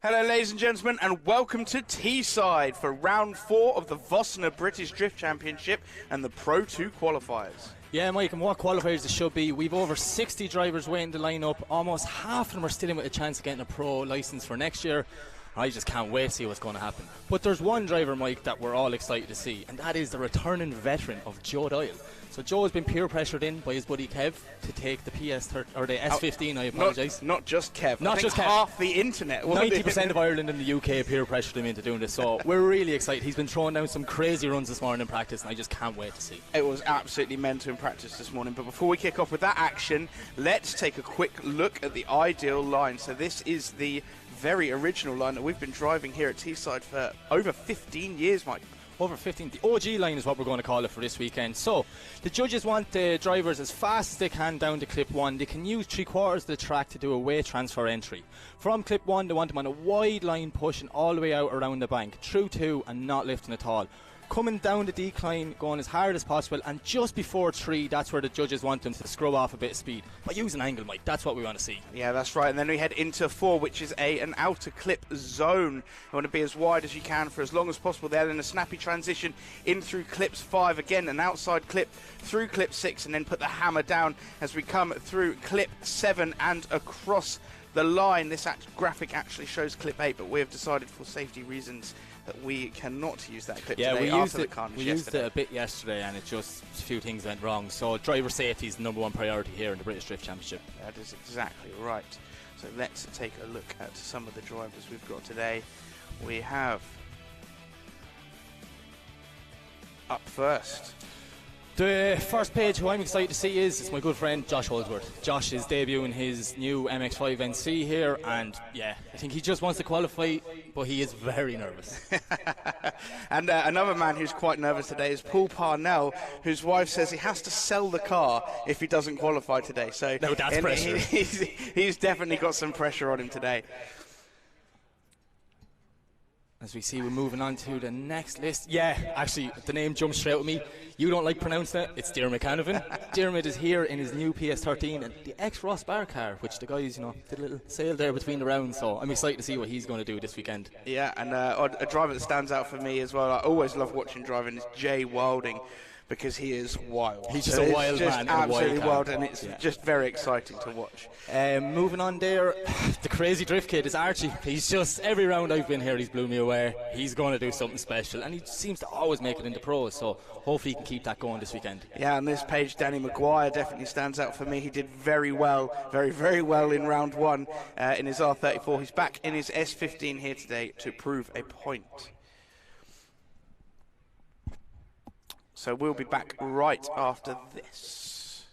Hello ladies and gentlemen, and welcome to Teesside for round 4 of the Vossener British Drift Championship and the Pro 2 qualifiers. Yeah, Mike, and what qualifiers it should be. We've over 60 drivers waiting to line up. Almost half of them are still in with a chance of getting a pro licence for next year. I just can't wait to see what's going to happen. But there's one driver, Mike, that we're all excited to see, and that is the returning veteran of Joe Doyle. So Joe has been peer pressured in by his buddy Kev to take the or the S15. I apologise. Not just Kev. Not just Kev. Half the internet. 90% of Ireland and the UK peer pressured him into doing this. So we're really excited. He's been throwing down some crazy runs this morning in practice, and I just can't wait to see. It was absolutely mental in practice this morning. But before we kick off with that action, let's take a quick look at the ideal line. So this is the very original line that we've been driving here at Teesside for over 15 years, Mike. Over 15. The OG line is what we're going to call it for this weekend. So the judges want the drivers as fast as they can down to clip 1. They can use 3/4 of the track to do a weight transfer entry. From clip 1, they want them on a wide line pushing all the way out around the bank, through 2 and not lifting at all. Coming down the decline, going as hard as possible, and just before 3, that's where the judges want them to scrub off a bit of speed. But use an angle, Mike, that's what we want to see. Yeah, that's right, and then we head into 4, which is an outer clip zone. You want to be as wide as you can for as long as possible there, then a snappy transition in through clips 5, again an outside clip through clip 6, and then put the hammer down as we come through clip 7 and across the line. This graphic actually shows clip 8, but we have decided for safety reasons that we cannot use that clip today. We used it a bit yesterday, and a few things went wrong. So driver safety is the #1 priority here in the British Drift Championship. That is exactly right. So let's take a look at some of the drivers we've got today. We have up first. The first page who I'm excited to see is my good friend Josh Holdsworth. Josh is debuting his new MX-5 NC here, and yeah, I think he just wants to qualify, but he is very nervous. And another man who's quite nervous today is Paul Parnell, whose wife says he has to sell the car if he doesn't qualify today. So no, that's pressure. He's definitely got some pressure on him today. As we see, we're moving on to the next list. Yeah, actually, the name jumps straight out at me. You don't like pronouncing it. It's Diarmuid Canavan. Diarmuid is here in his new PS13 and the ex-Ross Bar car, which the guys, did a little sale there between the rounds. So I'm excited to see what he's going to do this weekend. Yeah, and a driver that stands out for me as well, I always love watching driving, is Jay Wilding, because he is wild. He's just a wild man. Absolutely wild, and it's just very exciting to watch. Moving on there, the crazy drift kid is Archie. He's just, every round I've been here, he's blew me away. He's going to do something special, and he seems to always make it into pros, so hopefully he can keep that going this weekend. Yeah, on this page, Danny Maguire definitely stands out for me. He did very well, very, very well in round 1 in his R34. He's back in his S15 here today to prove a point. So we'll be back right after this.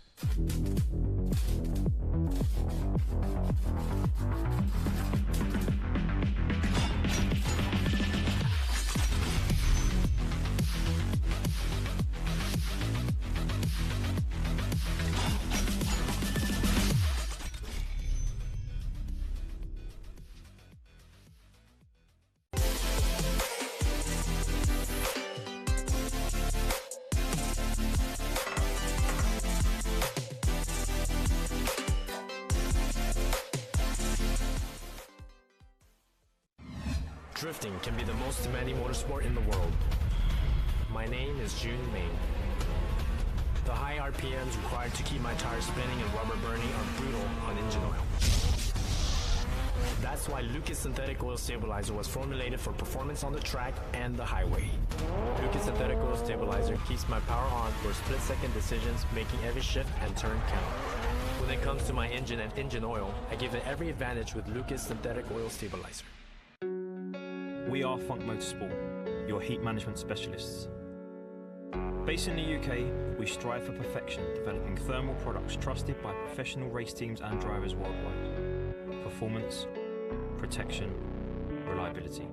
Drifting can be the most demanding motorsport in the world. My name is Jun Main. The high RPMs required to keep my tires spinning and rubber burning are brutal on engine oil. That's why Lucas Synthetic Oil Stabilizer was formulated for performance on the track and the highway. Lucas Synthetic Oil Stabilizer keeps my power on for split-second decisions, making every shift and turn count. When it comes to my engine and engine oil, I give it every advantage with Lucas Synthetic Oil Stabilizer. We are Funk Motorsport, your heat management specialists. Based in the UK, we strive for perfection, developing thermal products trusted by professional race teams and drivers worldwide. Performance, protection, reliability.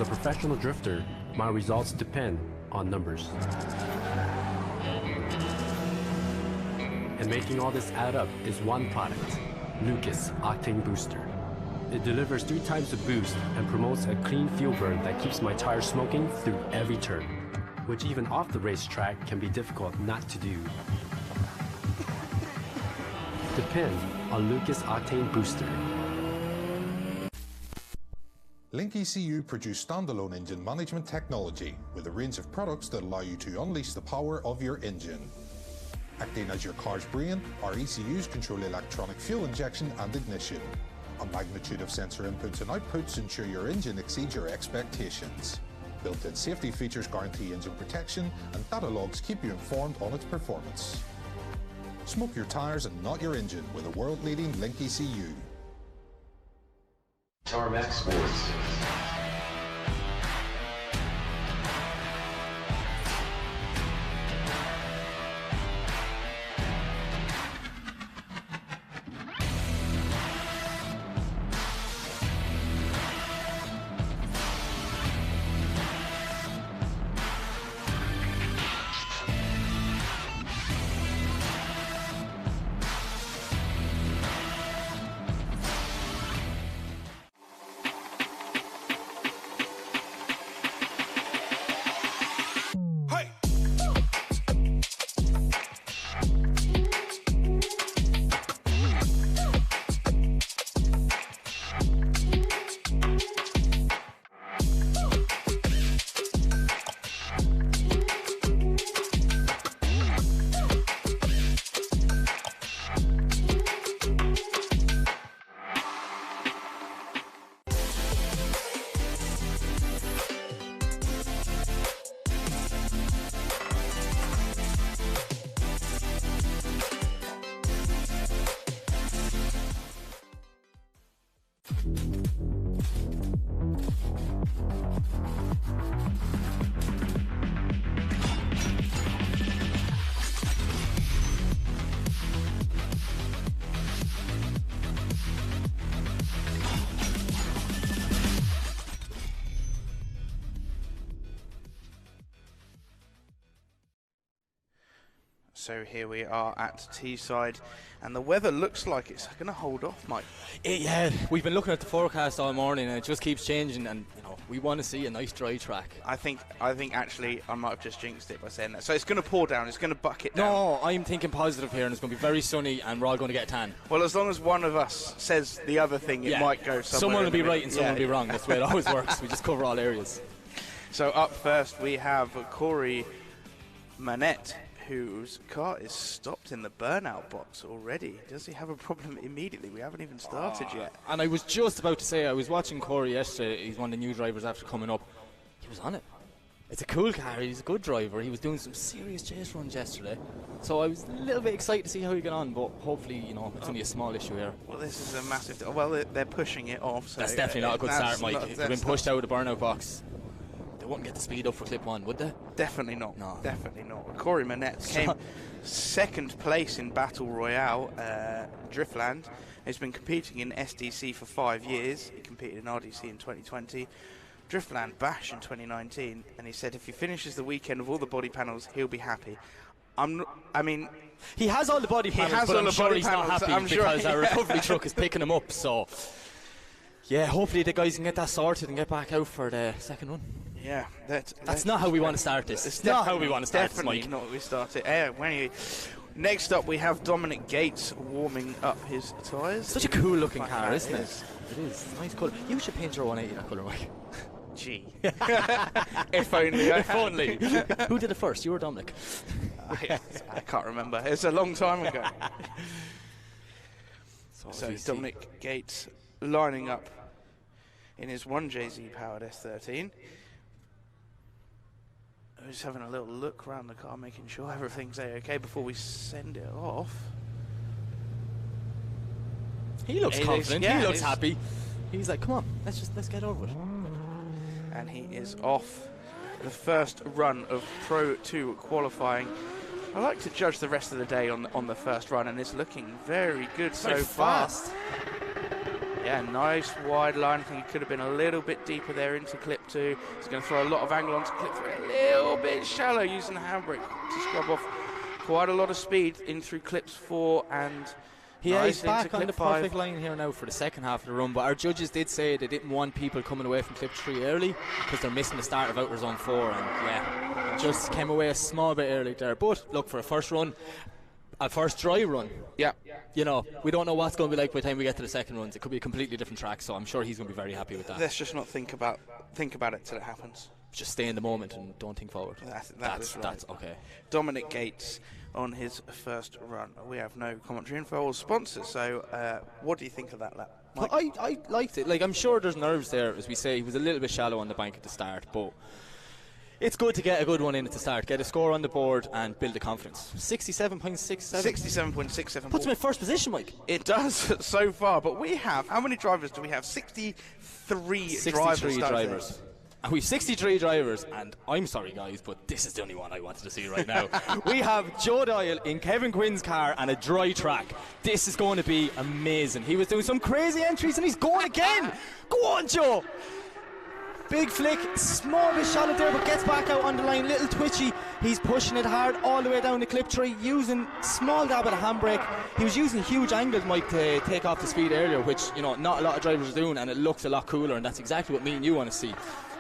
As a professional drifter, my results depend on numbers. And making all this add up is one product, Lucas Octane Booster. It delivers 3 times the boost and promotes a clean fuel burn that keeps my tires smoking through every turn, which even off the racetrack can be difficult not to do. Depend on Lucas Octane Booster. Link ECU produce standalone engine management technology with a range of products that allow you to unleash the power of your engine. Acting as your car's brain, our ECUs control electronic fuel injection and ignition. A magnitude of sensor inputs and outputs ensure your engine exceeds your expectations. Built-in safety features guarantee engine protection, and data logs keep you informed on its performance. Smoke your tires and not your engine with a world-leading Link ECU. Tarmac Sports. So here we are at Teesside, and the weather looks like it's going to hold off, Mike. Yeah, we've been looking at the forecast all morning, and it just keeps changing. And you know, we want to see a nice dry track. I think actually I might have just jinxed it by saying that. So it's going to pour down. It's going to bucket down. No, I'm thinking positive here, and it's going to be very sunny, and we're all going to get a tan. Well, as long as one of us says the other thing, it might go somewhere. Someone will be right and someone will be wrong. That's the way it always works. We just cover all areas. So up first we have Corey Manette, whose car is stopped in the burnout box already. Does he have a problem immediately? We haven't even started yet. And I was just about to say, I was watching Corey yesterday. He's one of the new drivers after coming up. He was on it. It's a cool car. He's a good driver. He was doing some serious chase runs yesterday. So I was a little bit excited to see how he got on, but hopefully, you know, it's only a small issue here. Well, this is a massive... Well, they're pushing it off. So that's definitely not a good start, Mike. If they've been pushed out of the burnout box, they wouldn't get the speed up for clip one, would they? Definitely not. No. Definitely not. Corey Manette came second place in Battle Royale, Driftland. He's been competing in SDC for 5 years. He competed in RDC in 2020. Driftland Bash in 2019, and he said if he finishes the weekend with all the body panels, he'll be happy. I mean, he has all the body panels, but I'm sure he's not happy because our recovery truck is picking him up. So, yeah, hopefully the guys can get that sorted and get back out for the second run. Yeah, that's not how we want to start this. It's not how we want to start this, Mike. Definitely not how we start it. Anyway, next up we have Dominic Gates warming up his tyres. Such a cool looking car, isn't it? It is. Nice colour. You should paint your 180 that colour, Mike. Gee. If only. If only. Who did it first? You or Dominic? I can't remember. It's a long time ago. So Dominic Gates lining up in his 1JZ powered S13. Just having a little look around the car, making sure everything's okay before we send it off. He looks confident. He looks happy. He's like, come on, let's get over it. And he is off the first run of Pro 2 qualifying. I like to judge the rest of the day on the first run, and it's looking very good so far. Fast. Yeah, nice wide line. I think he could have been a little bit deeper there into clip 2. He's going to throw a lot of angle onto clip 3. A little bit shallow using the handbrake to scrub off quite a lot of speed in through clips 4 and he's nice back on the 5. perfect line here now for the second half of the run, but our judges did say they didn't want people coming away from clip 3 early because they're missing the start of outer zone 4, and just came away a small bit early there. But look, for a first run, a first dry run, you know, we don't know what's going to be like by the time we get to the second runs. It could be a completely different track, so I'm sure he's going to be very happy with that. Let's just not think about it till it happens. Just stay in the moment and don't think forward. That's okay. Dominic Gates on his first run. We have no commentary info or sponsors, so what do you think of that lap, Mike? I liked it. Like, I'm sure there's nerves there, as we say. He was a little bit shallow on the bank at the start, but it's good to get a good one in at the start, get a score on the board and build the confidence. 67.67. 67.67 puts him in first position, Mike. It does so far, but we have, how many drivers do we have? 63 drivers. And we've 63 drivers, and I'm sorry guys, but this is the only one I wanted to see right now. We have Joe Doyle in Kevin Quinn's car and a dry track. This is going to be amazing. He was doing some crazy entries and he's going again. Go on, Joe. Big flick, small bit shallow there, but gets back out on the line, little twitchy. He's pushing it hard all the way down the clip 3, using small dab of the handbrake. He was using huge angles, Mike, to take off the speed earlier, which, you know, not a lot of drivers are doing, and it looks a lot cooler, and that's exactly what me and you want to see.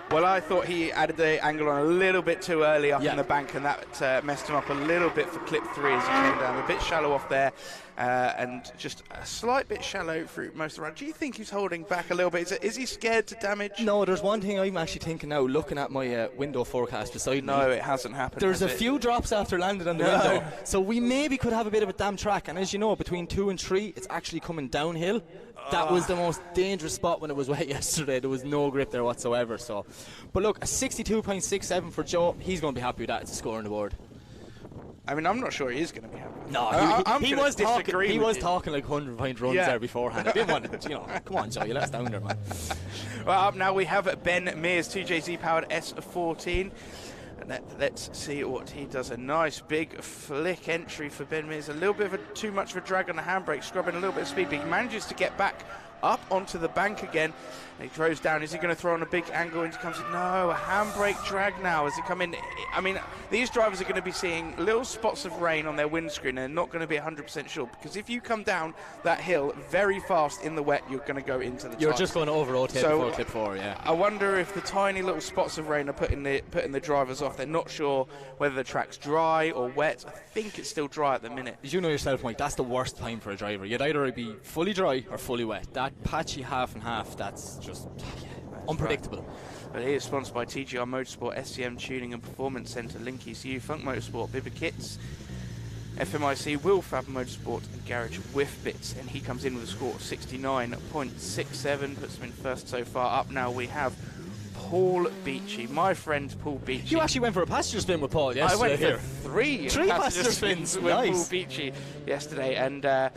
Well, I thought he added the angle on a little bit too early up in the bank, and that messed him up a little bit for clip 3 as he came down. A bit shallow off there, and just a slight bit shallow through most of the run. Do you think he's holding back a little bit? Is he scared to damage? No, there's one thing I'm actually thinking now, looking at my window forecast beside me. No, it hasn't happened. There's a few drops after landing on the window, so we maybe could have a bit of a damp track, and as you know, between 2 and 3, it's actually coming downhill. That was the most dangerous spot when it was wet yesterday. There was no grip there whatsoever. So, but look, a 62.67 for Joe. He's going to be happy with that. It's a score on the board. I mean, I'm not sure he is going to be happy. No, he was talking. He was talking like 100-point runs there beforehand. I didn't want to, you know. Come on, Joe, you let us down there, man. Well, up now we have Ben Mears, 2JZ powered S14. And let's see what he does. A nice big flick entry for Ben Mears. A little bit of too much of a drag on the handbrake, scrubbing a little bit of speed, but he manages to get back up onto the bank again. And he throws down. Is he going to throw on a big angle into comes in? No, a handbrake drag now as he come in. I mean, these drivers are going to be seeing little spots of rain on their windscreen, and they're not going to be 100% sure, because if you come down that hill very fast in the wet, you're going to go into the You're tires. just going to over-rotate before clip 4, yeah. I wonder if the tiny little spots of rain are putting the drivers off. They're not sure whether the track's dry or wet. I think it's still dry at the minute. As you know yourself, Mike, that's the worst time for a driver. You'd either be fully dry or fully wet. That patchy half and half, that's just unpredictable. Right. But he is sponsored by TGR Motorsport, SCM Tuning and Performance Centre, Link ECU, Funk Motorsport, Bibba Kits, FMIC, Willfab Motorsport and Garage Whiff Bits. And he comes in with a score of 69.67, puts him in first so far. Up now we have Paul Beachy, my friend Paul Beachy. You actually went for a passenger spin with Paul yesterday. I went here. for three passenger spins with nice. Paul Beachy yesterday, and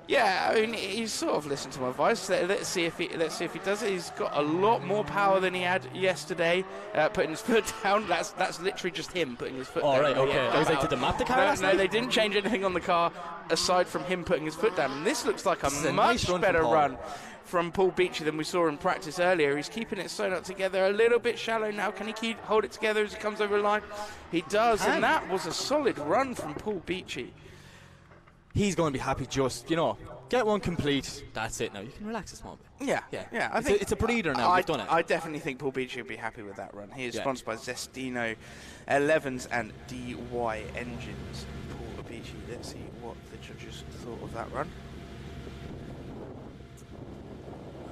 yeah, I mean, he's sort of listened to my advice. Let's see if he does it. He's got a lot more power than he had yesterday. Putting his foot down. That's literally just him putting his foot down. All right, okay. I was like, did they map the car last night? No, they didn't change anything on the car aside from him putting his foot down. And this looks like a much nice better run from Paul Beachy than we saw in practice earlier. He's keeping it sewn up together, a little bit shallow now. Can he hold it together as he comes over the line? He does, and that was a solid run from Paul Beachy. He's going to be happy, just, you know, get one complete. That's it now. You can relax a small bit. Yeah. I think it's a breather now. We've done it. I definitely think Paul Beachy will be happy with that run. He is sponsored by Zestino 11s and DY Engines. Paul Beachy, let's see what the judges thought of that run.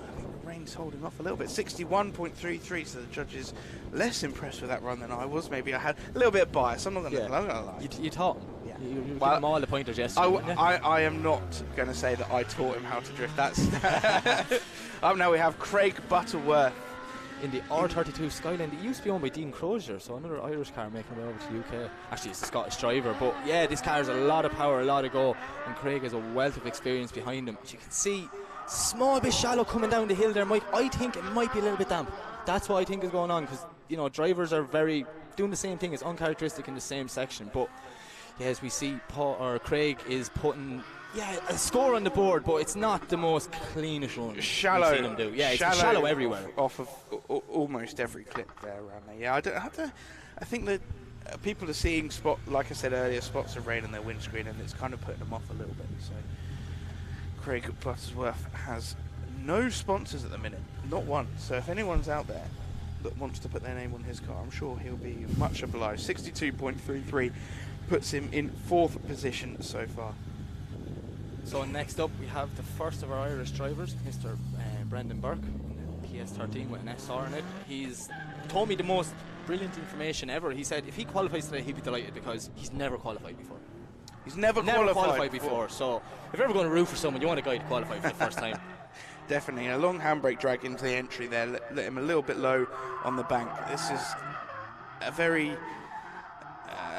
I think the rain's holding off a little bit. 61.33, so the judges less impressed with that run than I was. Maybe I had a little bit of bias. I'm not going to lie. You taught him. Yeah. You gave him all the pointers yesterday. I am not going to say that I taught him how to drift. That's up now we have Craig Butterworth in the R32 Skyline. It used to be owned by Dean Crozier, so another Irish car making way over to the UK. Actually, it's a Scottish driver, but yeah, this car has a lot of power, a lot of go, and Craig has a wealth of experience behind him. As you can see, small bit shallow coming down the hill there, Mike. I think it might be a little bit damp. That's what I think is going on, because, you know, drivers are doing the same thing. It's uncharacteristic in the same section, but yeah, as we see, Craig is putting Yeah, a score on the board, but it's not the most cleanest run Shallow. we've seen him do. Yeah, it's shallow everywhere. Off of almost every clip there around there. Yeah, I think that people are seeing like I said earlier, spots of rain on their windscreen, and it's kind of putting them off a little bit. So Craig Buttersworth has no sponsors at the minute, not one. So if anyone's out there that wants to put their name on his car, I'm sure he'll be much obliged. 62.33 puts him in 4th position so far. So next up we have the first of our Irish drivers, Mr. Brendan Burke, in the PS13 with an SR in it. He's told me the most brilliant information ever. He said if he qualifies today he'd be delighted because he's never qualified before. He's never qualified before. So if you're ever going to root for someone, you want a guy to qualify for the first time. Definitely. A long handbrake drag into the entry there, let him a little bit low on the bank. This is a very...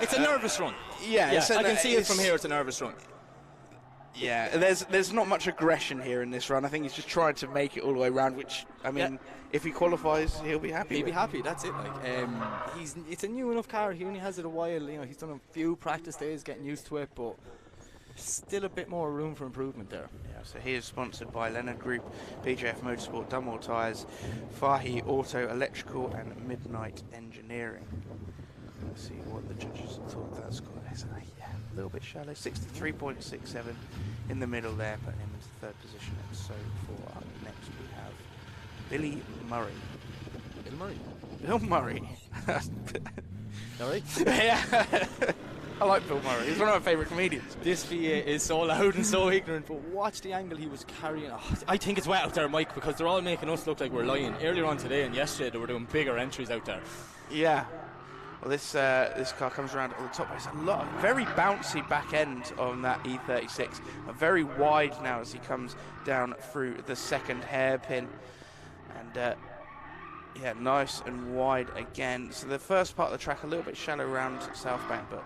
it's a nervous run. Yeah, I can see it from here, it's a nervous run. Yeah, there's not much aggression here in this run. I think he's just trying to make it all the way around, which, I mean, if he qualifies, he'll be happy. He'll be happy, that's it. It's a new enough car, he only has it a while, he's done a few practice days getting used to it, but still a bit more room for improvement there. Yeah, so he is sponsored by Leonard Group, BJF Motorsport, Dunmore Tyres, Fahy Auto Electrical and Midnight Engineering. Let's see what the judges thought that score is. Yeah, a little bit shallow. 63.67 in the middle there, putting him into 3rd position. And so for up next we have Billy Murray. Bill Murray. Alright? Yeah. I like Bill Murray. He's one of my favourite comedians. This V8 is so loud and so ignorant, but watch the angle he was carrying. I think it's wet out there, Mike, because they're all making us look like we're lying. Earlier on today and yesterday they were doing bigger entries out there. Yeah. Well, this car comes around at the top. It's a very bouncy back end on that E36. Very wide now as he comes down through the 2nd hairpin. And yeah, nice and wide again. So the first part of the track a little bit shallow around South Bank, but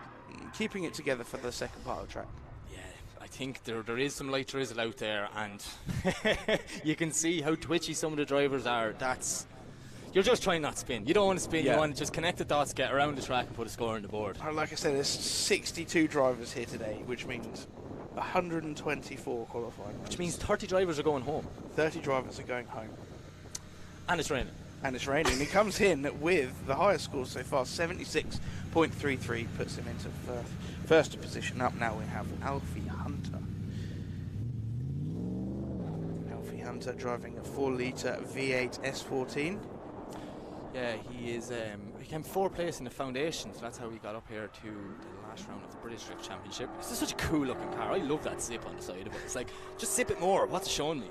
keeping it together for the 2nd part of the track. Yeah, I think there is some light drizzle out there, and you can see how twitchy some of the drivers are. You're just trying not to spin. You don't want to spin. You want to just connect the dots, get around the track and put a score on the board. Like I said, there's 62 drivers here today, which means 124 qualifying. Which means 30 drivers are going home. 30 drivers are going home. And it's raining. And it's raining. He comes in with the highest score so far, 76.33, puts him into 1st position. Up now we have Alfie Hunter. Alfie Hunter driving a 4-litre V8 S14. Yeah, he is. He came 4th place in the foundation, so that's how he got up here to the last round of the British Drift Championship. It's just such a cool looking car. I love that zip on the side of it. It's like, just zip it more. What's it showing me?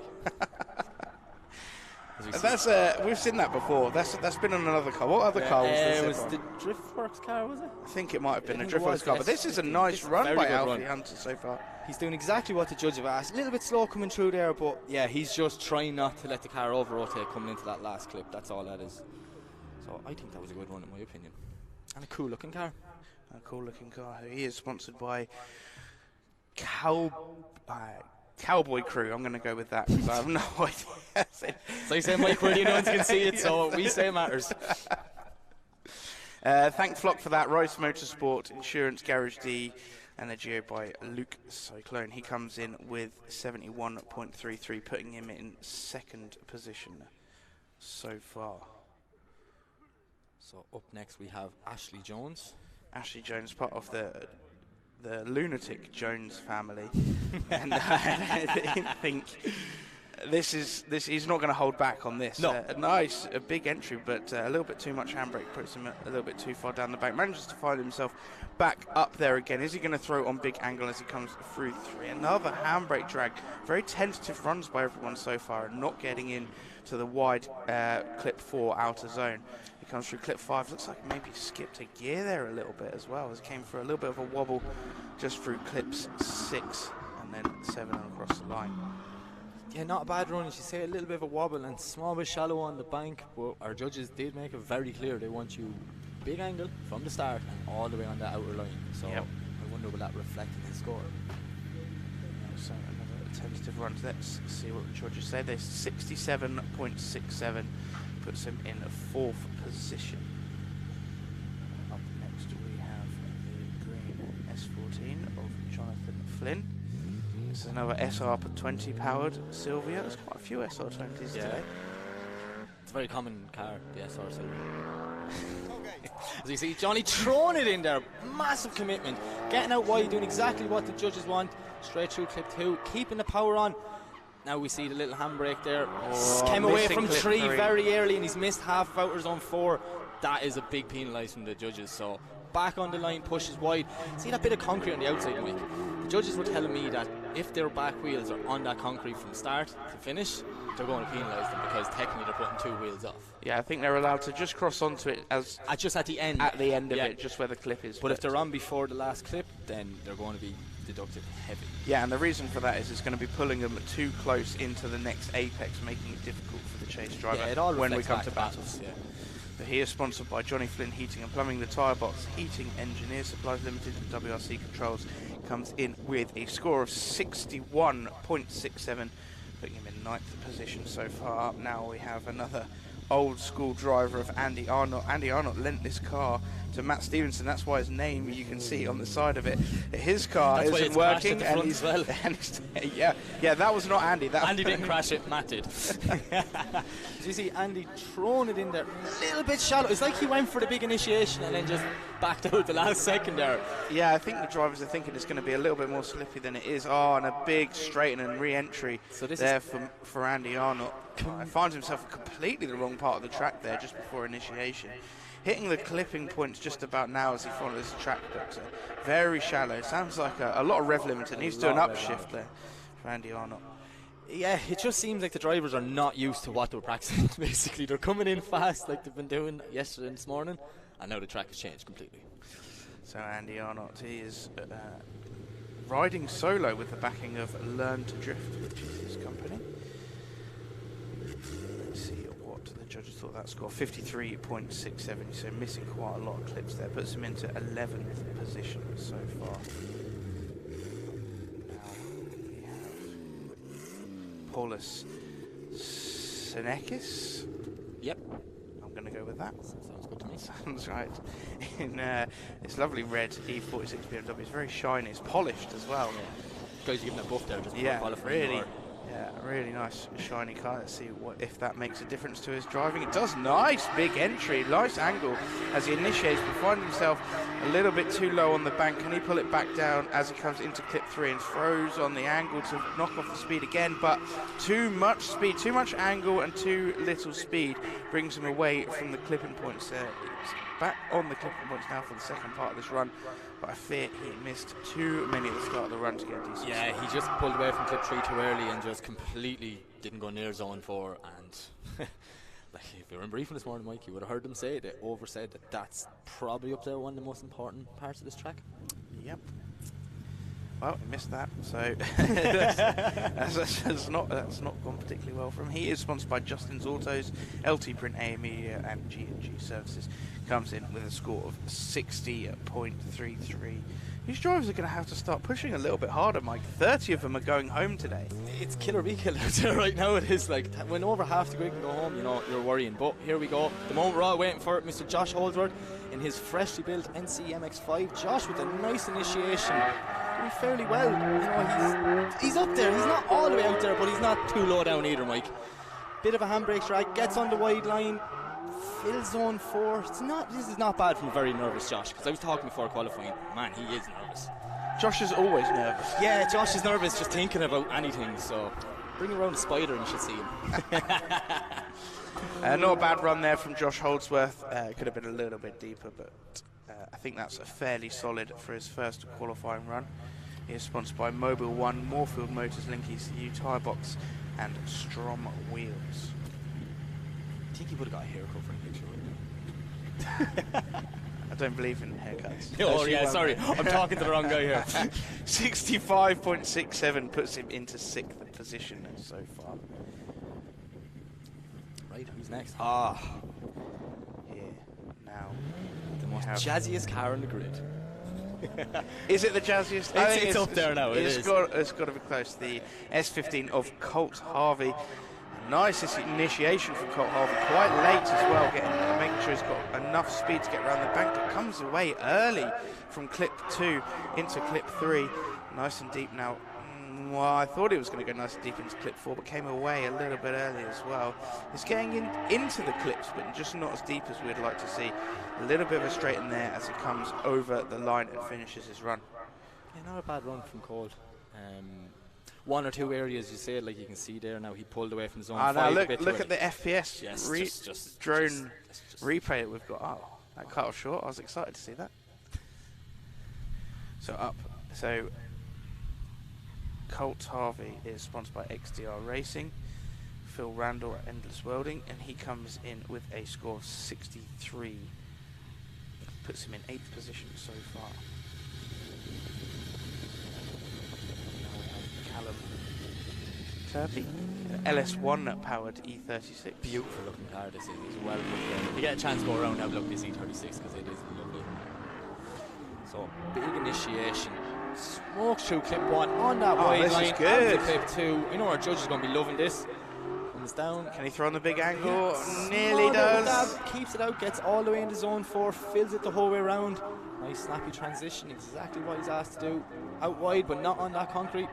We've seen that before. That's been on another car. What other car was this? It was the Driftworks car, was it? I think it might have been a Driftworks car, but this is a nice run by Alfie Hunter so far. He's doing exactly what the judge have asked. A little bit slow coming through there, but yeah, he's just trying not to let the car over-rotate coming into that last clip. That's all that is. So I think that was a good one in my opinion. And a cool looking car. A cool looking car. He is sponsored by Cowboy Crew. I'm going to go with that because I have no idea. So you say Mike, where no one can see it, so we say it matters. Thank Flock for that. Rice Motorsport, Insurance, Garage D, and a Geo by Luke Cyclone. He comes in with 71.33, putting him in 2nd position so far. So up next we have Ashley Jones. Ashley Jones, part of the lunatic Jones family. And I think he's not going to hold back on this. No. A big entry, but a little bit too much handbrake, puts him a little bit too far down the back. Manages to find himself back up there again. Is he going to throw on big angle as he comes through 3? Another handbrake drag. Very tentative runs by everyone so far, and not getting in to the wide clip 4 outer zone. He comes through clip 5. Looks like maybe skipped a gear there a little bit as well, as he came for a little bit of a wobble just through clips 6 and then 7 across the line. Yeah, not a bad run, as you say, a little bit of a wobble and small bit shallow on the bank, but our judges did make it very clear they want you big angle from the start and all the way on the outer line. So I wonder will that reflect in his score. So another tentative run. Let's see what the judges say. There's 67.67, puts him in a 4th position. Up next we have the green S14 of Jonathan Flynn. It's This is another SR20 powered Sylvia. There's quite a few SR20s today. It's a very common car, the SR Sylvia. As you see, Johnny throwing it in there. Massive commitment. Getting out wide, doing exactly what the judges want. Straight through clip 2, keeping the power on. Now we see the little handbrake there. Came away from 3 very early, and he's missed half of outer zone 4. That is a big penalise from the judges. So back on the line, pushes wide. See that bit of concrete on the outside, Mike? The judges were telling me that if their back wheels are on that concrete from start to finish, they're going to penalise them because technically they're putting 2 wheels off. Yeah, I think they're allowed to just cross onto it as just at the end. At the end of it, just where the clip is. But if they're on before the last clip, then they're going to be deducted heavy. Yeah, and the reason for that is it's going to be pulling them too close into the next apex, making it difficult for the chase driver when we come to battles. Yeah. But he is sponsored by Johnny Flynn Heating and Plumbing. The Tyre Box Heating Engineer Supplies Limited and WRC Controls comes in with a score of 61.67, putting him in 9th position so far. Up now we have another old school driver of Andy Arnott. Andy Arnott lent this car to Matt Stevenson. That's why his name, you can see on the side of it. His car isn't working, and he's yeah, that was not Andy. Andy didn't crash it, Matt did. You see Andy throwing it in there, a little bit shallow. It's like he went for the big initiation and then just backed out the last second there. Yeah, I think the drivers are thinking it's going to be a little bit more slippy than it is. Oh, and a big straighten and re-entry there for Andy Arnott. Finds himself completely the wrong part of the track there just before initiation. Hitting the clipping points just about now as he follows the track, but very shallow. Sounds like a lot of rev limiter. Needs to do an upshift there for Andy Arnott. Yeah, it just seems like the drivers are not used to what they're practicing. Basically, they're coming in fast like they've been doing yesterday and this morning, and now the track has changed completely. So Andy Arnott, he is riding solo with the backing of Learn to Drift, which is his company. Let's see what the judges thought that score. 53.67, so missing quite a lot of clips there. Puts him into 11th position so far. Paulus Senekis. Yep. I'm going to go with that. Sounds good to me. Sounds right. In this lovely red E46 BMW. It's very shiny. It's polished as well. Yeah. Guys, you're giving a buff there just yeah, qualifying. Really. Yeah, really nice shiny car. Let's see if that makes a difference to his driving. It does. Nice big entry, nice angle as he initiates, but finds himself a little bit too low on the bank. Can he pull it back down as he comes into clip 3 and throws on the angle to knock off the speed again? But too much speed, too much angle and too little speed brings him away from the clipping points. He's back on the clipping points now for the second part of this run. But I fear he missed too many at the start of the run to get a decent Yeah, start. he just pulled away from clip 3 too early and just completely didn't go near zone 4. And like, if you were in briefing this morning, Mike, you would have heard them say they oversaid that that's probably up there one of the most important parts of this track. Yep. Well, he missed that, so that's not gone particularly well for him. He is sponsored by Justin's Autos, LT Print, AM Media, and G&G Services. Comes in with a score of 60.33. These drivers are going to have to start pushing a little bit harder, Mike. 30 of them are going home today. It's killer be killer out there right now. It is like when over half the grid can go home, you know, you're worrying. But here we go. The moment we're all waiting for it, Mr. Josh Holdsworth in his freshly built NC MX-5. Josh with a nice initiation. Doing fairly well. You know, he's up there. He's not all the way out there, but he's not too low down either, Mike. Bit of a handbrake drag, gets on the wide line, fills zone 4. This is not bad from a very nervous Josh, because I was talking before qualifying. Man, he is nervous. Josh is always nervous. Yeah, Josh is nervous just thinking about anything, so bring around a spider and you should see him. Not a bad run there from Josh Holdsworth. Could have been a little bit deeper, but I think that's fairly solid for his first qualifying run. He is sponsored by Mobile One, Moorfield Motors, Link ECU, Tyre Box, and Strom Wheels. I think he would have got a haircut for a picture right now. I don't believe in haircuts. Oh yeah, sorry, I'm talking to the wrong guy here. 65.67 puts him into 6th position so far. Right, who's next? Here, now. The most jazziest car on the grid. Is it the jazziest? It's up there now. It's got to be close. The S15 of Colt Harvey. Nice initiation from Colt Harvey. Quite late as well, making sure he's got enough speed to get around the bank. It comes away early from clip 2 into clip 3. Nice and deep now. Well, I thought he was going to go nice and deep into clip 4, but came away a little bit early as well. He's getting into the clips, but just not as deep as we'd like to see. A little bit of a straight in there as he comes over the line and finishes his run. Yeah, not a bad run from Cole. One or two areas you said, like you can see there now, he pulled away from zone 5 now a bit look at the FPS drone replay that we've got. Oh, that cut off short. I was excited to see that. So up. So Colt Harvey is sponsored by XDR Racing. Phil Randall at Endless Welding, and he comes in with a score of 63. Puts him in 8th position so far. Callum Turpey, LS1 powered E36. Beautiful looking car this is as well. If you get a chance to go around, have a look at this E36 because it is lovely. So big initiation. Smokes through clip 1 on that wide this line. is good. Clip 2. You know our judge is going to be loving this. Comes down. Can he throw on the big angle? Yeah, Nearly does. Dab, keeps it out, gets all the way into zone 4, fills it the whole way around. Nice snappy transition, exactly what he's asked to do. Out wide, but not on that concrete.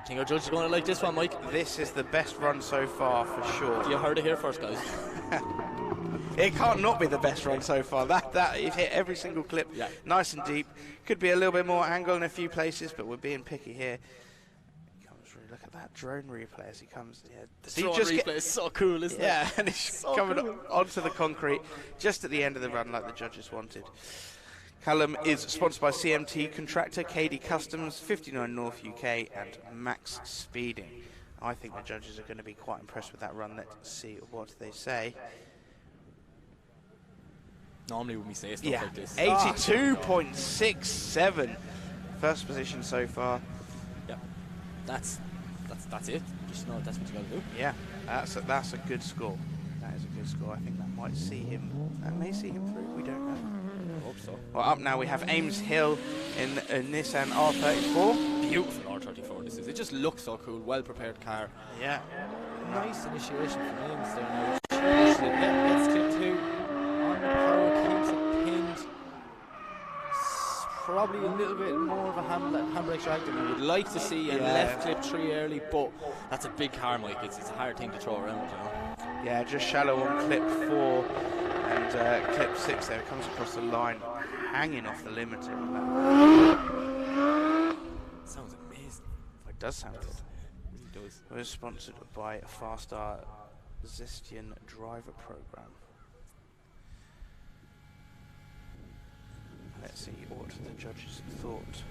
I think our judge is going to like this one, Mike. This is the best run so far for sure. You heard it here first, guys. It can't not be the best run so far. That he's hit every single clip, nice and deep. Could be a little bit more angle in a few places, but we're being picky here. Look at that drone replay as he comes. Yeah, the drone replay is so cool, isn't it? Yeah, and he's so coming onto the concrete just at the end of the run, like the judges wanted. Callum is sponsored by CMT Contractor, KD Customs, 59 North UK, and Max Speeding. I think the judges are going to be quite impressed with that run. Let's see what they say. Normally when we say stuff like this. 82.67. First position so far. Yeah. That's it. Just know that's what you got to do. Yeah, that's a good score. That is a good score. I think that might see him. That may see him through. We don't know. I hope so. Well, up now we have Ames Hill in a Nissan R34. Beautiful R34 this is. It just looks so cool. Well prepared car. Yeah. Nice initiation from Ames there now. Gets clip 2. On the power, keeps it pinned. Probably a little bit more of a handbrake drag than we would like to see, and left clip 3 early, but that's a big car, Mike. It's a hard thing to throw around, you know. Yeah, just shallow on clip 4 and clip 6 there. It comes across the line, hanging off the limiter on that. Sounds amazing. It does sound good. It really does. We're sponsored by a Farstar Zestian driver program. Let's see what the judges thought.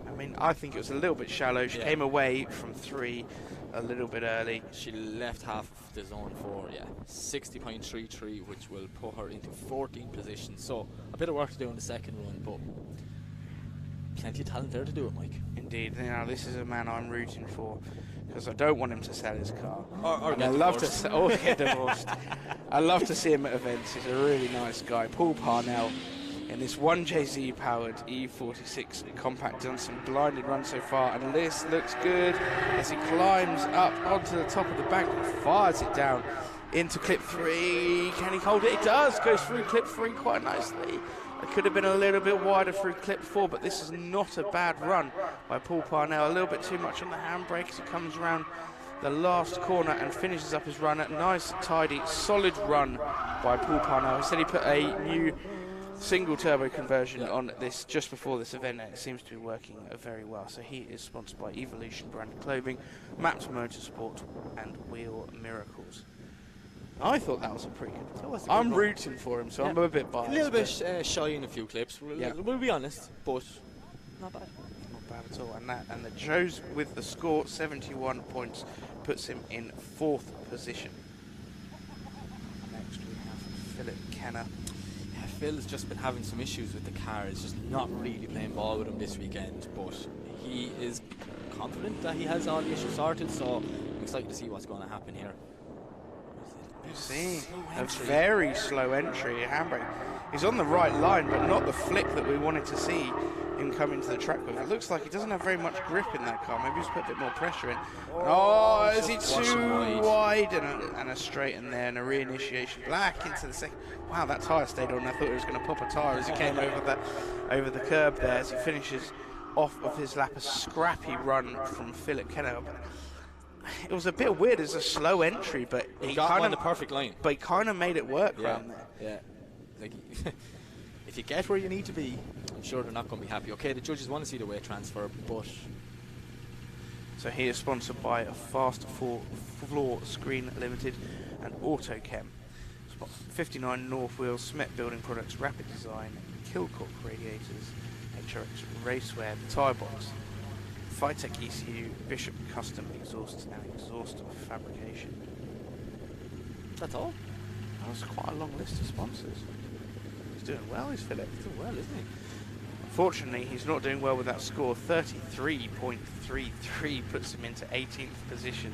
I mean, I think it was a little bit shallow. She came away from 3 a little bit early. She left half of the zone 4, 60.33, which will put her into 14th position. So a bit of work to do in the second run, but plenty of talent there to do it, Mike. Indeed. Now this is a man I'm rooting for because I don't want him to sell his car. Or I love to get divorced. I love to see him at events. He's a really nice guy. Paul Parnell in this 1JZ powered E46 compact, done some blinded runs so far, and this looks good as he climbs up onto the top of the bank and fires it down into clip 3. Can he hold it? It does. Goes through clip 3 quite nicely. It could have been a little bit wider through clip 4, but this is not a bad run by Paul Parnell. A little bit too much on the handbrake as he comes around the last corner and finishes up his run. A nice, tidy, solid run by Paul Parnell. He said he put a new single turbo conversion on this just before this event, and it seems to be working very well. So he is sponsored by Evolution brand clothing, Maps Motorsport, and Wheel Miracles. I thought that was a pretty good run. I'm rooting for him, so I'm a bit biased. A little bit shy in a few clips, we'll be honest, but not bad. Not bad at all. And the Joes with the score, 71 points, puts him in 4th position. Next we have Philip Kenner. Yeah, Phil's just been having some issues with the car. He's just not really playing ball with him this weekend, but he is confident that he has all the issues sorted, so I'm excited to see what's going to happen here. See, a very slow entry, handbrake. He's on the right line, but not the flick that we wanted to see him come into the track with. It looks like he doesn't have very much grip in that car. Maybe he's put a bit more pressure in. Oh, is he too wide? And a straight in there, and a reinitiation back into the second. Wow, that tyre stayed on. I thought he was going to pop a tyre as he came over the curb there as he finishes off of his lap. A scrappy run from Philip Kenner. It was a bit weird. It's a slow entry, but he got on the perfect line. But he kind of made it work around there. Yeah. Like, if you get where you need to be, I'm sure they're not going to be happy. Okay, the judges want to see the weight transfer, but... So he is sponsored by a Fast Floor Screen Limited and AutoChem. 59 North Wheels, Smet Building Products, Rapid Design, Kilcock Radiators, HRX Raceware, The Tyre Box, Phytech ECU, Bishop Custom Exhausts and Exhaust Fabrication. That's all? That was quite a long list of sponsors. He's doing well, is Philip? He's doing well, isn't he? Unfortunately, he's not doing well with that score. 33.33 puts him into 18th position.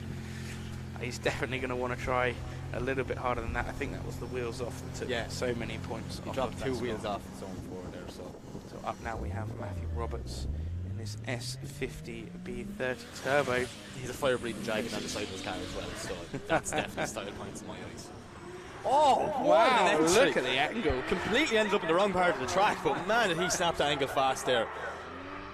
He's definitely going to want to try a little bit harder than that. I think that was the wheels off that took so many points off. He dropped of 2 that wheels score. off zone 4 there, so up now we have Matthew Roberts in this S50 B30 Turbo. he's a fire-breathing dragon on the side of his car as well, so that's definitely style points in my eyes. Oh, Wow, look at the angle. Completely ends up in the wrong part of the track, but man, did he snap the angle fast there.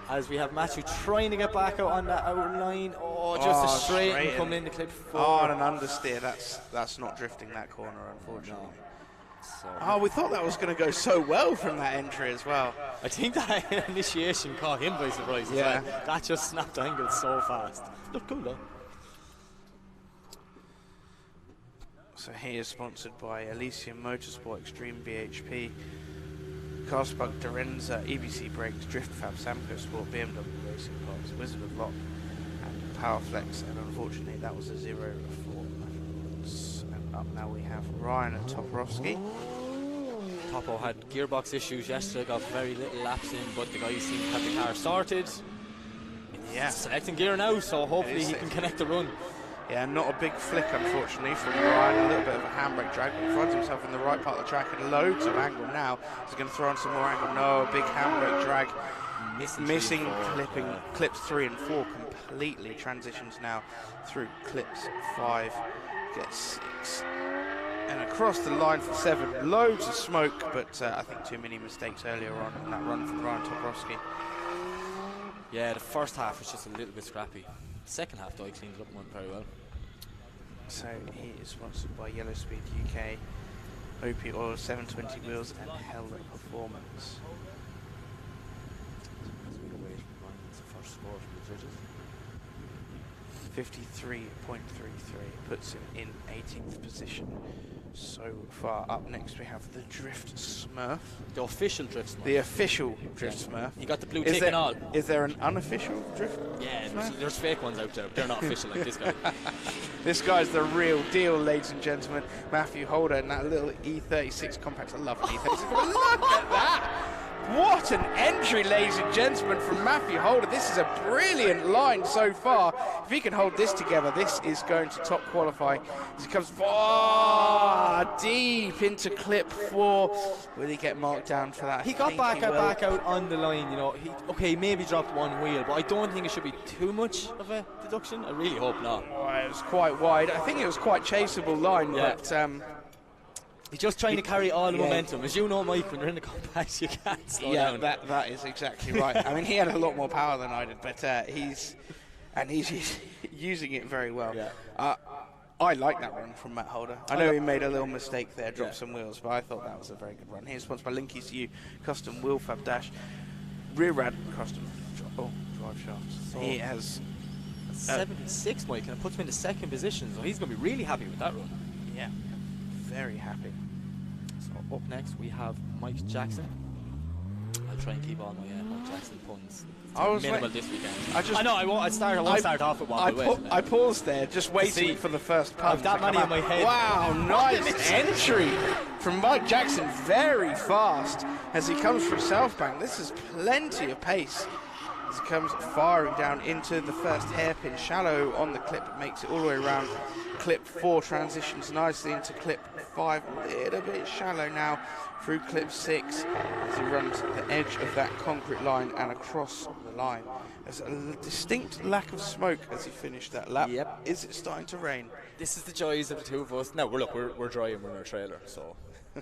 As we have Matthew trying to get back out on that outline. Oh, just a straight and coming in the clip 4. Oh, and an understeer. That's not drifting that corner, unfortunately. No. So Oh, we thought that was going to go so well from that entry as well. I think that initiation caught him by surprise as well. That just snapped the angle so fast. Looked cool though. So he is sponsored by Elysium Motorsport, Extreme BHP, Carlsbad Dorenza, EBC Brakes, Drift Fab, Samco Sport, BMW Racing Parts, Wizard of Lock, and Powerflex. And unfortunately, that was a 0 for Mavericks. And up now we have Ryan and Toporowski. Topo had gearbox issues yesterday, got very little laps in, but the guys seem to have the car sorted. Yeah. Selecting gear now, so hopefully he can connect the run. Yeah, not a big flick, unfortunately, from Ryan. A little bit of a handbrake drag, but he finds himself in the right part of the track and loads of angle now. He's going to throw on some more angle. No, a big handbrake drag. Missing clips 3 and 4 completely. Transitions now through clips 5, gets 6. And across the line for 7. Loads of smoke, but I think too many mistakes earlier on in that run from Ryan Toporowski. Yeah, the first half was just a little bit scrappy. Second half, though, he cleaned it up and went very well. So he is sponsored by Yellow Speed UK, OP Oil, 720 Wheels, and Hell Performance. As we await Ryan's first score from the judges. 53.33 puts him in 18th position so far. Up next we have the Drift Smurf. The official Drift Smurf. The official Drift Smurf. He got the blue tick and all. Is there an unofficial Drift Yeah, Smurf? there's fake ones out there, but they're not official like this guy. This guy's the real deal, ladies and gentlemen. Matthew Holder in that little E36 compact. I love an E36. Look at that! What an entry, ladies and gentlemen, from Matthew Holder. This is a brilliant line so far. If he can hold this together, this is going to top qualify. As he comes deep into clip 4. Will he get marked down for that? He got back out on the line, you know. He maybe dropped one wheel, but I don't think it should be too much of a deduction. I really hope not. Oh, it was quite wide. I think it was quite chaseable line, but he's just trying to carry all the momentum. As you know, Mike, when you're in the compact, you can't slow down. That is exactly right. I mean, he had a lot more power than I did, but he's using it very well. Yeah. I like that run from Matt Holder. I know he made a little mistake there, dropped some wheels, but I thought that was a very good run. He's sponsored by Link ECU, Custom Wheel Fab Dash, Rear Rad Custom Drive Shafts. He has 76, Mike, and it puts him in the 2nd position, so he's going to be really happy with that run. Yeah, very happy. So up next we have Mike Jackson. I'll try and keep all my Mike Jackson puns minimal this weekend. I won't start off with one. I paused there, just waiting for the first pun. I've that many in my head. Wow, nice entry from Mike Jackson, very fast as he comes from Southbank. This is plenty of pace. As he comes firing down into the first hairpin, shallow on the clip, makes it all the way around. Clip 4 transitions nicely into clip 5, a little bit shallow now through clip 6 as he runs the edge of that concrete line and across the line. There's a distinct lack of smoke as he finished that lap. Yep. Is it starting to rain? This is the joys of the two of us. No, we're dry and we're in our trailer, so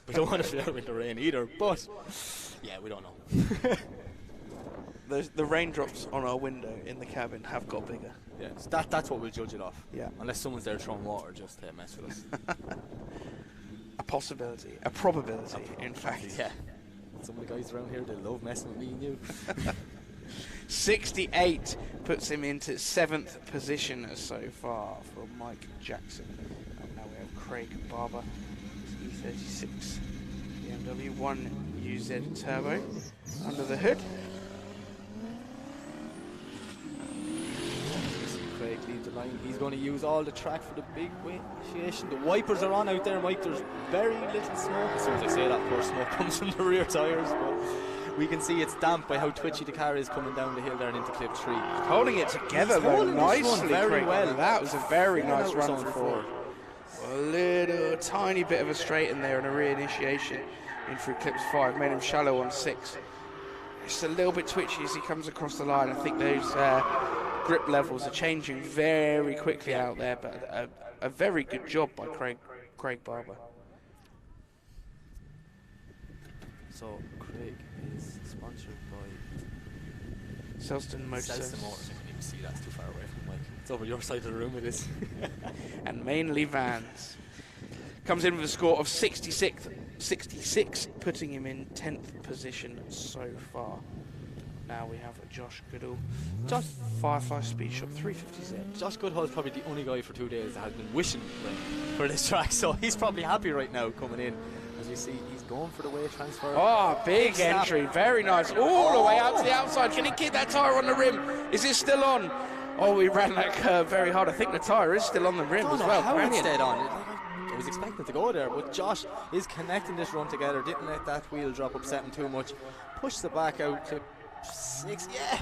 we don't want to fill out with the rain either, but yeah, we don't know. the raindrops on our window in the cabin have got bigger. Yeah, so that's what we'll judge it off. Yeah. Unless someone's there throwing water just to mess with us. A possibility, a probability, in fact. Yeah. Some of the guys around here, they love messing with me and you. 68 puts him into 7th position so far for Mike Jackson. And now we have Craig Barber, E36 BMW 1 UZ Turbo under the hood. Craig leads the line. He's going to use all the track for the big initiation. The wipers are on out there, Mike. There's very little smoke. As soon as I say that, of course, smoke comes from the rear tyres. But we can see it's damp by how twitchy the car is coming down the hill there and into clip 3. Holding it together though nicely, very Craig. well. That was a very nice run on for four. A little tiny bit of a straight in there and a re-initiation in through clips 5. Made him shallow on 6. Just a little bit twitchy as he comes across the line. I think those grip levels are changing very quickly out there, but a very good job by Craig Barber. So Craig is sponsored by Selston Motors. Selston Motors. I couldn't even see that. It's too far away from Mike. It's over your side of the room, it is. And mainly Vans. Comes in with a score of 66, putting him in 10th position so far. Now we have Josh Goodall. Josh Firefly Speed Shop 350Z. Josh Goodall is probably the only guy for 2 days that has been wishing for this track, so he's probably happy right now coming in. As you see, he's going for the weight transfer. Oh, big entry, very nice. All the way out to the outside. Can he keep that tyre on the rim? Is it still on? Oh, we ran that curve very hard. I think the tyre is still on the rim as well. How it's Brilliant. dead on. I was expecting to go there, but Josh is connecting this run together. Didn't let that wheel drop upset him too much. Pushed the back out, clip 6. Yeah,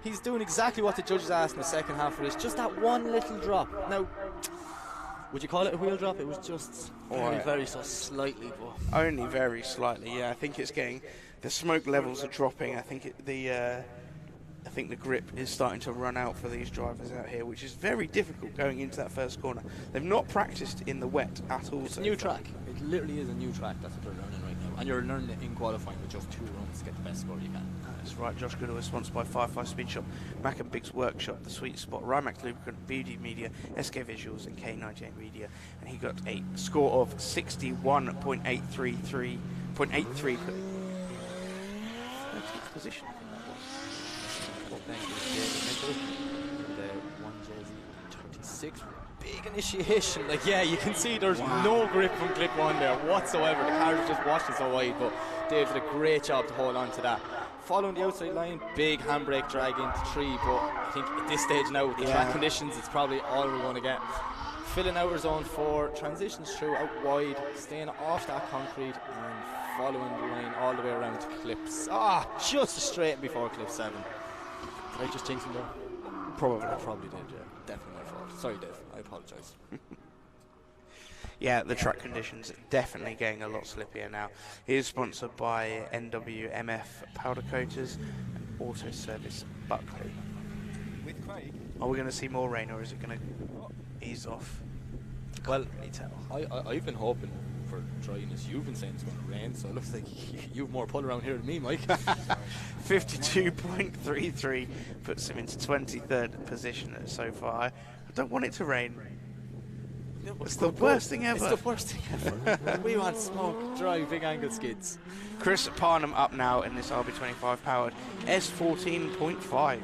he's doing exactly what the judges asked in the second half of this. Just that one little drop. Now, would you call it a wheel drop? It was just very so slightly, but only very slightly. Yeah, I think it's getting the smoke levels are dropping. I think the grip is starting to run out for these drivers out here, which is very difficult going into that first corner. They've not practiced in the wet at all. It's a new track. It literally is a new track. That's what they're learning right now. And you're learning it in qualifying with just 2 runs to get the best score you can. That's right. Josh Goodall is sponsored by Firefly Speed Shop, Mac and Big's Workshop, The Sweet Spot, Rymax Lubricant, BD Media, SK Visuals, and K98 Media. And he got a score of 61.833, 0.83 for 13th position. The 1J36 big initiation. Like, yeah, you can see there's no grip from clip 1 there whatsoever. The car is just washing so wide, but Dave did a great job to hold on to that. Following the outside line, big handbrake drag into 3, but I think at this stage now with the track conditions, it's probably all we're going to get. Filling out our zone 4, transitions through out wide, staying off that concrete and following the line all the way around to clips. Just a straight before clip 7. Did I just jinx him there? Probably. I probably did, yeah. Definitely my fault. Sorry, Dave. I apologise. Yeah, the track conditions are definitely getting a lot slippier now. He is sponsored by NWMF Powder Coaters and Auto Service Buckley. With Craig. Are we going to see more rain, or is it going to ease off? Well, I've been hoping for dryness. You've been saying it's going to rain, so it looks like you've more pull around here than me, Mike. 52.33 puts him into 23rd position so far. I don't want it to rain. It's the worst thing ever. It's the worst thing ever. We want smoke, dry, big angle skids. Chris Parnham up now in this RB25 powered S14.5.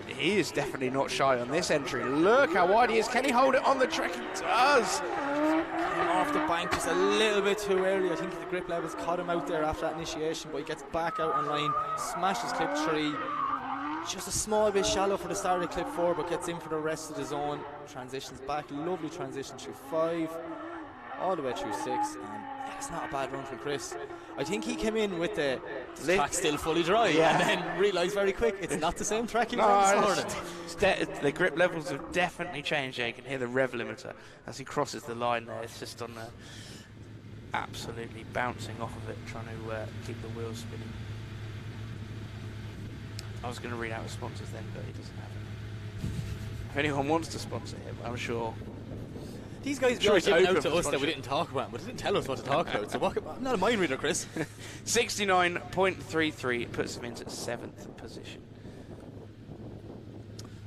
He is definitely not shy on this entry. Look how wide he is. Can he hold it on the track? He does. Came off the bank just a little bit too early. I think the grip levels caught him out there after that initiation, but he gets back out on line, smashes clip 3. Just a small bit shallow for the start of clip 4, but gets in for the rest of the zone. Transitions back, lovely transition through 5, all the way through 6, and it's not a bad run from Chris. I think he came in with the track still fully dry, and then realised very quick it's not the same track he was on this morning. The grip levels have definitely changed. You can hear the rev limiter as he crosses the line there. It's just on absolutely bouncing off of it, trying to keep the wheels spinning. I was going to read out his sponsors then, but he doesn't have it. If anyone wants to sponsor him, I'm sure. These guys Sure, are it's giving open out to for us that we sponsorship. didn't talk about, but they didn't tell us what to talk about. So I'm not a mind reader, Chris. 69.33 puts him into 7th position.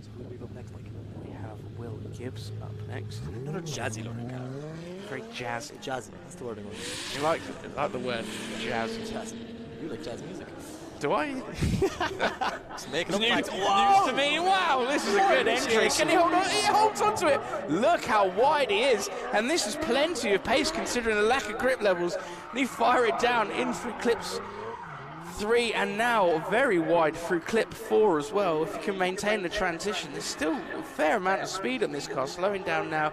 So who do we have up next, Mike? We have Will Gibbs up next. Another jazzy looking car. Very jazzy. Jazzy, that's the word I'm going to use. You like the word jazzy? Jazzy. You like jazz music. Do I? Just making up News, facts. news to me. Wow, this is a good entry. Can he hold on? He holds on to it. Look how wide he is. And this is plenty of pace considering the lack of grip levels. And he fire it down in through clips 3 and now very wide through clip 4 as well. If you can maintain the transition, there's still a fair amount of speed on this car. Slowing down now.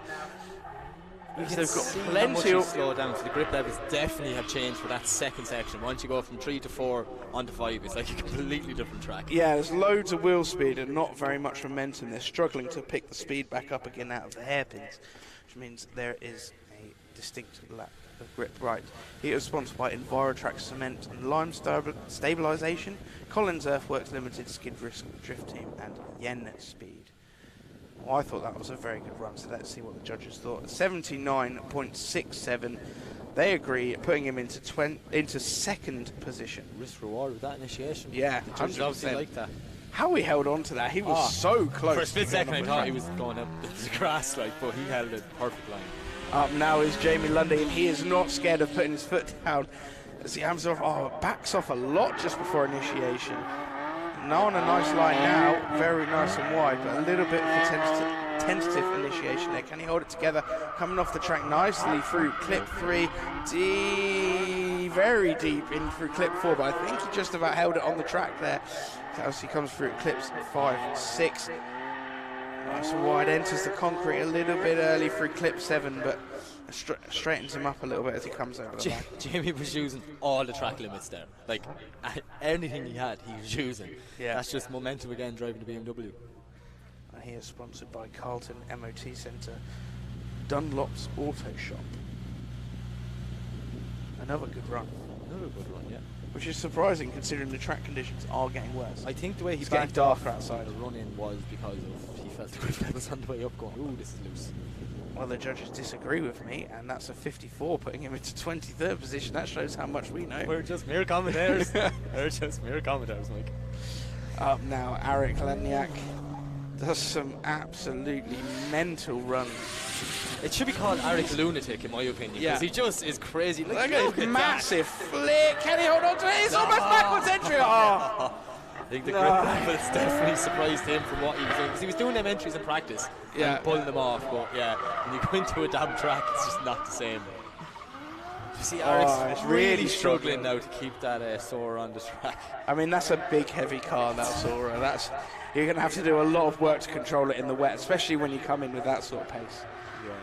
They've got plenty of slow down, so the grip levels definitely have changed for that second section. Once you go from 3 to 4 onto 5, it's like a completely different track. Yeah, there's loads of wheel speed and not very much momentum. They're struggling to pick the speed back up again out of the hairpins, which means there is a distinct lack of grip. Right, he is sponsored by Envirotrack Cement and Lime Stabilisation, Collins Earthworks Limited, Skid Risk Drift Team, and Yen Speed. Well, I thought that was a very good run, so let's see what the judges thought. 79.67. They agree, putting him into 2nd position. Risk reward with that initiation. Yeah, the judges 100%. obviously like that. How he held on to that, he was so close. For a split to getting second, I off the thought track. he was going up the grass, like, but he held it perfect line. Up now is Jamie Lundy, and he is not scared of putting his foot down. As he hams off, backs off a lot just before initiation. Now on a nice line now, very nice and wide, but a little bit for tentative initiation there. Can he hold it together? Coming off the track nicely through clip 3, very deep in through clip 4, but I think he just about held it on the track there. As he comes through clips 5, 6. Nice and wide, enters the concrete a little bit early through clip 7, but straightens him up a little bit as he comes over the line. Jamie was using all the track limits there. Like, anything he had, he was using. Yeah. That's just momentum again, driving the BMW. And he is sponsored by Carlton MOT Centre, Dunlop's Auto Shop. Another good run. Another good run, yeah. Which is surprising considering the track conditions are getting worse. I think the way he It's getting backed darker off outside. the run-in was because of he felt the grip levels on the way up going, ooh, this is loose. Well, the judges disagree with me, and that's a 54, putting him into 23rd position. That shows how much we know. We're just mere commentators. We're just mere commentators, Mike. Up now, Arik Laniak does some absolutely mental runs. It should be called Arik Lunatic, in my opinion, Yeah. because he just is crazy. Look at his massive flick. Can he hold on to it? It's almost backwards entry. Oh. I think the grip levels definitely surprised him from what he was doing, because he was doing them entries in practice Yeah. and pulling them off, but yeah, when you go into a damn track, it's just not the same. You see, Arik's it's really really struggling struggling. now to keep that Sora on the track. I mean, that's a big, heavy car, that Sora. You're going to have to do a lot of work to control it in the wet, especially when you come in with that sort of pace. Yeah.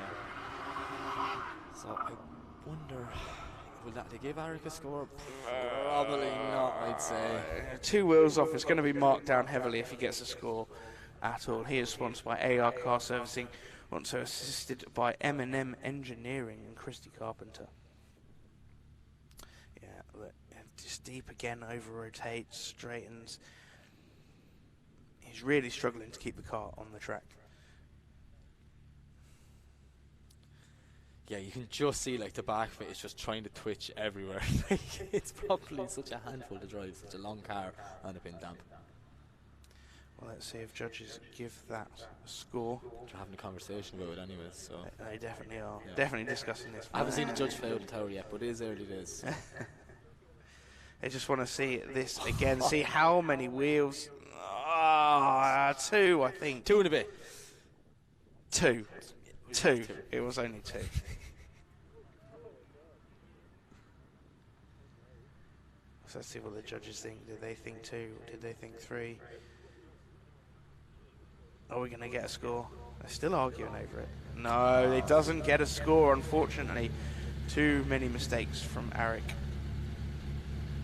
So I wonder, will they give Arik a score? Probably not, I'd say. 2 wheels off. It's going to be marked down heavily if he gets a score at all. He is sponsored by AR Car Servicing, also assisted by M&M Engineering and Christy Carpenter. Yeah, look, just deep again, over rotates, straightens. He's really struggling to keep the car on the track. Yeah, you can just see like the back of it is just trying to twitch everywhere. Like, it's probably such a handful to drive, such a long car on a pin damp. Well, let's see if judges give that a score. They're having a conversation about it anyways, so. They definitely are. Yeah. Definitely discussing this. I haven't seen the judge fly out the tower yet, but it is early days. They just want to see this again, see how many wheels. 2, I think. 2 and a bit. 2. It was only 2. So let's see what the judges think. Did they think 2? Did they think 3? Are we going to get a score? They're still arguing over it. No, it doesn't get a score, unfortunately. Too many mistakes from Arik.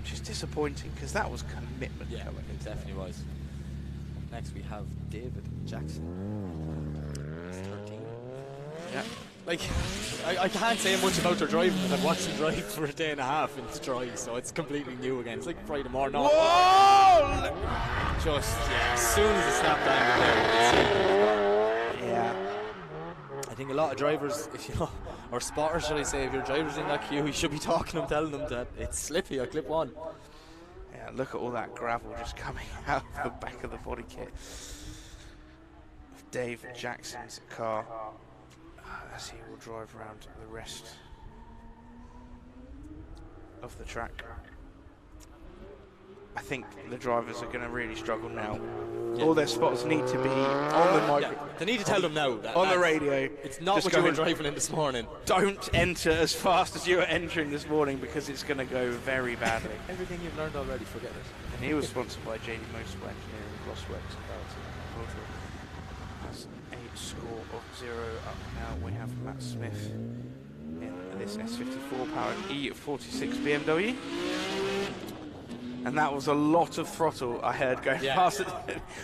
Which is disappointing, because that was commitment. Yeah, it definitely was. Next we have David Jackson. He's 13. Yeah. Like, I can't say much about their driving because I've watched them drive for a day and a half in the dry, so it's completely new again. It's like Friday morning. Whoa! Just, yeah, as soon as it snapped down there, Yeah. I think a lot of drivers, if you know, or spotters, should I say, if your driver's in that queue, you should be talking to them, telling them that it's slippy at clip 1. Yeah, look at all that gravel just coming out of the back of the body kit. Dave Jackson's car, as he will drive around the rest of the track. I think the drivers are going to really struggle now. Yeah. All their spotters need to be on the micro. Yeah, they need to tell them now. On the radio. It's not what you were driving in this morning. Don't enter as fast as you were entering this morning because it's going to go very badly. Everything you've learned already, forget it. And he was sponsored by JD Motorsport Engineering, Glossworks, has a score of 0 up now. We have Matt Smith in this S54 powered E46 BMW. And that was a lot of throttle I heard going past it.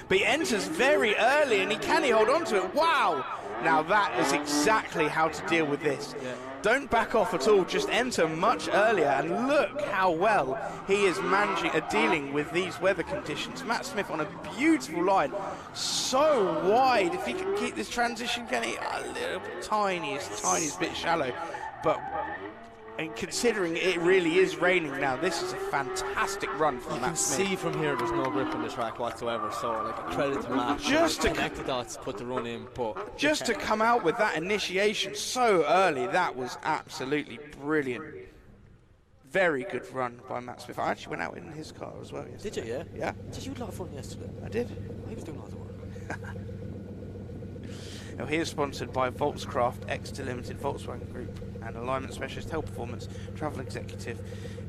But he enters very early and can he hold on to it? Wow! Now that is exactly how to deal with this. Yeah. Don't back off at all, just enter much earlier, and look how well he is managing dealing with these weather conditions. Matt Smith on a beautiful line, so wide. If he can keep this transition getting a little bit tiniest bit shallow, but and considering it really is raining now, this is a fantastic run from Matt Smith. You can see from here there's no grip on the track whatsoever, so like a credit to Matt. Just to connect the dots, put the run in, but just to come out with that initiation so early, that was absolutely brilliant. Very good run by Matt Smith. I actually went out in his car as well yesterday. Did you, yeah? Yeah. Did you do a lot of fun yesterday? I did. I was doing all the work. Now he is sponsored by Volkscraft, Exeter Limited, Volkswagen Group, and Alignment Specialist, Health Performance, Travel Executive,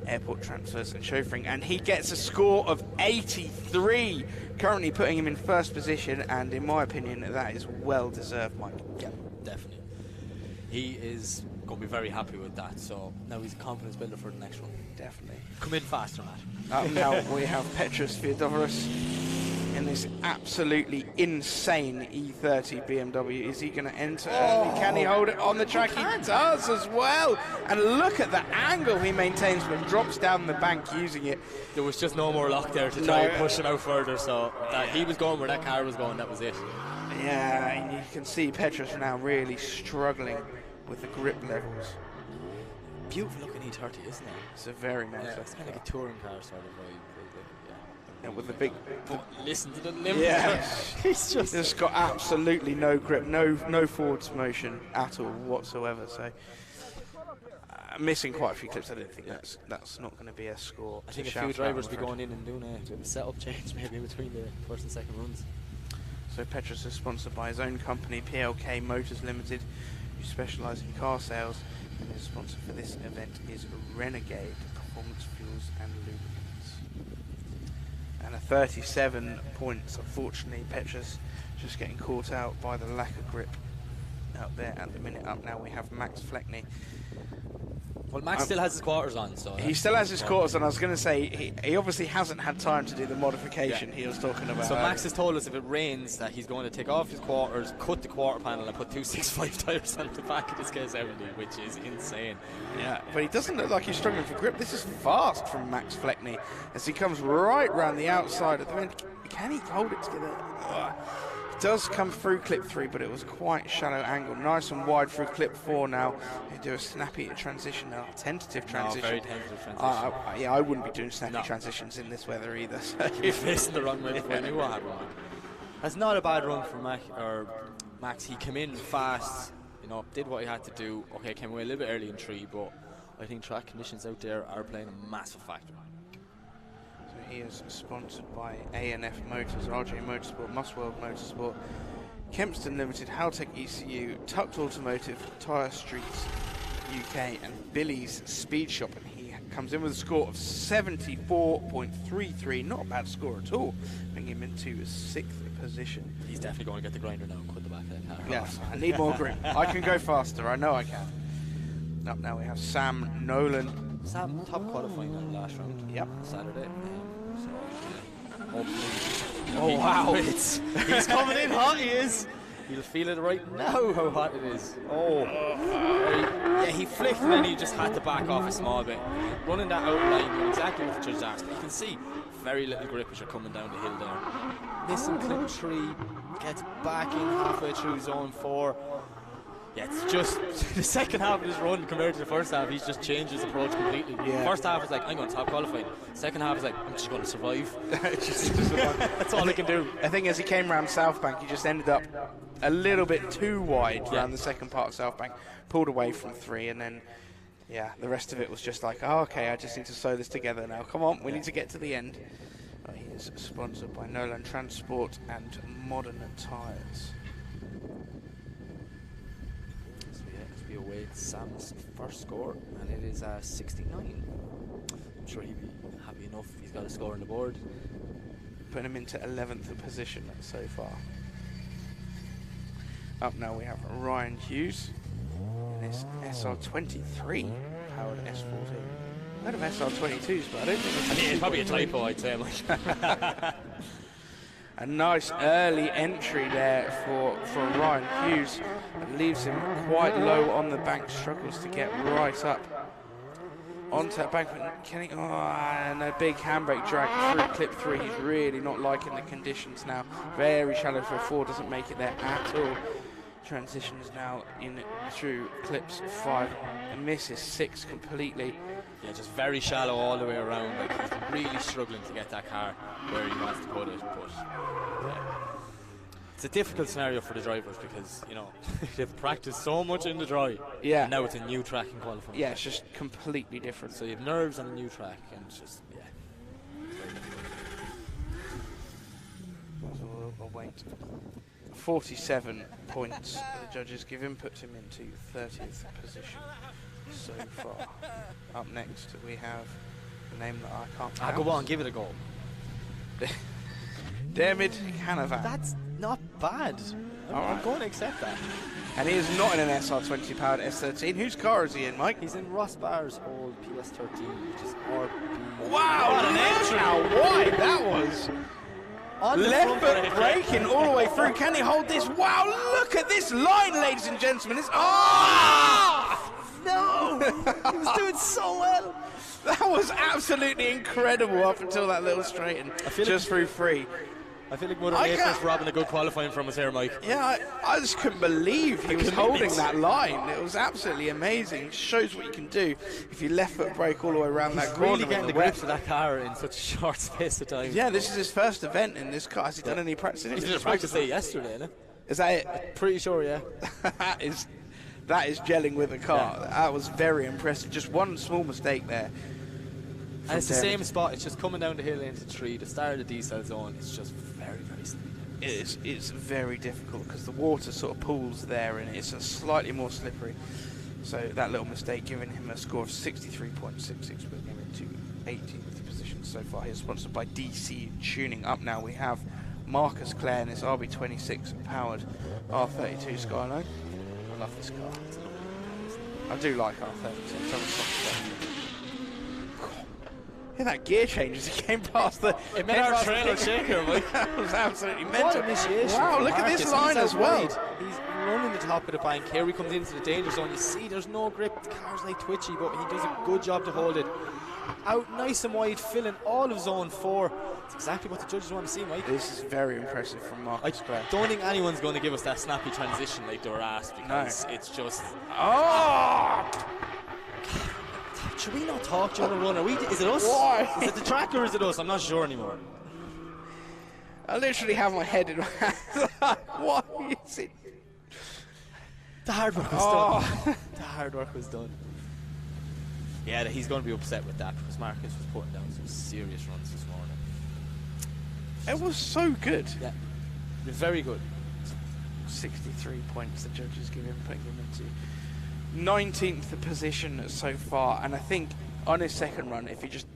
Airport Transfers and Chauffeuring, and he gets a score of 83, currently putting him in first position, and in my opinion that is well deserved, Mike. Yeah, definitely. He is going to be very happy with that, so now he's a confidence builder for the next one. Definitely. Come in faster, Matt. Now we have Petros Theodoros in this absolutely insane E30 BMW. Is he going to enter early? Can he hold it on the track? He does as well. And look at the angle he maintains when he drops down the bank using it. There was just no more lock there to try and push him out further, so that he was going where that car was going, that was it. Yeah, and you can see Petros now really struggling with the grip levels. Beautiful looking E30, isn't it? It's a very nice car. It's kind of like a touring car sort of vibe. And with the big, listen to the limb. Yeah, he's just got absolutely no grip, no forwards motion at all whatsoever. So missing quite a few clips. I don't think that's not going to be a score. I think a few drivers will be going in and doing a setup change maybe in between the first and second runs. So Petros is sponsored by his own company, PLK Motors Limited, who specialise in car sales, and his sponsor for this event is Renegade Performance Fuels and Lubricants. And a 37 points. Unfortunately, Petros just getting caught out by the lack of grip out there at the minute. Up now we have Max Fleckney. Well, Max still has his quarters on, so he still has his quarters on. I was going to say he obviously hasn't had time to do the modification he was talking about. So Max has told us if it rains that he's going to take off his quarters, cut the quarter panel, and put 265 tyres on the back of this K70, which is insane. Yeah, but he doesn't look like he's struggling for grip. This is fast from Max Fleckney as he comes right round the outside of the wind. Can he hold it together? Does come through clip 3, but it was quite shallow angle. Nice and wide through clip 4 now. They do a snappy transition now, tentative transition. Very tentative transition. Yeah, I wouldn't be doing snappy transitions in this weather either. So. You're facing the wrong way before you knew what happened. That's not a bad run for Max. He came in fast, did what he had to do. Okay, came away a little bit early in 3, but I think track conditions out there are playing a massive factor. He is sponsored by A&F Motors, RJ Motorsport, Musworld Motorsport, Kempston Limited, Haltech ECU, Tucked Automotive, Tyre Streets UK, and Billy's Speed Shop. And he comes in with a score of 74.33. Not a bad score at all, bringing him into 6th position. He's definitely going to get the grinder now and cut the back of that car. Yes, I need more grip. I can go faster, I know I can. Up now we have Sam Nolan. Sam top qualifying on the last round. Yep. Saturday. Oh wow! He's coming in hot. He is. You'll feel it right now how hot it is. He flicked and then he just had to back off a small bit. Running that outline, exactly what the judge asked. But you can see very little grip as you're coming down the hill there. Missing clip 3, gets back in halfway through zone 4. Yeah, it's just the second half of his run compared to the first half, he's just changed his approach completely. Yeah. First half is like, I'm going to top qualifying. Second half is like, I'm just going to survive. That's all he can do. I think as he came around South Bank, he just ended up a little bit too wide around the second part of South Bank, pulled away from 3, and then, yeah, the rest of it was just like, oh, okay, I just need to sew this together now. Come on, we need to get to the end. He is sponsored by Nolan Transport and Modern Tyres. We await Sam's first score, and it is 69. I'm sure he'd be happy enough if he's got a score on the board. Putting him into 11th position so far. Up now we have Ryan Hughes in this SR23 powered S14. I've heard of SR22s, but I don't think it's probably a typo, I'd say. Like. A nice early entry there for Ryan Hughes. It leaves him quite low on the bank, struggles to get right up onto that bank. Can he, and a big handbrake drag through clip 3. He's really not liking the conditions now. Very shallow for a 4, doesn't make it there at all. Transitions now in through clips 5 and misses 6 completely. Yeah, just very shallow all the way around. Like, he's really struggling to get that car where he wants to put it. But it's a difficult scenario for the drivers because, you know, they've practiced so much in the dry. Yeah. And now it's a new track in qualifying. Yeah, it's just completely different. So you have nerves on a new track, and it's just, yeah. So we'll wait. 47 points the judges give him, puts him into 30th position so far. Up next we have the name that I can't pronounce. Go on, give it a go. Dermot Canavan. That's not bad. I'm going to accept that. And he is not in an SR20 powered S13. Whose car is he in, Mike? He's in Ross Barr's old PS13, which is RB. Wow, look how wide that was. On left foot braking all the way through. Can he hold this? Wow, look at this line, ladies and gentlemen. It's no! He was doing so well. That was absolutely incredible up until that little straighten. Just through 3. I feel like Mother Nature's robbing a good qualifying from us here, Mike. Yeah, I just couldn't believe he was holding that line. It was absolutely amazing. It shows what you can do if you left foot brake all the way around that corner. Really getting the grips of that car in such a short space of time. Yeah, this is his first event in this car. Has he done any practice in it? He did a practice day yesterday, isn't it? Is that it? Pretty sure, yeah. that is gelling with the car. Yeah. That was very impressive. Just one small mistake there. And it's the same spot. It's just coming down the hill into 3. The start of the decel zone. It's just very, very slippery. It's very difficult because the water sort of pools there and it's a slightly more slippery. So that little mistake giving him a score of 63.66, putting him into 18th position so far. He's sponsored by DC Tuning. Up now we have Marcus Clare in this RB26 powered R32 Skyline. I love this car. I do like R32. Yeah, that gear change as he came past the... It made our trailer shaker, Mike. That was absolutely mental. Initiation. Wow, look at this line as well. He's running the top of the bank. Here he comes into the danger zone. You see there's no grip. The car's like twitchy, but he does a good job to hold it. Out nice and wide, filling all of zone 4. It's exactly what the judges want to see, Mike. This is very impressive from Marcus Clare. I don't think anyone's going to give us that snappy transition like they were asked because it's just... Oh! Should we not talk during the run? Is it us? Why? Is it the track or is it us? I'm not sure anymore. I literally have my head in my hands. What is it? The hard work was done. The hard work was done. Yeah, he's going to be upset with that because Marcus was putting down some serious runs this morning. It was so good. Yeah, it was very good. 63 points the judges give him, putting him into 19th position so far. And I think on his second run, if he just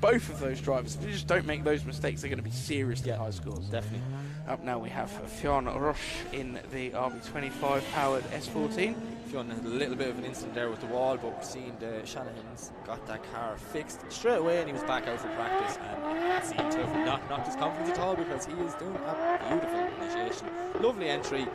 both of those drivers, if you just don't make those mistakes, they're going to be seriously high scores. Definitely. Up now we have Fionn Roche in the RB25 powered S14. Fionn had a little bit of an incident there with the wall, but we've seen the Shanahan's got that car fixed straight away and he was back out for practice and seemed to have not knocked his confidence at all because he is doing a beautiful initiation. Lovely entry.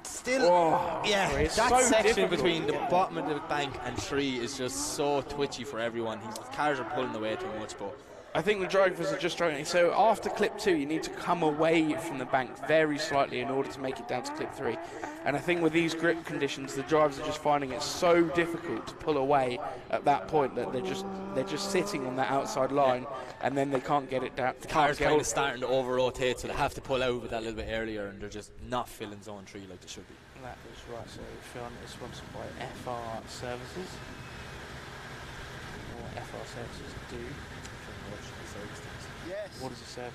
Still, that so section between the bottom of the bank and 3 is just so twitchy for everyone. His cars are pulling away too much, but I think the drivers are just struggling. So after clip 2, you need to come away from the bank very slightly in order to make it down to clip 3. And I think with these grip conditions, the drivers are just finding it so difficult to pull away at that point that they're just sitting on that outside line, and then they can't get it down. The car's kind of starting to over-rotate, so they have to pull out with that a little bit earlier, and they're just not filling zone 3 like they should be. That is right. So Film is sponsored by FR Services. Or FR Services do. Yes. What is a service?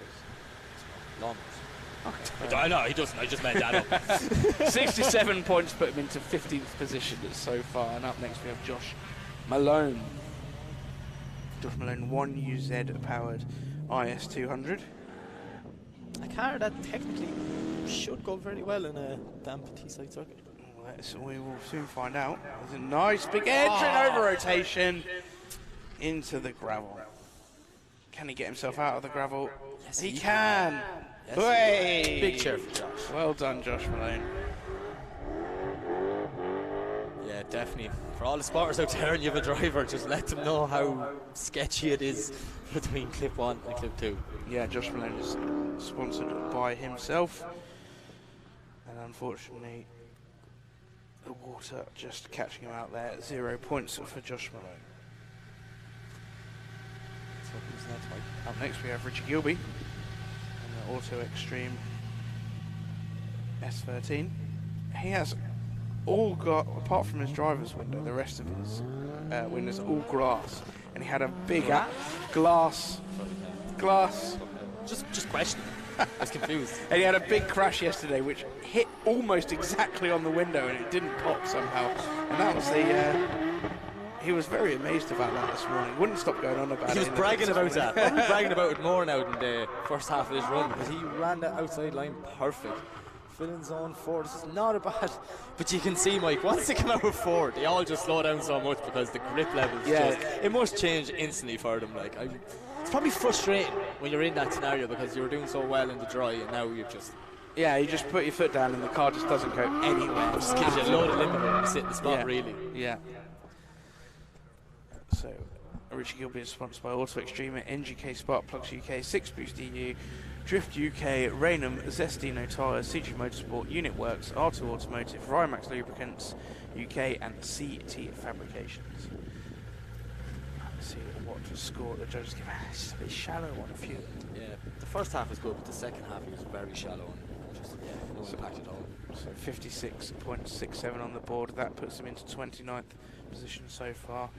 Lawnmowers. I know, he doesn't. I just made that up. 67 points put him into 15th position so far. And up next we have Josh Malone. Josh Malone, 1UZ powered IS200. A car that technically should go very well in a damp Teesside circuit. So we will soon find out. There's a nice big entry over rotation into the gravel. Can he get himself out of the gravel? Yes, he can. Yes, Way. big cheer for Josh. Well done, Josh Malone. Yeah, definitely. For all the spotters out there and you have a driver, just let them know how sketchy it is between clip 1 and clip 2. Yeah, Josh Malone is sponsored by himself. And unfortunately, the water just catching him out there. 0 points for Josh Malone. So who's next, Mike? Up next we have Richie Gilby in the Auto Extreme S13. He has all got, apart from his driver's window, the rest of his windows are all glass. And he had a big glass. Just questioning. I was confused. And he had a big crash yesterday which hit almost exactly on the window and it didn't pop somehow. And that was the... he was very amazed about that this morning. Wouldn't stop going on about it. He was bragging about that. Probably bragging about it more now in the first half of this run because he ran that outside line perfect. Filling zone 4. This is not a bad... But you can see, Mike, once they come out with 4, they all just slow down so much because the grip levels it must change instantly for them. Like, it's probably frustrating when you're in that scenario because you were doing so well in the dry and now you've just... Yeah, you just put your foot down and the car just doesn't go anywhere. It just gives you a load of limiter and you sit in the spot, really. Yeah. So, Richie Gilby is sponsored by Auto Extreme, NGK Spark Plugs UK, 6 Boost EU, Drift UK, Raynham, Zestino Tyres, CG Motorsport, Unit Works, R2 Automotive, Rymax Lubricants UK, and CT Fabrications. Let's see what score the judges give. It's a bit shallow on a few. Yeah, the first half was good, but the second half he was very shallow and just no impact at all. So 56.67 on the board. That puts him into 29th position so far.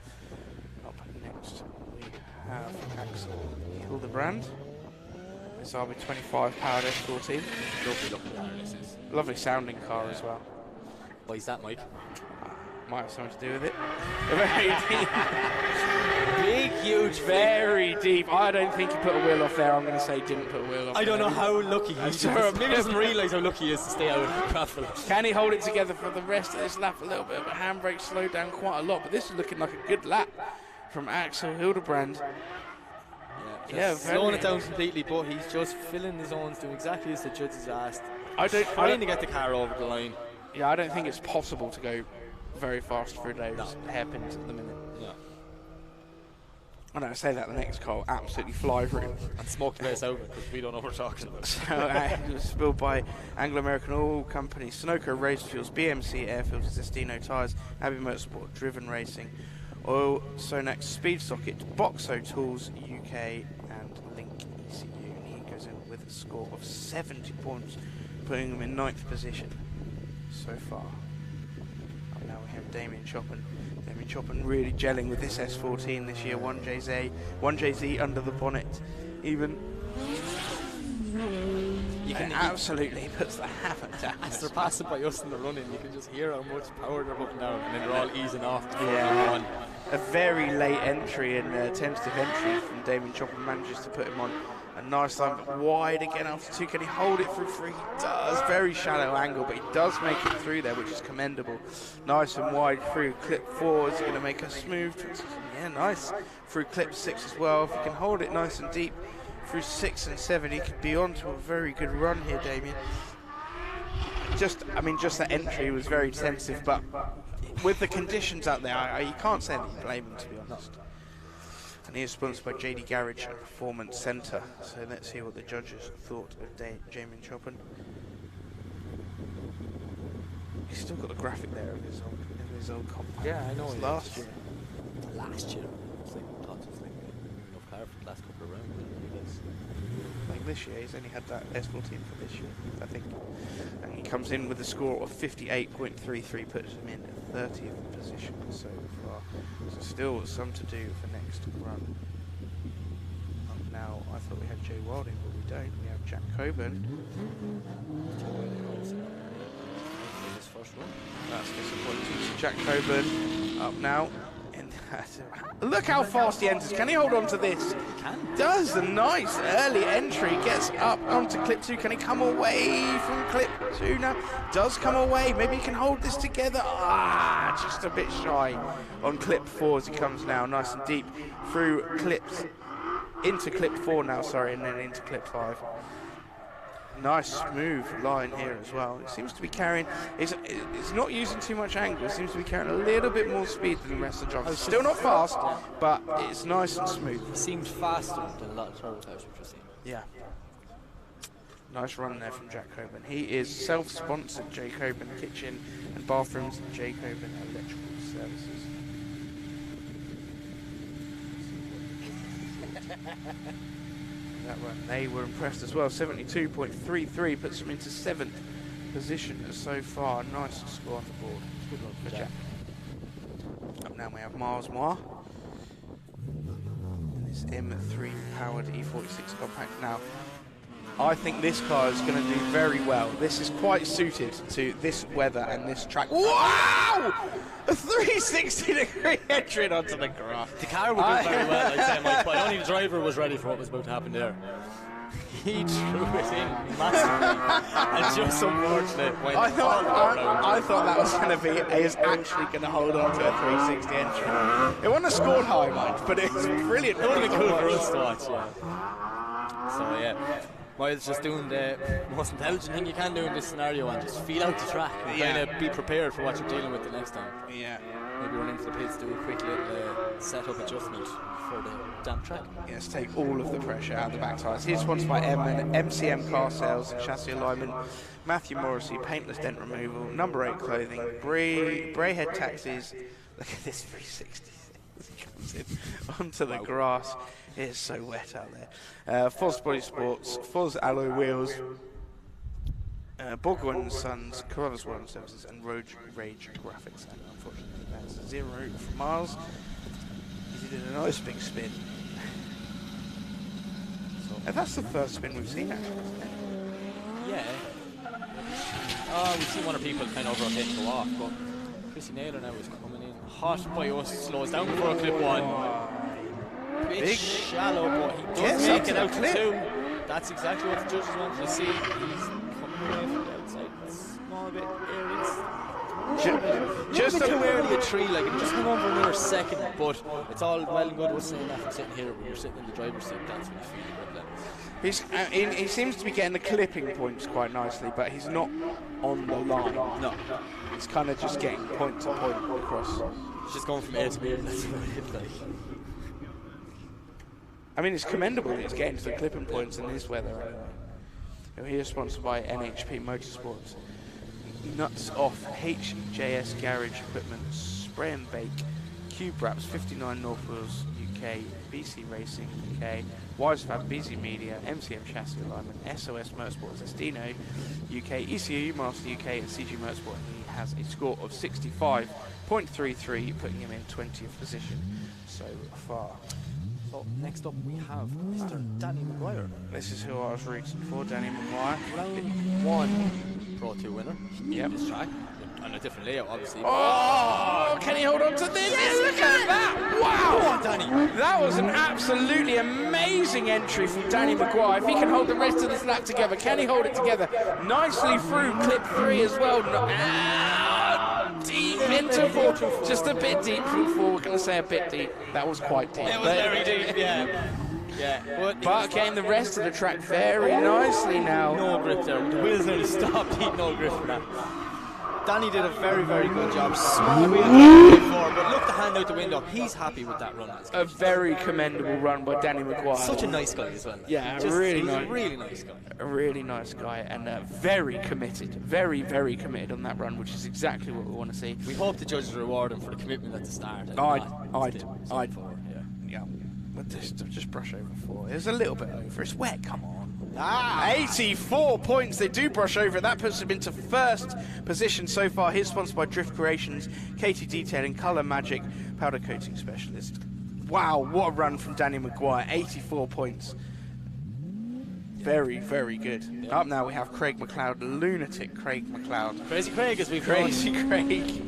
Up next we have Axel Hildebrand. This RB25 powered S14. Lovely car this is. Lovely sounding car as well. Why is that, Mike? Might have something to do with it. Very deep. Big, huge, very deep. I don't think he put a wheel off there. I'm going to say didn't put a wheel off. I don't know how lucky he is. Maybe he doesn't realise how lucky he is to stay out of the gravel. Can he hold it together for the rest of this lap? A little bit of a handbrake slowed down quite a lot, but this is looking like a good lap from Axel Hildebrand. Yeah, slowing it down completely, but he's just filling the zones, doing exactly as the judges asked. Trying to get the car over the line. Yeah, I don't think it's possible to go very fast through those hairpins at the minute. No. I know, I say that the next car will absolutely fly through him. And smoke the place over because we don't know what we're talking about. So, it was built by Anglo-American Oil Company, Sunoco Race Fuels, BMC Air Filters, Zestino Tyres, Abbey Motorsport, Driven Racing, Oil, Sonax Speed Socket, Boxo Tools UK, and Link ECU. And he goes in with a score of 70 points, putting him in 9th position so far. And now we have Damien Choppin. Damien Choppin really gelling with this S14 this year. 1JZ under the bonnet, even. You can absolutely puts the hammer down. As they're passing by us in the running, you can just hear how much power they're putting down, and then they're all easing off. Yeah, a very late entry and tentative entry from Damien Choppin manages to put him on a nice line, but wide again after 2. Can he hold it through 3? He does. Very shallow angle, but he does make it through there, which is commendable. Nice and wide through clip 4. Is he going to make a smooth transition? Yeah, nice. Through clip 6 as well. If he can hold it nice and deep through 6 and 7, he could be on to a very good run here, Damien. Just that entry was very tentative, but with the conditions out there, you can't say that you blame him, to be honest. And he is sponsored by JD Garage and Performance Centre. So let's hear what the judges thought of Jamin Chopin. He's still got the graphic there of his old comp. Yeah, I know. It's last year. Last year. It's like, I thought it was like enough car for the last couple of rounds. Like this year, he's only had that S14 for this year, I think. And he comes in with a score of 58.33, puts him in 30th position so far. So still some to do for next run. Up now, I thought we had Jay Wilding, but we don't. We have Jack Coburn. First run. That's disappointing. So Jack Coburn up now. Look how fast he enters. Can he hold on to this? He can. Does a nice early entry. Gets up onto clip 2. Can he come away from clip 2 now? Does come away. Maybe he can hold this together. Just a bit shy on clip 4 as he comes now. Nice and deep through clips. Into clip 4 now, sorry, and then into clip 5. Nice smooth line here as well. It seems to be carrying, it's not using too much angle. It seems to be carrying a little bit more speed than the rest of the drivers. Still not fast, but it's nice and smooth. He seemed faster than a lot of turbo types which we've seen. Yeah. Nice run there from Jack Coburn. He is self-sponsored J. Coburn Kitchen and Bathrooms, J. Coburn Electrical Services. That run, they were impressed as well. 72.33 puts them into 7th position so far. Nice score on the board. Good luck for Jack. Up now we have Mars Moir in this M3 powered E46 compact. Now, I think this car is going to do very well. This is quite suited to this weather and this track. Wow! A 360-degree entry onto the grass. The car would do very well, I'd say, Mike, but I don't think the driver was ready for what was about to happen there. He threw it in massively, and just unfortunate when I thought that was going to be, he is actually going to hold on to a 360 entry. It wasn't a scored high, mind, but it's brilliant. It would have been cool for us to watch, yeah. So, yeah. Miles just doing the most intelligent thing you can do in this scenario and just feel out the track and kind of be prepared for what you're dealing with the next time. Yeah. Maybe run into the pits, do a quick little setup adjustment for the damp track. Yes, take all of the pressure out of the back tyres. He's sponsored by MCM Car Sales, Chassis Alignment, Matthew Morrissey, Paintless Dent Removal, Number 8 Clothing, Brayhead Taxis. Look at this 360 as he comes in onto the grass. It is so wet out there. Foz Body Sports, Foz Alloy Wheels, Borgwin Sons, Carruthers World Services, and Road Rage Graphics. And unfortunately, that's 0 for Miles. He did a nice big spin. And that's the first spin we've seen, actually, isn't it? Yeah. We've seen one of people kind of rotate and go off, but Chrissy Naylor now is coming in hot by us, slows down before clip 1. Big shallow, but he does make it out to 2. That's exactly what the judges wanted to see. He's coming away from the outside, small bit early. Just a bit too early at 3, like, just hang on for another second, but it's all well and good. We're saying that from sitting here, when you're sitting in the driver's seat, that's when you feel it. He seems to be getting the clipping points quite nicely, but he's not on the line. No. He's kind of just getting point to point across. He's just going from A to B, and that's about it, like. I mean, it's commendable that he's getting to the clipping points in this weather anyway. He is sponsored by NHP Motorsports. Nuts Off, HJS Garage Equipment, Spray and Bake, Cube Wraps, 59 North Wheels UK, BC Racing UK, Wisefab, BZ Media, MCM Chassis Alignment, SOS Motorsports, Estino UK, ECU Master UK, and CG Motorsport. He has a score of 65.33, putting him in 20th position so far. So next up we have Mr. Danny McGuire. This is who I was rooting for, Danny McGuire. Round 1 Pro 2 winner. Yep. This track on a different layout, obviously. Oh, can he hold on to this? Yeah, look at that! Wow! Come on, Danny. That was an absolutely amazing entry from Danny McGuire. If he can hold the rest of this lap together, can he hold it together? Nicely through clip 3 as well. Deep into 4, just a bit deep from 4. We're going to say a bit deep. That was quite deep. It was very deep, yeah. Yeah. But getting the rest of the track very nicely now. No grip there. The wheels nearly stopped. No grip for that. Danny did a very, very good job. Small wheel before, but look, the hand out the window. He's happy with that run. A very commendable run by Danny Maguire. Such a nice guy as well. Yeah, Just, really he's nice. a really nice guy. A really nice guy, and very committed. Very, very committed on that run, which is exactly what we want to see. We hope the judges reward him for the commitment at the start. I'd. Yeah. But just brush over 4. There's a little bit over. It's wet. Come on. 84 points. They do brush over. That puts him into first position so far. He's sponsored by Drift Creations, KT Detailing, Colour Magic, Powder Coating Specialist. Wow, what a run from Danny Maguire. 84 points. Very, very good. Yeah. Up now we have Craig McLeod, lunatic Craig McLeod. Crazy Craig, as we've Crazy Craig.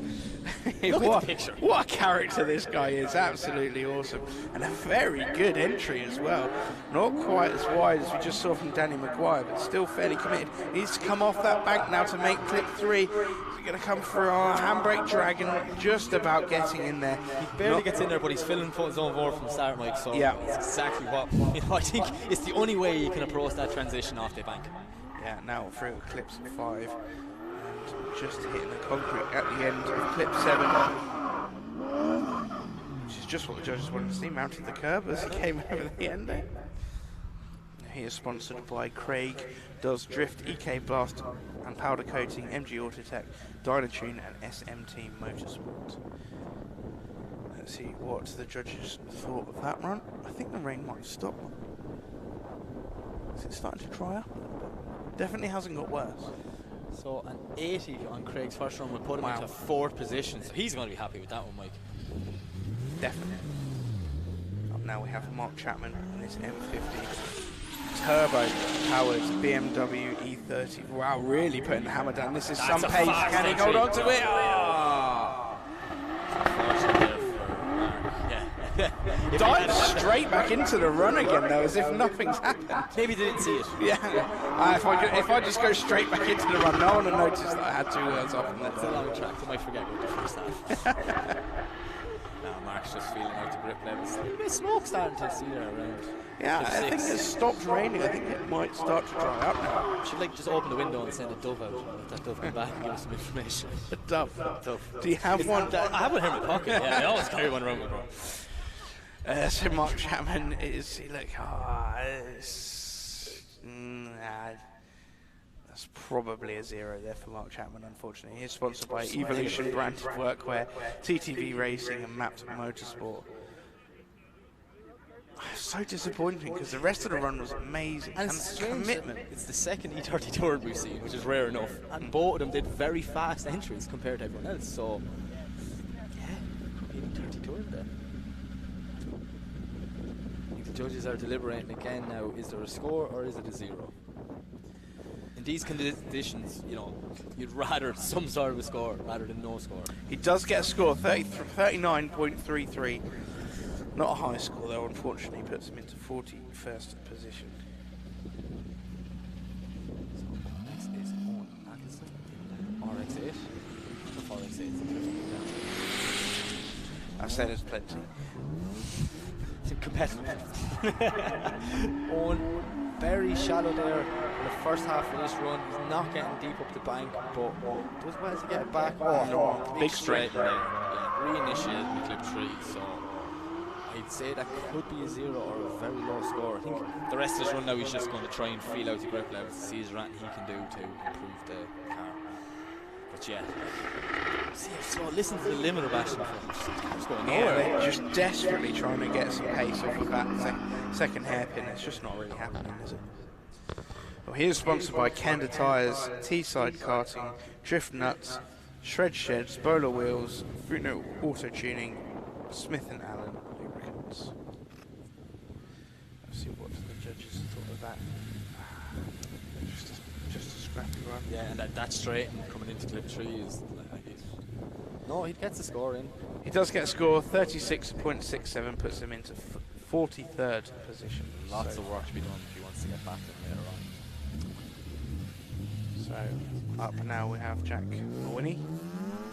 Look at the picture. What a character this guy is. Absolutely awesome. And a very good entry as well. Not quite as wide as we just saw from Danny Maguire, but still fairly committed. He needs to come off that bank now to make clip 3. We're going to come for our handbrake dragon, just about getting in there. He barely gets in there, but he's filling his own board from the start, Mike. So yeah, it's exactly what I think. It's the only way you can approach that transition off the bank. Yeah, now through clips 5. Just hitting the concrete at the end of clip 7, which is just what the judges wanted to see. Mounted the curb as he came over the end there. He is sponsored by Craig Does Drift, EK Blast and Powder Coating, MG Autotech, Dynatune and SMT Motorsport. Let's see what the judges thought of that run. I think the rain might stop. Is it starting to dry up a little bit? Definitely hasn't got worse. So an 80 on Craig's first run would put him into 4th position. So he's going to be happy with that one, Mike. Definitely. Up now we have Mark Chapman in this M50 turbo-powered BMW E30. Wow, really putting the hammer down. This is some pace. Can he hold on to it? Dived straight back into the run again, though, as if nothing's happened. Maybe they didn't see it. Yeah. If I just go straight back into the run, no one will notice that I had 2 wheels off. That's a long track. They might forget what the first half. Now Mark's just feeling out the grip levels. A bit of smoke starting to see there around. Yeah, I think it's stopped raining. I think it might start to dry up now. Should just open the window and send a dove out. Let that dove come back and give us some information. A dove. Do you have one? I have one here in my pocket. Yeah, I always carry one around with me. So Mark Chapman is, that's probably a 0 there for Mark Chapman, unfortunately. He's sponsored by Evolution branded workwear, TTV Racing and Mapped Motorsport. So disappointing because the rest of the run was amazing. And it's commitment. It's the second E30 Touring we've seen, which is rare enough. And both of them did very fast entries compared to everyone else. So, yeah, E30 Touring there. Judges are deliberating again now. Is there a score or is it a 0? In these conditions, you'd rather some sort of a score rather than no score. He does get a score, 39.33. Not a high score though, unfortunately, puts him into 41st position. So next is Owen Atkinson in RX8. I've said there's plenty. It's competitive. Owen, very shallow there in the first half of this run. He's not getting deep up the bank, but does well to get it back. Big straight there. Yeah, reinitiating the clip 3, so I'd say that could be a 0 or a very low score. I think the rest of this run now he's just going to try and feel out the grip levels, see is there anything he can do to improve the car. But yeah, so listen to the limiter bashing it's going nowhere. Yeah, they're just desperately trying to get some pace off of that second hairpin. It's just not really happening, is it? Well, he is sponsored by Kenda Tyres, Teesside Karting, Drift Nuts, Shred Sheds, Bowler Wheels, Fruno Auto Tuning, Smith & Allen Lubricants. Let's see what the judges thought of that. Just a scrappy run. Yeah, and that straight and coming into clip 3 is no, he gets a score in. He does get a score, 36.67, puts him into 43rd position. Lots of work to be done if he wants to get back there later on. So, up now we have Jack Winnie.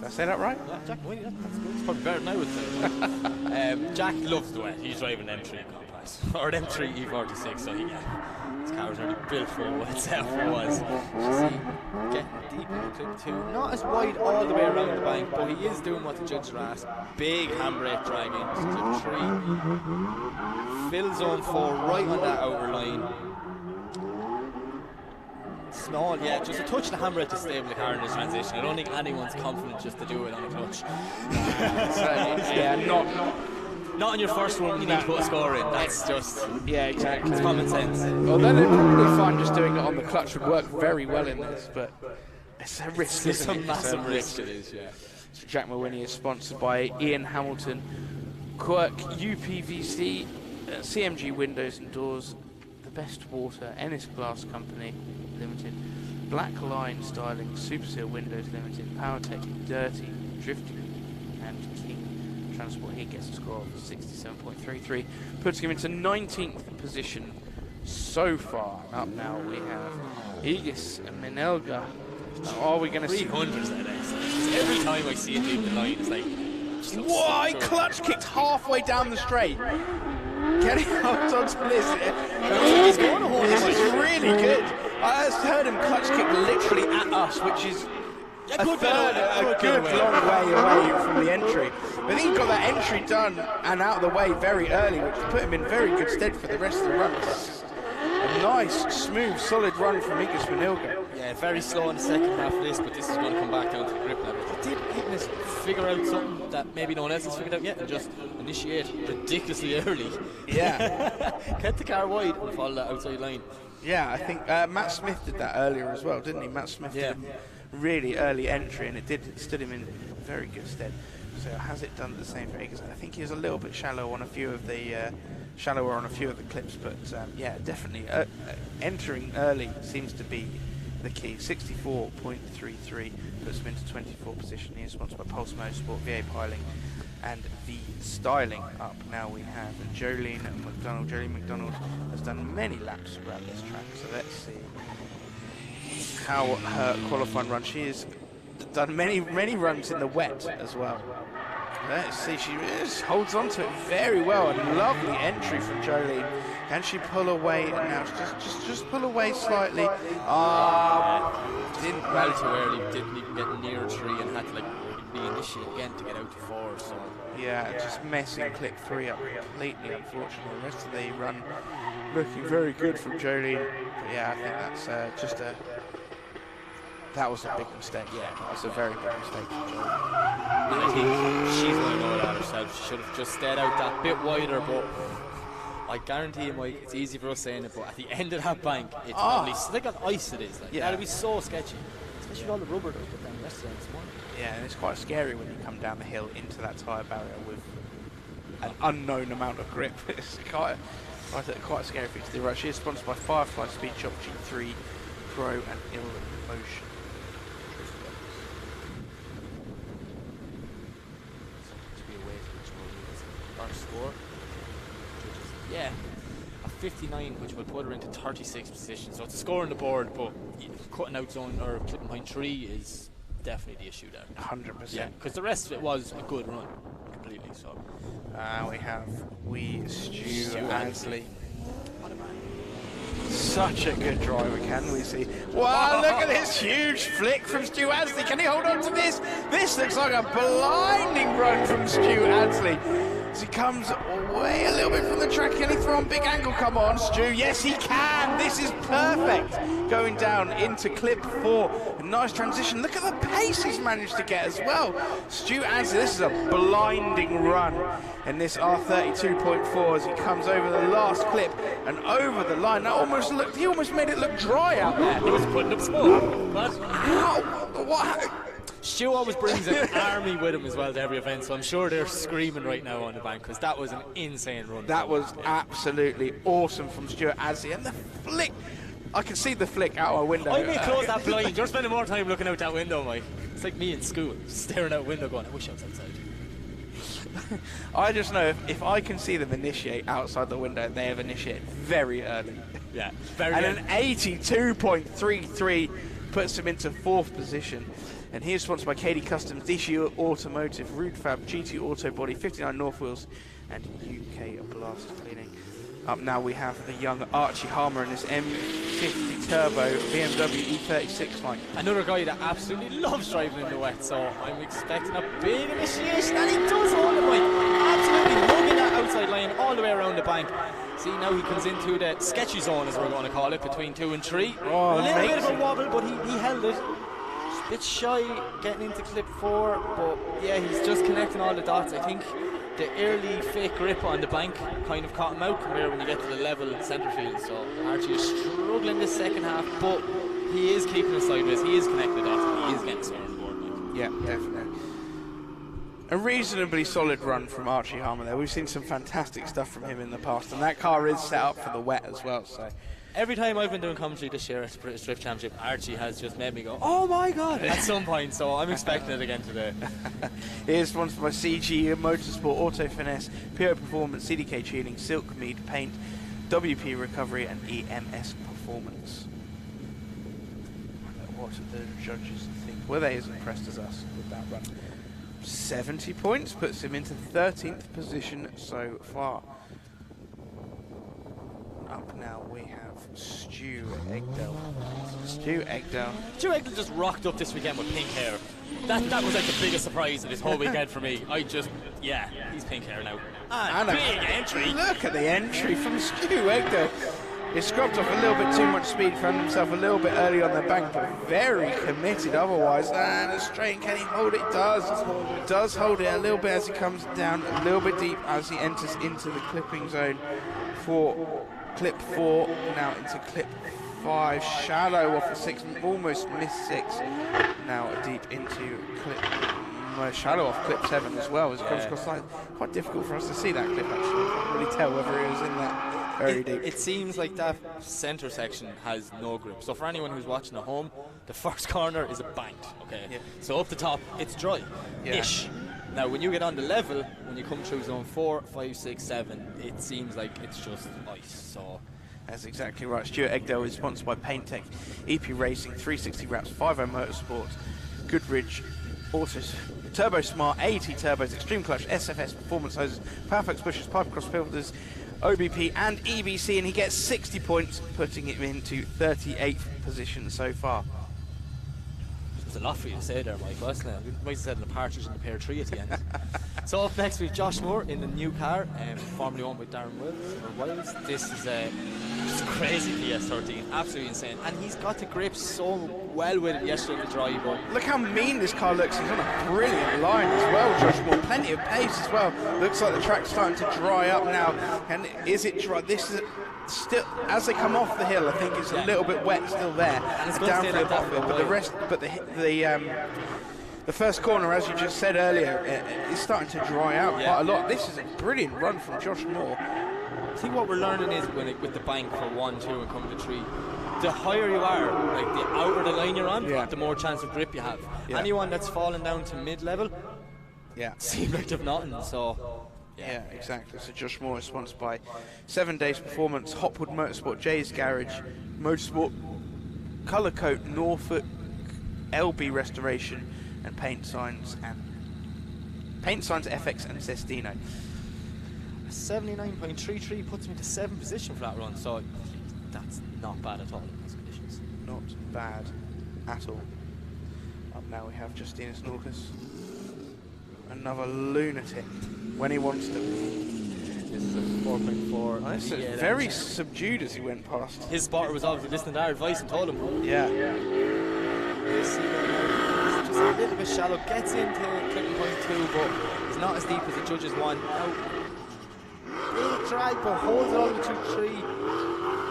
Did I say that right? Yeah, Jack Winnie, that's good. It's probably better than I would say. Jack loves the way he's driving an M3 Compass, or an M3 E46, so This car was already built for what itself was. See, getting deep in the clip 2. Not as wide all the way around the bank, but he is doing what the judges are asked. Big handbrake drag into clip 3. Fill zone 4 right on that outer line. Small, yeah, just a touch of the handbrake to stable the car in this transition. I don't think anyone's confident just to do it on a clutch. Yeah, not on your first one when you need to put a score in. That's just, yeah, exactly. it's common sense. Well, then it'd probably find just doing it on the clutch would work very well in this, but it's a risk, It's isn't a it? massive risk, it is, yeah. So Jack Mawini is sponsored by Ian Hamilton, Quirk UPVC, CMG Windows and Doors, The Best Water, Ennis Glass Company Limited, Black Line Styling, Superseal Windows Limited, PowerTech, Dirty, Drifting, and King Transport. He gets a score of 67.33, puts him into 19th position so far. Up now we have Aegis and Menelga. Are we going to see 300s that is. Every time I see it leave the line, it's like, just looks why so good. clutch kicked halfway down the straight? Getting up onto this. He's going a whole This lot. is really good. I just heard him clutch kick literally at us, which is a good long way away from the entry. But he got that entry done and out of the way very early, which put him in very good stead for the rest of the run. A nice, smooth, solid run from Igis Manilga. Yeah, very slow in the second half of this, but this is going to come back down to the grip level. He did Ignis figure out something that maybe no one else has figured out yet, and just initiate ridiculously early. Yeah. Get the car wide and follow that outside line. Yeah, I think Matt Smith did that earlier as well, didn't he? Matt Smith did a really early entry, and it stood him in very good stead. So has it done the same for Igis? I think he was a little bit shallower on a few of the clips, but yeah, definitely entering early seems to be the key. 64.33 puts him into 24th position. He is sponsored by Pulse Motorsport, VA Piling, and the Styling. Up now we have Jolene McDonald. Jolene McDonald has done many laps around this track, so let's see how her qualifying run. She has done many runs in the wet as well. Let's see, she just holds on to it very well. A lovely entry from Jolene. Can she pull away? And now just pull away slightly. Didn't Rally too early, didn't even get near a tree, and had to reinitiate again to get out to 4. So yeah, just messing clip 3 up completely, unfortunately. The rest of the run looking very good from Jolene. But yeah, I think that's that was a big mistake. Yeah, that was a very big mistake from Jolene. I think she's going to know that herself. She should have just stayed out that bit wider, but I guarantee you, Mike, it's easy for us saying it, but at the end of that bank, it's probably like on ice. It is. Like, yeah, that'd be so sketchy, especially with all the rubber that we put down yesterday this morning. Yeah, and it's quite scary when you come down the hill into that tyre barrier with an unknown amount of grip. It's quite a scary thing to do. Right, she is sponsored by Firefly Speed Shop, G3 Pro, and Ill Motion. Score. Yeah, a 59, which will put her into 36th position. So it's a score on the board, but cutting out zone or clipping behind 3 is definitely the issue there. 100%. Yeah, because the rest of it was a good run, completely. So we have Stu Ansley. What a man. Such a good driver, can we see? Wow, look at this huge flick from Stu Ansley. Can he hold on to this? This looks like a blinding run from Stu Ansley. As he comes away a little bit from the track, can he throw on big angle? Come on, Stu. Yes, he can. This is perfect. Going down into clip 4. A nice transition. Look at the pace he's managed to get as well. Stu Ansley, this is a blinding run. And this R32.4 as he comes over the last clip and over the line. That he almost made it look dry out there. He was putting up smoke. But How? What? Stu always brings an army with him as well to every event, so I'm sure they're screaming right now on the bank because that was an insane run. That was absolutely awesome from Stuart Azzi, and the flick. I can see the flick out our window. I may close that blind. You're spending more time looking out that window, Mike. It's like me in school, staring out the window going, I wish I was outside. I just know if I can see them initiate outside the window, they have initiated very early. Yeah, very And early. an 82.33 puts him into 4th position. And he is sponsored by KD Customs, DC Automotive, Rude Fab, GT Auto Body, 59 North Wheels, and UK Blast Cleaning. Up now we have the young Archie Harmer in his M50 Turbo BMW E36 line. Another guy that absolutely loves driving in the wet, so I'm expecting a big initiation, and he does hold it, Mike. Absolutely mugging that outside line all the way around the bank. See, now he comes into the sketchy zone, as we're going to call it, between 2 and 3. Oh, a little bit of a wobble, but he held it. Just a bit shy getting into clip 4, but yeah, he's just connecting all the dots. I think the early fake grip on the bank kind of caught him out when you get to the level centre field. So Archie is struggling this second half, but he is keeping it sideways. He is connecting the dots, and he is getting scored on board, Mike. Yeah, definitely. A reasonably solid run from Archie Harmer there. We've seen some fantastic stuff from him in the past, and that car is set up for the wet as well. So every time I've been doing commentary this year at the British Drift Championship, Archie has just made me go, oh my god, at some point, so I'm expecting it again today. Here's sponsored by CG Motorsport, Auto Finesse, PO Performance, CDK Tuning, Silk Mead Paint, WP Recovery and EMS Performance. What did the judges think? Were they as impressed as us with that run? 70 points puts him into 13th position so far. Up now we have Stu Egdell. Stu Egdell just rocked up this weekend with pink hair. That was like the biggest surprise of this whole weekend for me. He's pink hair now. And a big entry. Look at the entry from Stu Egdell. He scrubbed off a little bit too much speed, found himself a little bit early on the bank, but very committed otherwise. And a straight, can he hold it? Does hold it a little bit as he comes down, a little bit deep as he enters into the clipping zone for clip 4, now into clip 5. Shallow off the 6, almost missed 6. Now deep into clip, shallow off clip 7 as well. As it comes across line. Quite difficult for us to see that clip actually. Can't really tell whether it was in that. It seems like that centre section has no grip. So for anyone who's watching at home, the first corner is a banked, okay? Yeah. So up the top, it's dry-ish. Yeah. Now when you get on the level, when you come through zone 4, 5, 6, 7, it seems like it's just ice. So that's exactly right. Stuart Egdell is sponsored by Paint Tech, EP Racing, 360 Wraps, 50 Motorsports, Goodridge, Autos, Turbo Smart, AT Turbos, Extreme Clutch, SFS Performance Hoses, Powerflex Bushes, Pipe Cross Filters, OBP and EBC, and he gets 60 points, putting him into 38th position so far. There's a lot for you to say there, Mike, wasn't it? We might have said a partridge in the pear tree at the end. So up next we have Josh Moore in the new car, formerly owned by Darren Wills. This is just crazy PS13, absolutely insane. And he's got the grip so well with it yesterday in the dry. But look how mean this car looks. He's on a brilliant line as well, Josh Moore. Plenty of pace as well. Looks like the track's starting to dry up now. And is it dry? This is still, as they come off the hill, I think it's a little bit wet still there. And it's downfield off it, but the rest, but the first corner, as you just said earlier, is starting to dry out quite a lot. This is a brilliant run from Josh Moore. I think what we're learning is with the bank for 1, 2 and coming to 3, the higher you are, like the outer the line you're on, the more chance of grip you have. Anyone that's fallen down to mid-level, seems like they've nothing. So yeah, exactly. So Josh Moore is sponsored by 7 Days Performance, Hopwood Motorsport, Jay's Garage, Motorsport, Colour Coat, Norfolk, LB Restoration, and Paint Signs FX and Sestino. 79.33 puts me to 7th position for that run, so that's not bad at all in these conditions. Not bad at all. Up now we have Justinus Norcus. Another lunatic when he wants to. This is a 4.4. Oh, this is very subdued as he went past. His spotter was obviously listening to our advice and told him. Yeah. You see that just a little bit shallow. Gets into clipping point 2, but it's not as deep as the judges want. Now, big drag, but holds it all the way through 3.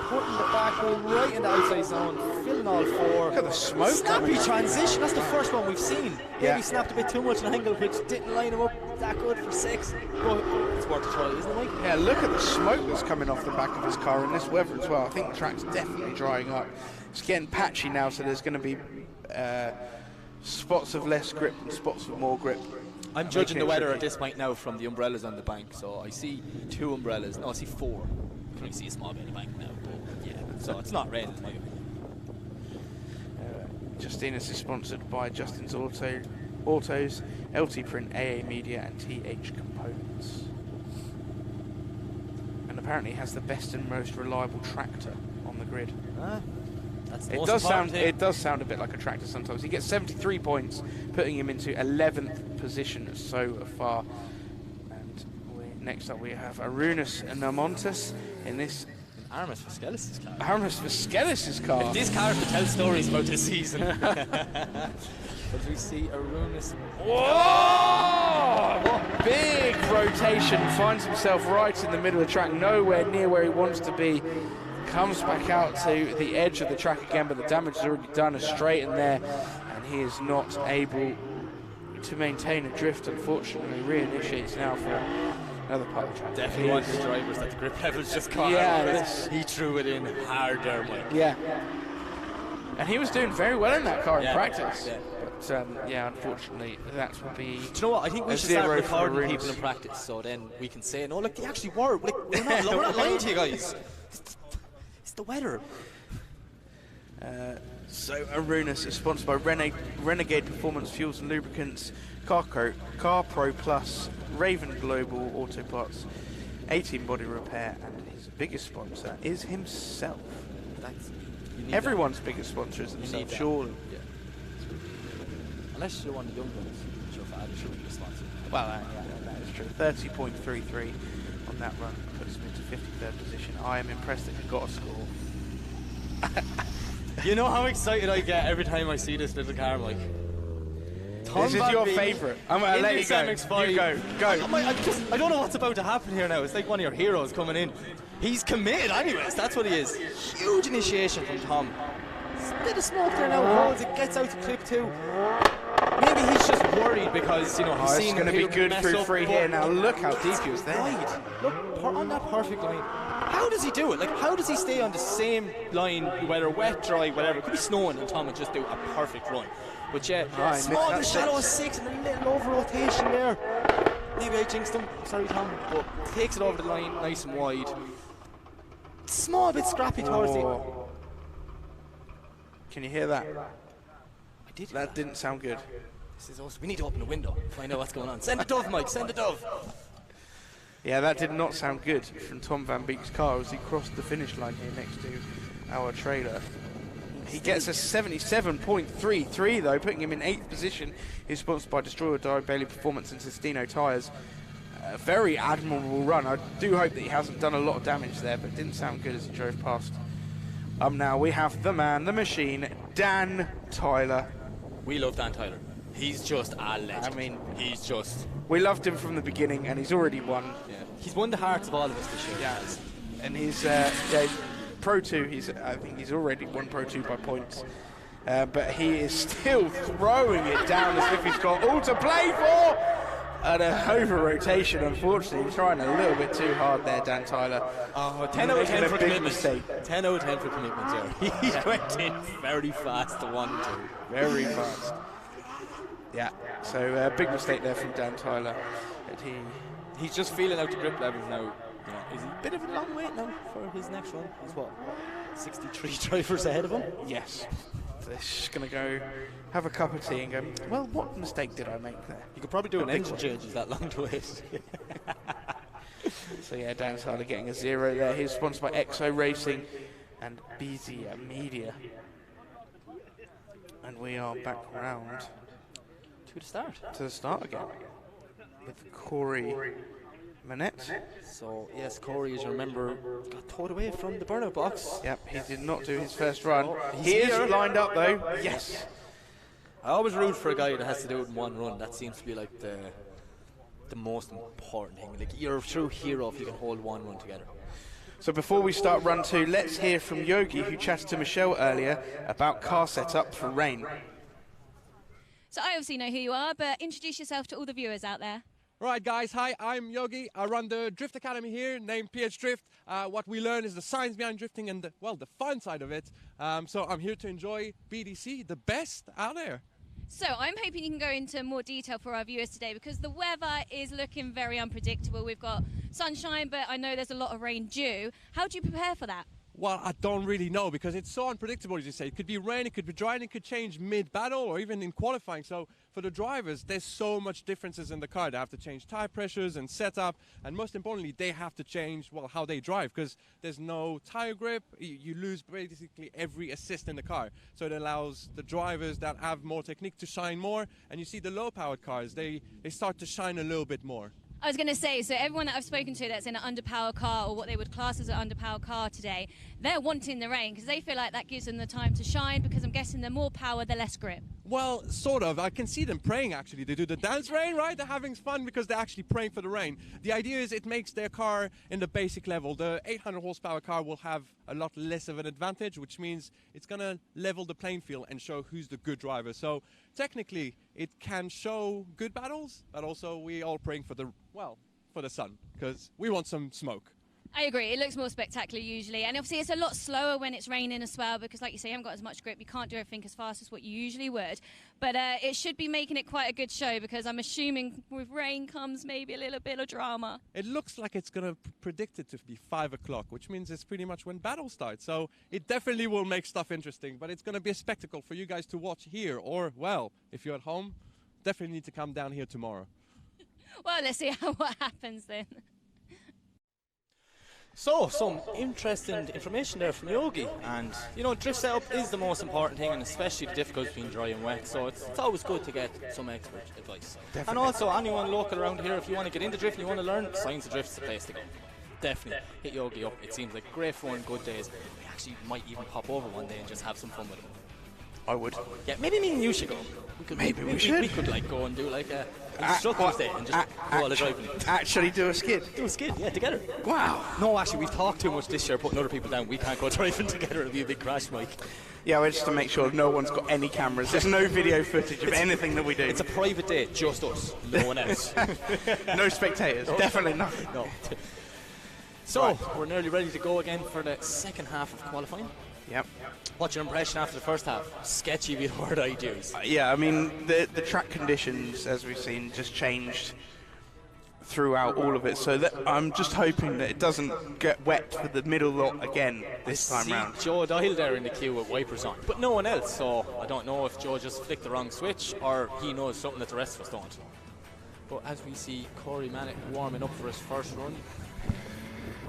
Putting the back wheel right in the outside zone, filling all 4. Look at the smoke. Snappy transition, that's the first one we've seen. Maybe he snapped a bit too much an angle, which didn't line him up that good for 6. But it's worth a try, isn't it, Mike? Yeah, look at the smoke that's coming off the back of his car in this weather as well. I think the track's definitely drying up. It's getting patchy now, so there's going to be spots of less grip and spots of more grip. I'm judging the weather at this point now from the umbrellas on the bank. So I see 2 umbrellas. No, I see 4. I can only see a small bit of the bank now. So it's not raining, in my opinion. Justinus is sponsored by Justin's Autos, LT Print, AA Media and TH Components. And apparently has the best and most reliable tractor on the grid. That's the It most does important sound thing. it does sound a bit like a tractor sometimes. He gets 73 points, putting him into 11th position so far. And next up we have Arunas Namontis in this Armas Vasquez' car. Armas Vasquez' car. If this car could tell stories about this season. As we see Arunas. Whoa! Big rotation, finds himself right in the middle of the track, nowhere near where he wants to be. Comes back out to the edge of the track again, but the damage is already done, a straight in there, and he is not able to maintain a drift, unfortunately. Reinitiates now for another part of the track. Definitely one of the drivers that the grip levels just caught. Yeah, He threw it in hard there, Mike. Yeah. And he was doing very well in that car in practice. Yeah. But yeah, unfortunately, that will be. Do you know what? I think we a should start zero for recording Arunas. people in practice, so then we can say, no, look, they actually were. Like, we're not lying to you guys. It's the weather. So Arunas is sponsored by Renegade Performance Fuels and Lubricants, Car Pro Plus, Raven Global Auto Parts, 18 Body Repair, and his biggest sponsor is himself. Everyone's biggest sponsor is himself, surely. Yeah. Unless you're one of the young ones, which I'm sure you're sponsored. Well, yeah, that is true. 30.33 on that run puts him into 53rd position. I am impressed that he got a score. You know how excited I get every time I see this little car, Mike? This is your favourite. I'm going to let you go. You go. I don't know what's about to happen here now. It's like one of your heroes coming in. He's committed anyways, that's what he is. Huge initiation from Tom. A bit of smoke there now, holds it, gets out to clip 2. Maybe he's just worried because, you know, he's seen it's going to be good mess through up, 3 here. Now look how deep he was there. Right. Look, on that perfect line. How does he do it? Like, how does he stay on the same line, whether wet, dry, whatever? It could be snowing and Tom would just do a perfect run. But yeah, Right, small that's shadow it. of 6 and a little over rotation there. Maybe I jinxed him. Sorry, Tom. But takes it over the line nice and wide. Small bit scrappy towards the. Can you hear that? I did. That didn't sound good. This is awesome. We need to open the window, find out what's going on. Send the dove, Mike. Send the dove. Yeah, that did not sound good from Tom Van Beek's car as he crossed the finish line here next to our trailer. He gets a 77.33 though, putting him in 8th position. He's sponsored by Destroyer Die, Bailey Performance and Sestino Tyres. A very admirable run. I do hope that he hasn't done a lot of damage there, but it didn't sound good as he drove past. Now we have the man, the machine, Dan Tyler. We love Dan Tyler. He's just a legend. I mean, he's just. We loved him from the beginning, and he's already won. Yeah. He's won the hearts of all of us this year. Yeah, and he's Pro 2. I think he's already won Pro 2 by points, but he is still throwing it down as if he's got all to play for. And a over rotation, unfortunately, trying a little bit too hard there, Dan Tyler. 10 out of 10 for commitment. Mistake. 10 out of 10 for commitment, yeah. He went in very fast to 1-2. Very fast. Yeah, so big mistake there from Dan Tyler. But he's just feeling out the grip levels now. You know, is he a bit of a long wait now for his next run? He's what, 63 drivers ahead of him? Yes. So he's just going to go have a cup of tea and go, well, what mistake did I make there? You could probably do an engine change, is that long to wait? So yeah, Dan Tyler getting a 0 there. He's sponsored by Exo Racing and BZ Media. And we are back round to the start again with Corey Manette. So yes, Corey, as you remember, got towed away from the burnout box. Yep, he did not do his first run. He's He here. is lined up though. Yes. I always root for a guy that has to do it in one run. That seems to be like the most important thing. Like, you're a true hero if you can hold one run together. So before we start run 2, let's hear from Yogi, who chatted to Michelle earlier about car setup for rain. So I obviously know who you are, but introduce yourself to all the viewers out there. Right, guys. Hi, I'm Yogi. I run the Drift Academy here, named PH Drift. What we learn is the science behind drifting and the fun side of it. So I'm here to enjoy BDC, the best out there. So I'm hoping you can go into more detail for our viewers today because the weather is looking very unpredictable. We've got sunshine, but I know there's a lot of rain due. How do you prepare for that? Well, I don't really know because it's so unpredictable, as you say. It could be rain, it could be dry, and it could change mid-battle or even in qualifying. So for the drivers, there's so much differences in the car. They have to change tire pressures and setup, and most importantly, they have to change, well, how they drive because there's no tire grip. You lose basically every assist in the car. So it allows the drivers that have more technique to shine more, and you see the low-powered cars, they start to shine a little bit more. I was going to say, so everyone that I've spoken to that's in an underpowered car or what they would class as an underpowered car today, they're wanting the rain because they feel like that gives them the time to shine because I'm guessing the more power, the less grip. Well, sort of. I can see them praying, actually. They do the dance rain, right? They're having fun because they're actually praying for the rain. The idea is it makes their car in the basic level. The 800 horsepower car will have a lot less of an advantage, which means it's going to level the playing field and show who's the good driver. So technically, it can show good battles, but also we all praying for the, well, for the sun because we want some smoke. I agree. It looks more spectacular usually. And obviously it's a lot slower when it's raining as well because like you say, you haven't got as much grip. You can't do everything as fast as what you usually would. But it should be making it quite a good show because I'm assuming with rain comes maybe a little bit of drama. It looks like it's going to predict it to be 5 o'clock, which means it's pretty much when battle starts. So it definitely will make stuff interesting. But it's going to be a spectacle for you guys to watch here. Or, well, if you're at home, definitely need to come down here tomorrow. Well, let's see what happens then. So, some interesting information there from Yogi, and you know, drift setup is the most important thing, and especially the difficulty between dry and wet, so it's always good to get some expert advice. Definitely. And also, anyone local around here, if you want to get into drift and you want to learn, Science of Drift's the place to go. Definitely hit Yogi up. It seems like great fun, good days. We actually might even pop over one day and just have some fun with him. I would. Yeah, maybe me and you should go. Maybe we should. We could like go and do like a instructor's day and just do all the driving. Actually do a skid? Do a skid, yeah, together. Wow. No, actually, we've talked too much this year putting other people down. We can't go driving together. It'll be a big crash, Mike. Yeah, well, just to make sure no one's got any cameras. There's no video footage of anything that we do. It's a private day, just us, no one else. No spectators, definitely not. No. So, we're nearly ready to go again for the second half of qualifying. Yep. What's your impression after the first half? Sketchy be the word I'd use. Yeah, I mean, the track conditions, as we've seen, just changed throughout all of it. So that I'm just hoping that it doesn't get wet for the middle lot again this time round. Joe Doyle there in the queue with wipers on, but no one else. So I don't know if Joe just flicked the wrong switch or he knows something that the rest of us don't. But as we see Corey Mannett warming up for his first run.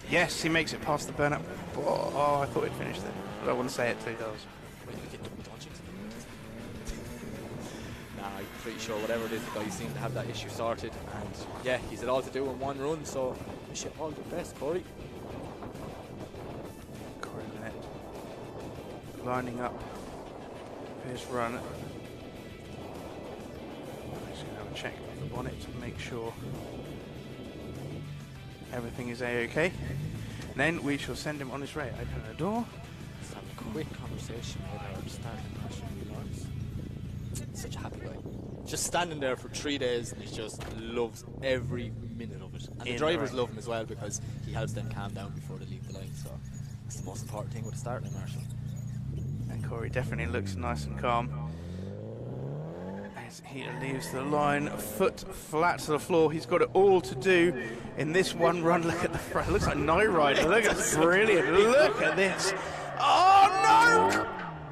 Yes, he makes it past the burnout. Oh, I thought he'd finished there. I don't want to say it till he does. Nah, I'm pretty sure whatever it is, the guys seem to have that issue sorted. And yeah, he's it all to do in one run, so wish you all the best, Corey. Corey Mannett lining up for his run. I'm just going to have a check of the bonnet to make sure everything is A-OK. Then we shall send him on his way. Open the door. Let's have a quick conversation with our starting national Lawrence. Such a happy guy. Just standing there for 3 days and he just loves every minute of it. And the drivers love him as well because he helps them calm down before they leave the line. So it's the most important thing with a starting marshal. And Corey definitely looks nice and calm as he leaves the line, foot flat to the floor. He's got it all to do in this one run. Look at the front. It looks like Night Rider. Look at this. Brilliant. Look at this. Oh,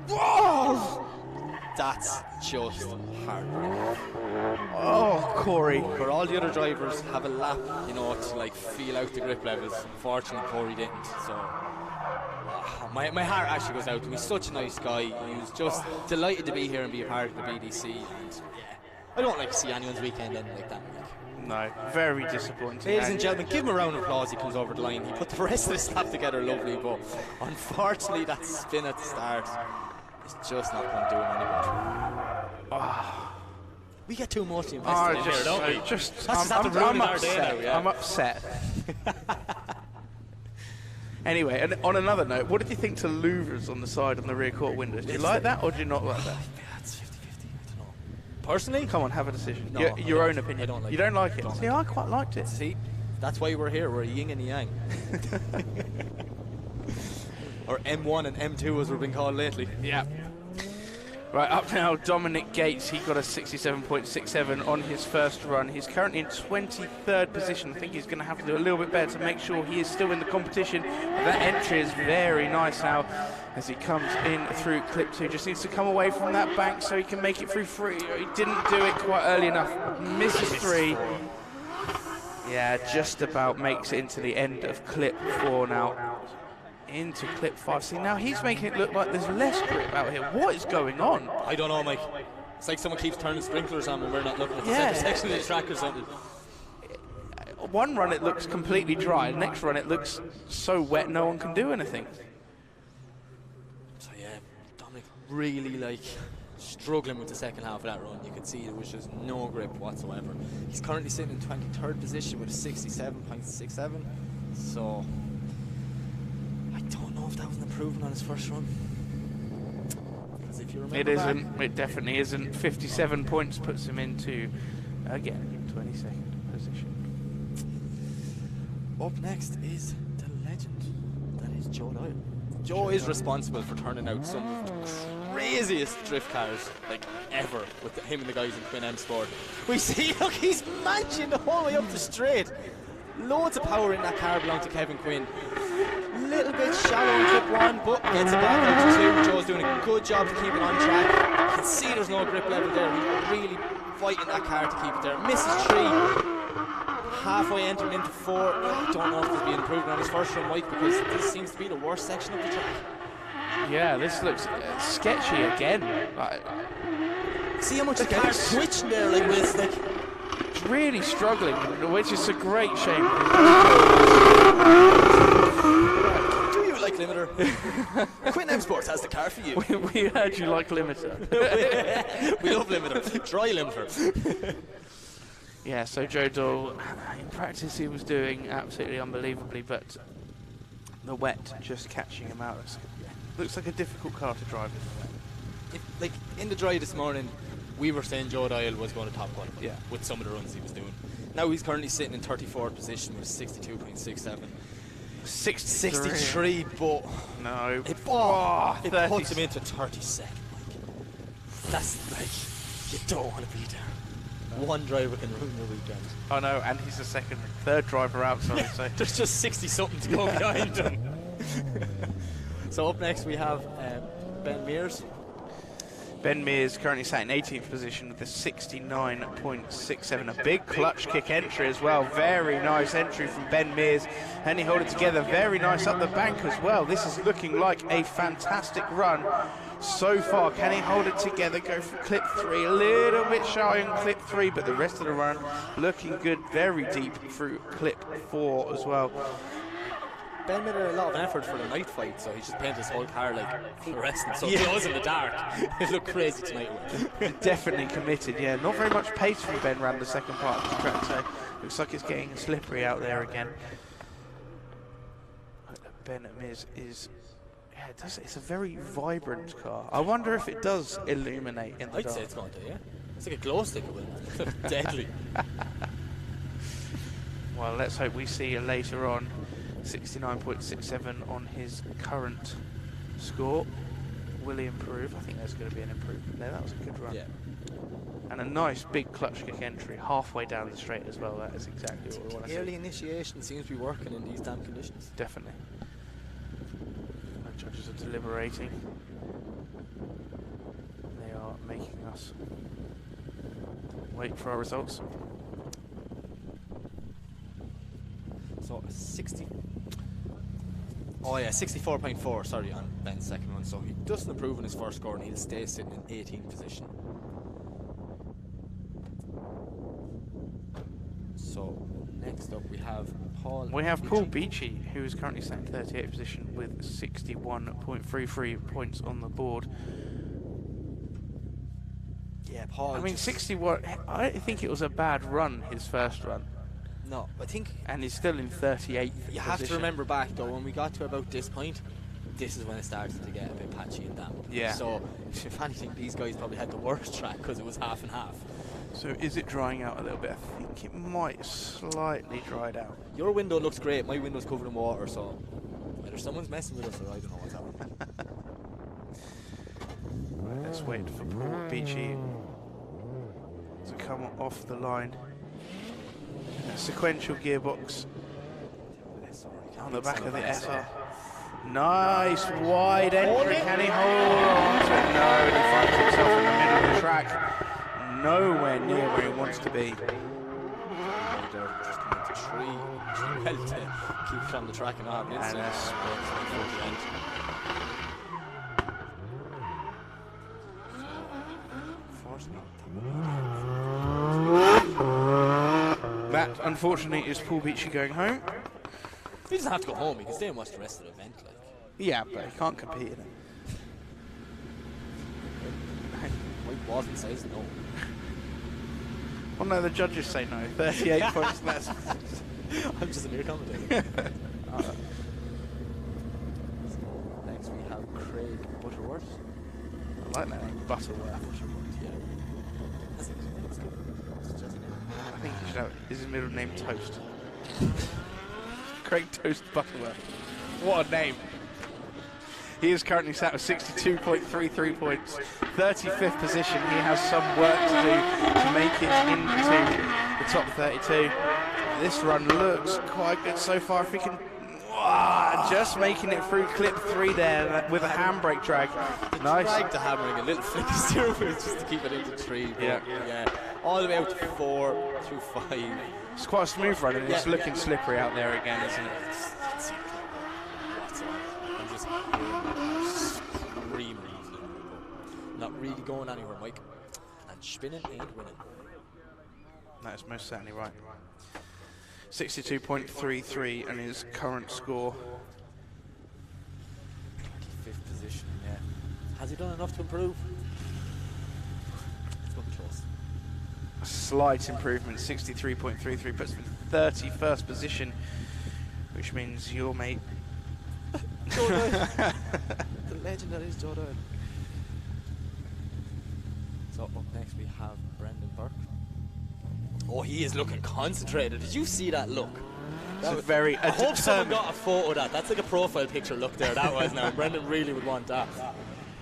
no! Whoa! That's just heartbreaking. Oh, Corey. For all the other drivers have a lap, you know, to like feel out the grip levels. Unfortunately, Corey didn't. So my heart actually goes out to him. He's such a nice guy. He was just delighted to be here and be a part of the BDC. And yeah, I don't like to see anyone's weekend end like that. No, very disappointing. Ladies and gentlemen, give him a round of applause. He comes over the line. He put the rest of his lap together lovely, but unfortunately that spin at the start is just not going to do him any good. Oh. We get too much invested in here, don't we? I'm upset. I'm upset. Anyway, and on another note, what did you think to louvers on the side on the rear quarter windows? Do you like that or do you not like that? It's 50-50, I don't know. Personally? Come on, have a decision. No, your own opinion. I don't like you don't like it? Don't See, I quite liked it. See, that's why we're here. We're a yin and a yang. Or M1 and M2 as we've been called lately. Yeah. Right, up now, Dominic Gates. He got a 67.67 on his first run. He's currently in 23rd position. I think he's going to have to do a little bit better to make sure he is still in the competition. But that entry is very nice now as he comes in through clip 2. Just needs to come away from that bank so he can make it through 3. He didn't do it quite early enough. Misses 3. Yeah, just about makes it into the end of clip 4 now. Into clip 5. See, now he's making it look like there's less grip out here. What is going on? I don't know, Mike. It's like someone keeps turning sprinklers on when we're not looking at the center section of the track or something. One run it looks completely dry, the next run it looks so wet no one can do anything. So yeah, Dominic really like struggling with the second half of that run. You could see there was just no grip whatsoever. He's currently sitting in 23rd position with a 67.67. So I don't know if that was an improvement on his first run. Because if you remember it isn't. It definitely isn't. 57 points puts him into again 22nd position. Up next is the legend. That is Joe Doyle. Joe is responsible for turning out some of the craziest drift cars like ever with him and the guys in Quinn M Sport. We see, look, he's manching the whole way up the straight. Loads of power in that car belonged to Kevin Quinn. Little bit shallow in clip 1, but gets it back out to 2. Joe's doing a good job to keep it on track. You can see there's no grip level there. He's really fighting that car to keep it there. Misses 3. Halfway entering into 4. I don't know if there's been improvement on his first run, Mike, because this seems to be the worst section of the track. Yeah, this looks sketchy again. Like, see how much the car's twitching there like this. Like, it's really struggling, which is a great shame. Do you like limiter? Quinn M Sports has the car for you. We heard you like limiter. We love limiter. Dry limiter. Yeah, so Joe Doyle, in practice he was doing absolutely unbelievably, but the wet just catching him out. Looks like a difficult car to drive in the wet. Like in the dry this morning, we were saying Joe Doyle was going to top qualify with some of the runs he was doing. Now he's currently sitting in 34th position with 62.67. 63, but no, it puts him into 32nd. Like, that's like, you don't want to be there. One driver can ruin your weekend. I know, and he's the third driver out, sorry. So there's just 60 something to go behind him. So up next we have Ben Mears. Ben Mears currently sat in 18th position with a 69.67. A big clutch kick entry as well. Very nice entry from Ben Mears. And he held it together very nice up the bank as well. This is looking like a fantastic run so far. Can he hold it together? Go for clip 3. A little bit shy on clip 3, but the rest of the run looking good. Very deep through clip 4 as well. Ben made a lot of effort for the night fight, so he just painted his whole car like fluorescent, so it glows in the dark. It looked crazy tonight. Definitely committed, yeah. Not very much pace from Ben around the second part of the track, so looks like it's getting slippery out there again. Ben Mears is, yeah, it's a very vibrant car. I wonder if it does illuminate in the dark. I'd say it's going to, yeah. It's like a glow stick, it will. Deadly. Well, let's hope we see you later on. 69.67 on his current score. Will he improve? I think there's going to be an improvement there. That was a good run. Yeah. And a nice big clutch kick entry halfway down the straight as well. That is exactly what we want to see. Early initiation seems to be working in these damn conditions. Definitely. The judges are deliberating. They are making us wait for our results. So 64.4, sorry, on Ben's second run. So he doesn't improve in his first score and he'll stay sitting in 18th position. So next up we have Paul. We have Paul Beachy, who is currently sat in 38th position with 61.33 points on the board. Yeah, Paul. I mean, 61. I think it was a bad run, his first run. No, I think... And he's still in 38th You have to remember back, though, when we got to about this point, this is when it started to get a bit patchy and damp. Yeah. So, if anything, these guys probably had the worst track because it was half and half. So, is it drying out a little bit? I think it might slightly dried out. Your window looks great. My window's covered in water, so either someone's messing with us or I don't know what's happening. Right, let's wait for Paul Beachy to come off the line. A sequential gearbox on the back of the SR. Nice wide entry. Can he hold on to it? No, and he finds himself in the middle of the track. Nowhere near where he wants to be. Just coming to tree. Well, to keep from the track and not having incidents. That, unfortunately, is Paul Beachy going home. He doesn't have to go home. He can stay and watch the rest of the event. Like. Yeah, but he can't compete in it. Mike Walton says no. Well, no, the judges say no. 38 points less. I'm just a mere commentator. Next we have Craig Butterworth. I like that name, Butterworth. Yeah. That's good. It's just a name. I think he should have. Is his middle name Toast? Craig Toast Butterworth. What a name. He is currently sat with 62.33 points, 35th position. He has some work to do to make it into the top 32. This run looks quite good so far. If he can, just making it through clip 3 there with a handbrake drag. Nice. Drag the hammering, a little flick of steering wheel just to keep it into 3. Yeah. All the way out to 4 through 5. It's quite a smooth run, and it's looking slippery out there again, isn't it? I'm just screaming. Not really going anywhere, Mike. And spinning ain't winning. That is most certainly right. 62.33 and his current score. 25th position, yeah. Has he done enough to improve? It's going to be close. A slight improvement, 63.33 puts him in 31st position, which means your mate Jordan. The legend that is Jordan. So up next we have Brendan Burke. Oh, he is looking concentrated. Did you see that look? That was very. I hope someone got a photo of that. That's like a profile picture look there. That was now. Brendan really would want that.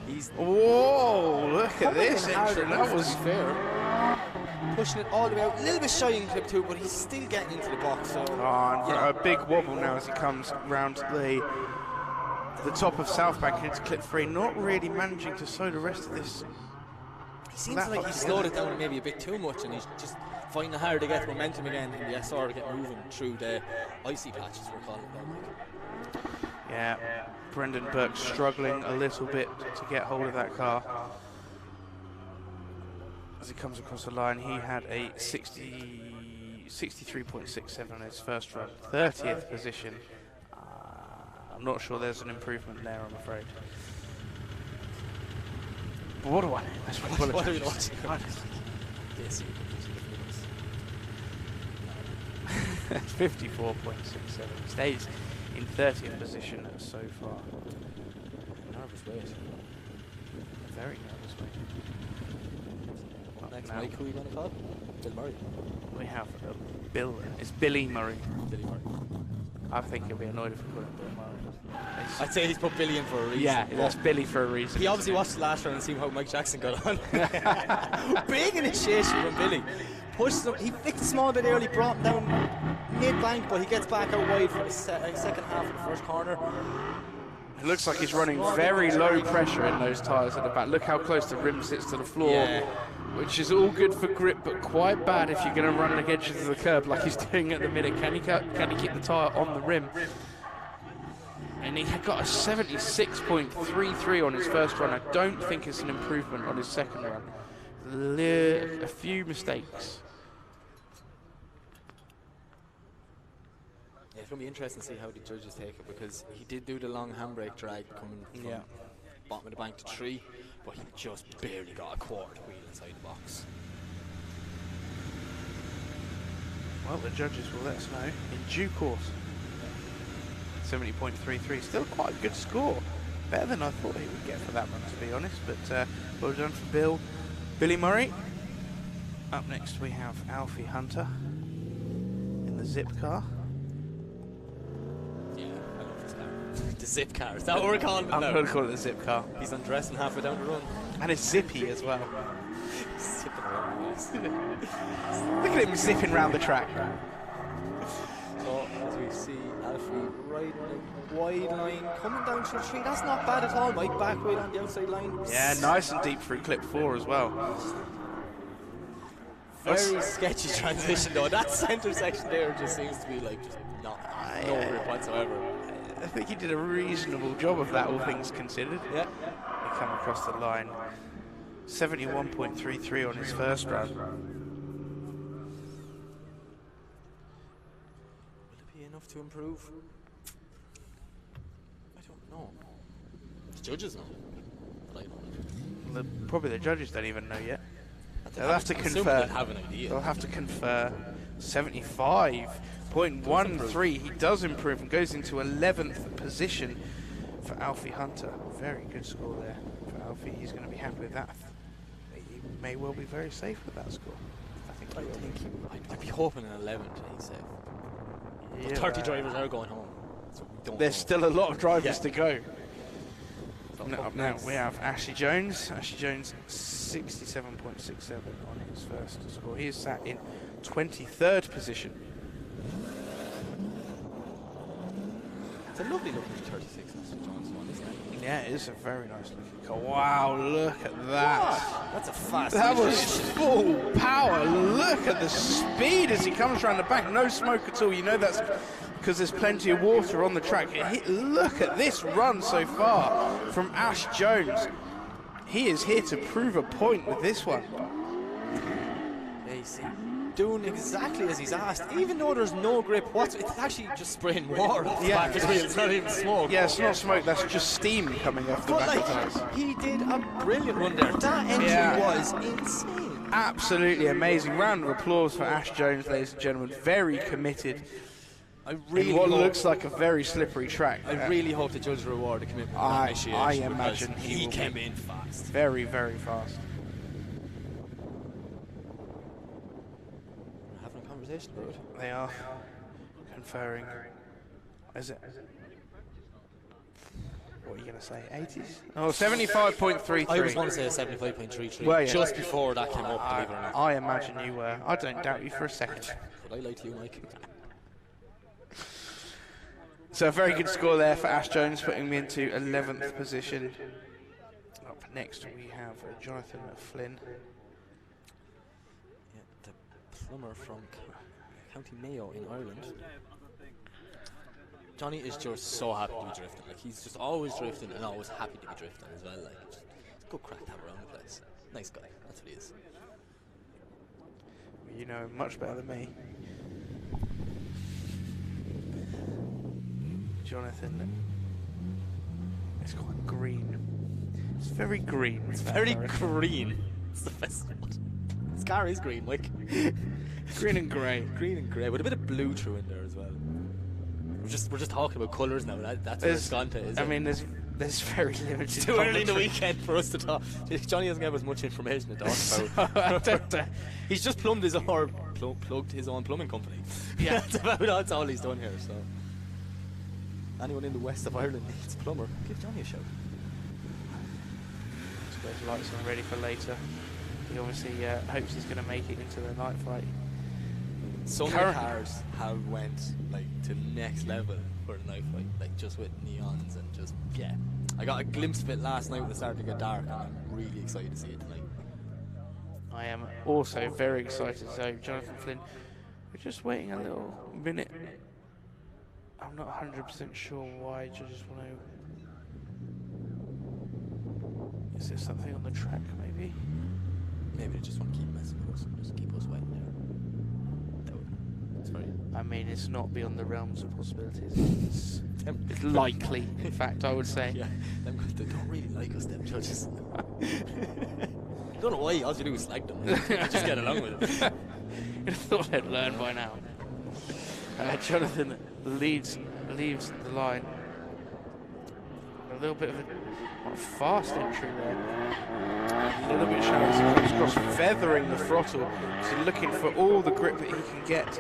He's whoa! Look at this entry. That was fair. Pushing it all the way out. A little bit shy in clip 2, but he's still getting into the box. So a big wobble now as he comes round the top of South Bank into clip 3. Not really managing to slow the rest of this. He seems like he slowed it down maybe a bit too much, and he's just finding it hard to get momentum again in the SR to get moving through the icy patches, we're calling it. Yeah, Brendan Burke struggling a little bit to get hold of that car. As he comes across the line, he had a 63.67 on his first run, 30th position. I'm not sure there's an improvement there, I'm afraid. But what do I know? That's what are we watching? 54.67. Stays in 30th position so far. Nervous wait. Very nervous wait. Next, Mike, who are you going to call? Bill Murray. We have Bill. It's Billy Murray. Billy Murray. I think he'll be annoyed if we call him Bill Murray. I'd say he's put Billy in for a reason. Yeah, that's Billy for a reason. He obviously watched the last round and seen how Mike Jackson got on. Big initiation from Billy. Pushed him, he flicked a small bit early, brought him down mid-bank, but he gets back out wide for the second half of the first corner. It looks like he's running very low pressure in those tyres at the back. Look how close the rim sits to the floor, which is all good for grip, but quite bad if you're going to run the edges of the curb like he's doing at the minute. Can he keep the tyre on the rim? And he had got a 76.33 on his first run. I don't think it's an improvement on his second run. A few mistakes. Yeah, it's going to be interesting to see how the judges take it, because he did do the long handbrake drag coming from bottom of the bank to 3, but he just barely got a quarter wheel inside the box. Well, the judges will let us know in due course. 70.33, still quite a good score. Better than I thought he would get for that one, to be honest, but well done for Billy Murray. Up next we have Alfie Hunter in the zip car. Yeah, I love this car. The zip car, is that what we're calling it I'm now? going to call it the zip car. He's undressing halfway down the run. And it's zippy as well. Zipping around the place. Look at him zipping around the track. So, as we see Alfie riding a wide line, coming down to the tree. That's not bad at all, Mike. Back wide on the outside line. Yeah, nice and deep through clip 4 as well. Very sketchy transition though. That centre section there just seems to be like just no grip whatsoever. I think he did a reasonable job of that, all things considered. Yeah. He come across the line. 71.33 on his first run. Will it be enough to improve? I don't know. The judges know. But I don't know. Probably the judges don't even know yet. They'll I'm have to assuming confer. they'd have an idea. They'll have to confer. 75.13. He does improve and goes into 11th position for Alfie Hunter. Very good score there for Alfie. He's going to be happy with that. He may well be very safe with that score. I think I'd be hoping an 11 to be safe. Yeah, But 30 drivers are going home. So we don't there's know. still a lot of drivers Yeah. to go. So Up now we have Ashley Jones. Ashley Jones 67.67 on his first score. He is sat in 23rd position. It's a lovely looking 36 Ashley Jones one, isn't it? Yeah, it is a very nice looking car. Wow, look at that. That's a fast That was transition. full power. Look at the speed as he comes around the back. No smoke at all. You know that's because there's plenty of water on the track. Look at this run so far from Ash Jones. He is here to prove a point with this one. Yeah, you see, doing exactly as he's asked, even though there's no grip whatsoever. It's actually just spraying water off the Yeah. back of the wheel. It's not even smoke. Yeah, it's not smoke, that's just steam coming off the But back of like, the tires. he did a brilliant run there. That entry Yeah. was insane. Absolutely amazing. Round of applause for Ash Jones, ladies and gentlemen. Very committed I in really what hope, looks like a very slippery track. I really hope the judge reward the commitment. of I initiation imagine because he will came be. in fast. Very, very fast. We're having a conversation about it. They are conferring. Is it? What are you going to say? 80s? Oh, 75.33. I was going to say a 75.33 Well, yeah. just before that came up, believe it or not. I imagine you were. I don't doubt you for a second. But I like you, Mike. So a very good score there for Ash Jones, putting me into 11th position. Up next we have Jonathan Flynn. Yeah, the plumber from County Mayo in Ireland. Johnny is just so happy to be drifting. Like, he's just always drifting and always happy to be drifting as well. Like, just, it's a good crack to have around the place. Nice guy, that's what he is. You know him much better than me. Jonathan. It's quite green. It's very green. It's very green. It's the best one. This car is green, Mike. Green and grey. Green and grey with a bit of blue through in there as well. We're just talking about colours now. That's what it's gone to, is I it? mean, there's very limited. It's too early in the commentary. weekend for us to talk. Johnny hasn't given us much information to talk about. He's just plugged his own plumbing company. Yeah. That's all he's done here. So, anyone in the west of Ireland needs a plumber, give Johnny a shout. Those lights are ready for later. He obviously hopes he's going to make it into the night flight. Some Current- cars have went like to next level for the night fight, like just with neons and just I got a glimpse of it last night when it started to get dark, and I'm really excited to see it tonight. I am also very excited. So Jonathan Flynn, we're just waiting a little minute. I'm not 100% sure why judges want to. Is there something on the track maybe? Maybe they just want to keep messing with us and just keep us waiting there. That's very. I mean, it's not beyond the realms of possibilities. It's likely, in fact, I would say. Yeah, them guys, they don't really like us, them judges. Don't know why, all you do is slag them. Just get along with it. You'd have thought they'd learn by now. Jonathan leaves the line. A little bit of a fast entry there. A little bit shallow as he comes across, feathering the throttle. So looking for all the grip that he can get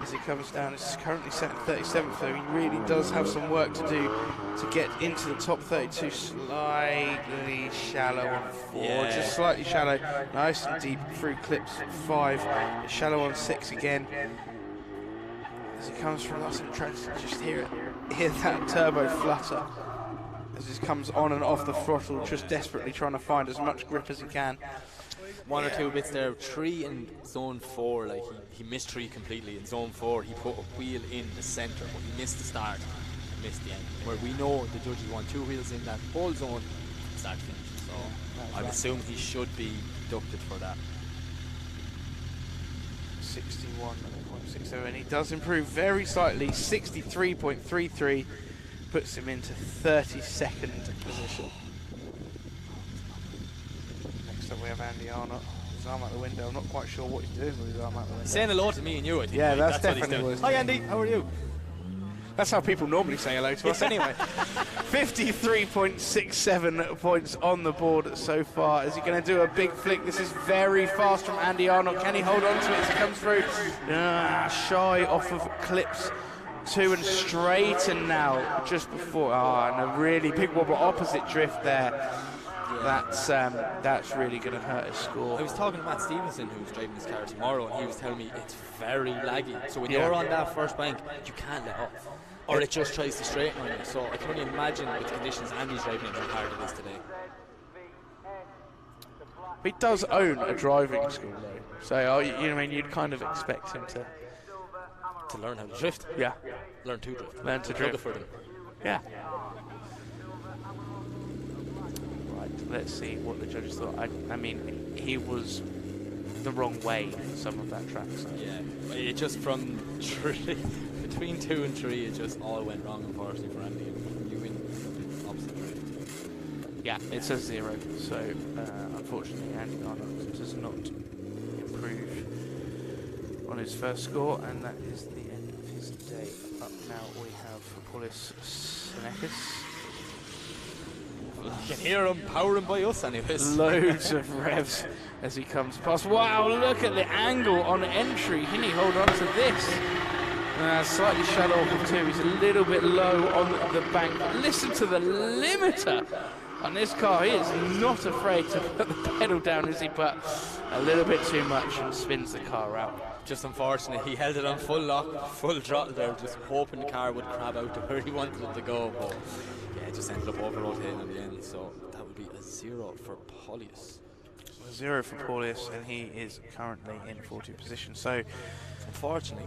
as he comes down. It's currently set at 37th, so he really does have some work to do to get into the top 32. Slightly shallow on 4, just slightly shallow. Nice and deep through clips 5. Shallow on 6 again. As he comes from that some tracks, just hear that turbo flutter as he comes on and off the throttle, just desperately trying to find as much grip as he can. One or two bits there. 3 in zone 4, like he missed 3 completely. In zone 4, he put a wheel in the centre, but he missed the start and missed the end. Where we know the judges want 2 wheels in that whole zone, start finish. So I would assume he should be deducted for that. 61.67. He does improve very slightly. 63.33 puts him into 32nd position. Next up we have Andy Arnott. His arm out the window. I'm not quite sure what he's doing with his arm out the window. Saying hello to me and you, I think. Yeah, right? that's what he's definitely doing. what he's Hi doing. Andy, how are you? That's how people normally say hello to us anyway. 53.67 points on the board so far. Is he going to do a big flick? This is very fast from Andy Arnott. Can he hold on to it as he comes through? Shy off of clips 2 and straight, and now just before. And a really big wobble opposite drift there. That's really going to hurt his score. I was talking to Matt Stevenson, who's driving his car tomorrow, and he was telling me it's very laggy. So when you're on that first bank, you can't let off. Or it just tries to straighten on you. So I can only imagine with the conditions Andy's driving in how hard it is today. He does own a driving school though. So you know what I mean, you'd kind of expect him to learn how to drift. Yeah. Learn to drift. Learn to drift. For them. Yeah. Right, let's see what the judges thought. I mean, he was the wrong way for some of that track. So. Yeah, it just from between 2 and 3, it just all went wrong, unfortunately, for Andy. You win opposite drift. Yeah, it says 0. So, unfortunately, Andy Arnott does not improve on his first score, and that is the end of his day. Up now we have Paulis Senekis. You can hear him powering by us anyways. Loads of revs as he comes past. Wow, look at the angle on entry. Can he hold on to this? Slightly shallow off of 2. He's a little bit low on the bank. But listen to the limiter on this car. He is not afraid to put the pedal down, is he? But a little bit too much and spins the car out. Just unfortunate, he held it on full lock, full throttle there, just hoping the car would crab out to where he wanted it to go. But yeah, it just ended up over-rotating in the end, so that would be a 0 for Paulius. 0 for Paulius, and he is currently in 40th position. So, unfortunately,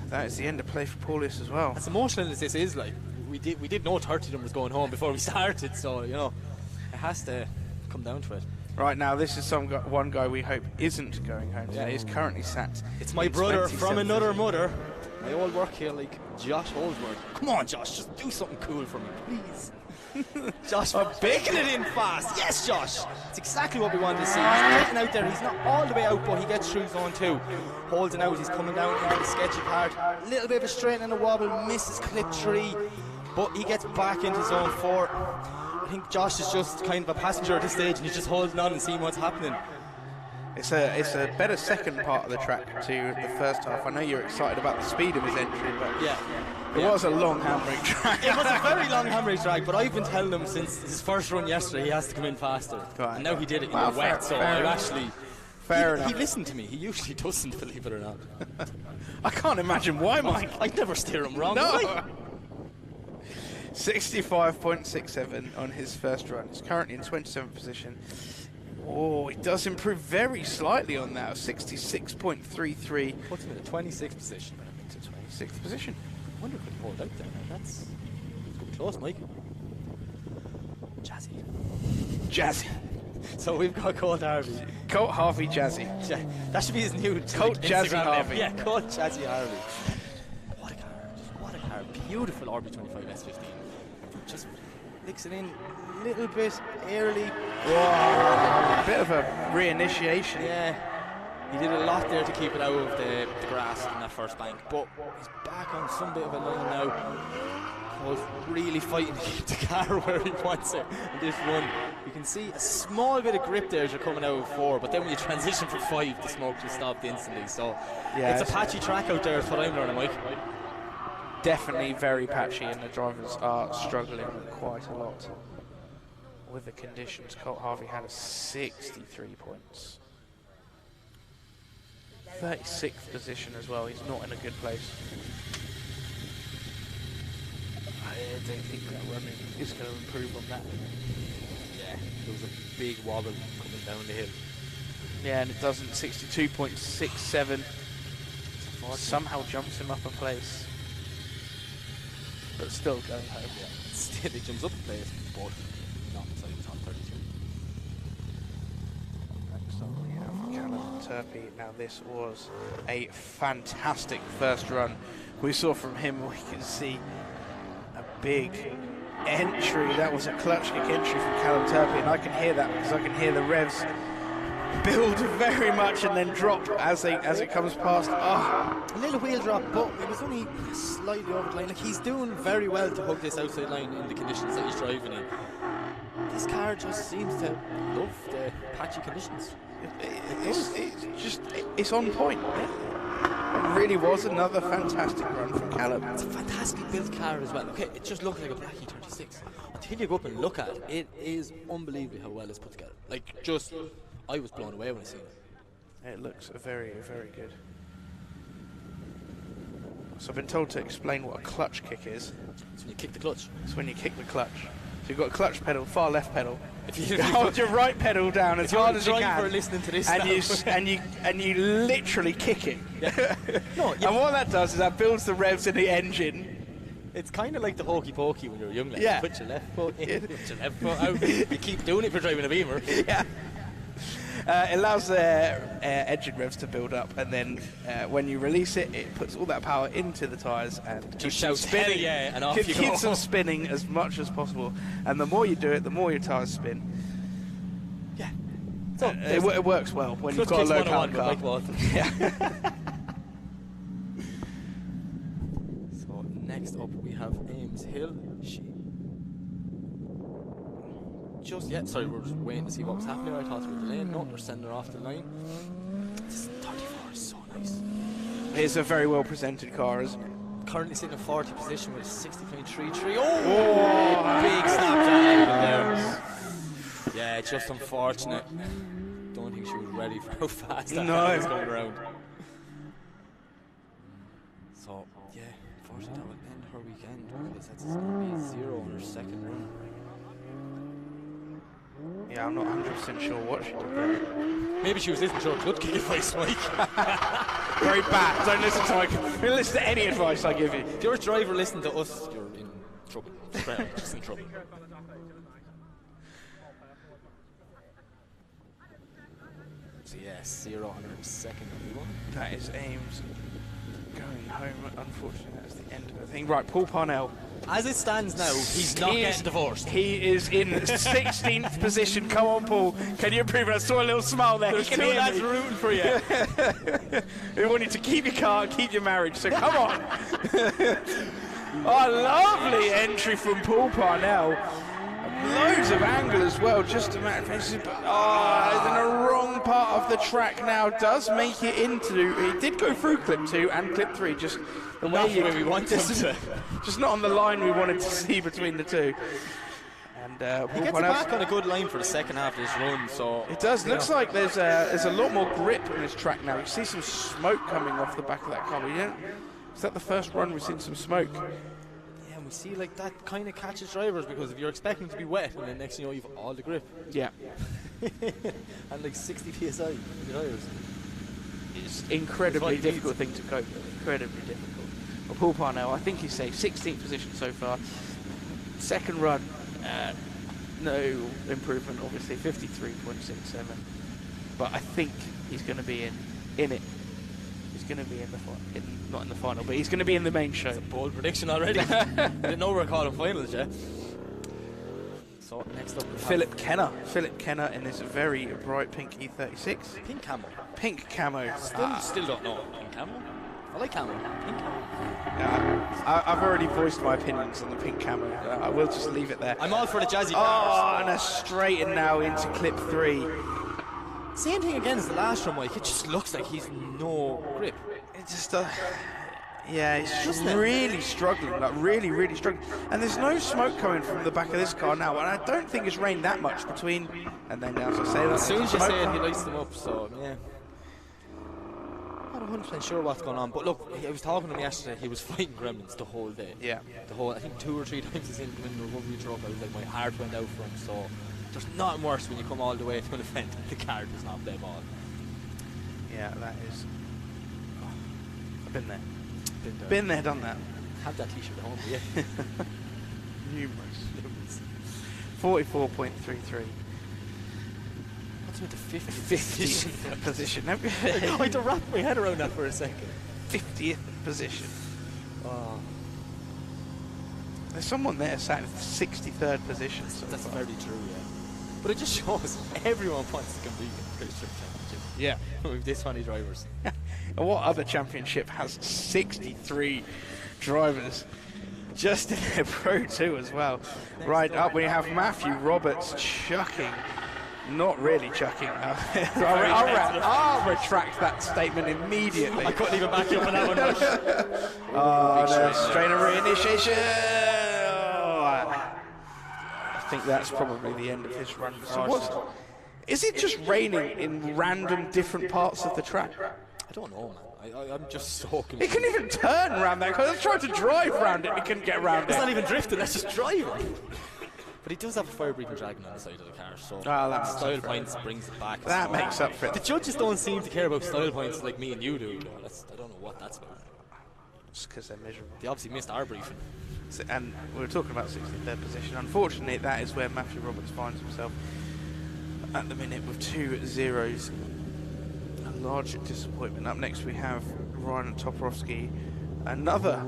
that is the end of play for Paulius as well. As emotional as this is, like we did know 30 of them was going home before we started, so you know it has to come down to it. Right now, this is one guy we hope isn't going home today. He's currently sat. It's my brother from another mother. My old work here, like Josh Holdsworth. Come on, Josh, just do something cool for me, please. Josh, we're baking it in fast. Yes, Josh. It's exactly what we wanted to see. He's getting out there. He's not all the way out, but he gets through zone 2. Holds it out. He's coming down into the sketchy part. A little bit of a straight and a wobble. Misses clip 3, but he gets back into zone 4. I think Josh is just kind of a passenger at this stage, and he's just holding on and seeing what's happening. It's a better second part of the track to the first half. I know you're excited about the speed of his entry, but it was a long hammering track. It was a very long hammering track, but I've been telling him since his first run yesterday he has to come in faster. Right. And now he did it in the wet, so I actually... Fair enough. He listened to me. He usually doesn't, believe it or not. I can't imagine why, Mike. I'd never steer him wrong. No. 65.67 on his first run. He's currently in 27th position. Oh, he does improve very slightly on that. 66.33. Puts him in the 26th position. To 26th position. I wonder if he can hold out there. That's getting close, Mike. Jazzy. So we've got Colt Harvey. Colt Harvey Jazzy. That should be his new Colt Jazzy Harvey. Yeah, Colt Jazzy Harvey. What a car. What a car. Beautiful RB25 S15. Just licks it in a little bit early. Whoa. A bit of a reinitiation. Yeah. He did a lot there to keep it out of the grass in that first bank, but he's back on some bit of a line now. Paul's really fighting to keep the car where he wants it in this run. You can see a small bit of grip there as you're coming out of 4, but then when you transition for 5, the smoke just stopped instantly. So Yeah, it's a patchy track out there, is what I'm learning, Mike. Definitely very patchy, and the drivers are struggling quite a lot with the conditions. Colt Harvey had a 63 points. 36th position as well. He's not in a good place. I don't think that running is going to improve on that. Yeah, there was a big wobble coming down the hill. Yeah, and it doesn't. 62.67 somehow jumps him up a place, but still going home. Yeah, still he jumps up a place, but not inside the top 32. Next up we have Callum Turpey. Now this was a fantastic first run we saw from him. We can see a big entry. That was a clutch kick entry from Callum Turpey, and I can hear that because I can hear the revs build very much and then drop as it comes past. Oh. A little wheel drop, but it was only slightly over the line. Like, he's doing very well to hug this outside line in the conditions that he's driving in. This car just seems to love the patchy conditions. It's on point. It really was another fantastic run from Callum. It's a fantastically built car as well. Okay, it just looks like a Blackie 36. Until you go up and look at it, it is unbelievable how well it's put together. Like, just, I was blown away when I seen it. It looks very, very good. So I've been told to explain what a clutch kick is. It's when you kick the clutch. It's when you kick the clutch. So you've got a clutch pedal, far left pedal. If you hold your right pedal down as hard as you can, listening to this and you literally kick it. Yeah. No, and what that does is that builds the revs in the engine. It's kind of like the hokey pokey when you're young. Like, Yeah. Put your left foot in, put your left foot out. You keep doing it for driving a Beamer. Yeah. It allows the engine revs to build up, and then when you release it, it puts all that power into the tyres and keeps them spinning. Hell yeah, and off you go. Keeps them spinning as much as possible, and the more you do it, the more your tyres spin. Yeah. So It works well when you've got a low power car. Yeah. So next up we have Ames Hill. Sorry, we're just waiting to see what was happening. I thought we were delaying. No, they're sending her off the line. This 34 is so nice. It's a very well presented car, isn't it? Currently sitting in 40th position with a 60.33. Oh, big snapshot out of there. Yeah, just unfortunate. Don't think she was ready for how fast that car was going around. So, yeah, unfortunately that will end her weekend because that's going to be 0 on her second run. Yeah, I'm not 100% sure what she did there. Maybe she was listening to her clutch kick advice, Mike. Very bad. Don't listen to Don't listen to any advice I give you. If you're a driver listening to us, you're in trouble. Just in trouble. So yeah, 0 on her second run. That is Ames going home. Unfortunately, that's the end of the thing. Right, Paul Parnell. As it stands now, he's not getting divorced. He is in 16th position. Come on, Paul. Can you improve it? I saw a little smile there. There's two lads rooting for you. We want you to keep your car, keep your marriage, so come on. Oh, lovely entry from Paul Parnell. Loads of angle as well, just a matter of fact. But in the wrong part of the track now. Does make it into. He did go through clip 2 and clip 3, just the way we want him to. Just not on the line we wanted to see between the two. And he gets it back on a good line for the second half of this run. So it does. Looks like there's a lot more grip in this track now. You see some smoke coming off the back of that car. Is that the first run we've seen some smoke? We see like that kind of catches drivers because if you're expecting to be wet and then next thing you know you've all the grip. Yeah. And like 60 psi the drivers. It's incredibly difficult thing to cope with. Incredibly difficult. Well, Paul Parnell, I think he's safe. 16th position so far. Second run, no improvement obviously. 53.67. But I think he's going to be in it. He's going to be in the final. Not in the final, but he's going to be in the main show. That's a bold prediction already. Didn't know we were calling finals yet. So next up, Philip Kenner. Philip Kenner in this very bright pink E36. Pink camo. Pink camo. Still don't know. Pink camo. I like camo. Pink camo. I've already voiced my opinions on the pink camo. I will just leave it there. I'm all for the jazzy Oh, cars. and a straight in now into clip 3. Same thing again as the last one, Mike. It just looks like he's no grip. It's just yeah, he's just really struggling, like really struggling. And there's no smoke coming from the back of this car now, and I don't think it's rained that much between. And then as I say that, As soon as you say it, he lights them up. So yeah. Not 100% sure what's going on, but look, I was talking to him yesterday. He was fighting gremlins the whole day. Yeah. The whole, I think 2 or 3 times he's in the recovery truck. I was like, my heart went out for him. So there's nothing worse when you come all the way to an event and the car does not play ball. Yeah, that is. I've been there. Been there, done that. Have that T-shirt at home, yeah. Numerous. 44.33. What's with the 50th position. I had to wrap my head around that for a second. 50th position. Oh, There's someone there sat in 63rd position. that's very true, yeah. But it just shows everyone wants to compete in the British Championship. Yeah. With this many drivers. And what other championship has 63 drivers just in their Pro 2 as well? Right up, we have Matthew Roberts chucking. Not really chucking. I'll retract that statement immediately. I couldn't even back you up on that one, Rush. Oh, no, strainer reinitiation. I think that's probably the end of his run. So is it just raining in random different parts of the track? I don't know, man. I'm just so confused. It can even turn around there. Because I tried to drive around it, it couldn't get around it. It's not even drifting, that's just driving. But he does have a fire-breathing dragon on the side of the car, so style points brings it back. That makes up for it. The judges don't seem to care about style points like me and you do. I don't know what that's about. Just because they're miserable. They obviously missed our briefing. And we were talking about 63rd position. Unfortunately, that is where Matthew Roberts finds himself at the minute with 2 zeros. A large disappointment. Up next we have Ryan Toporowski. Another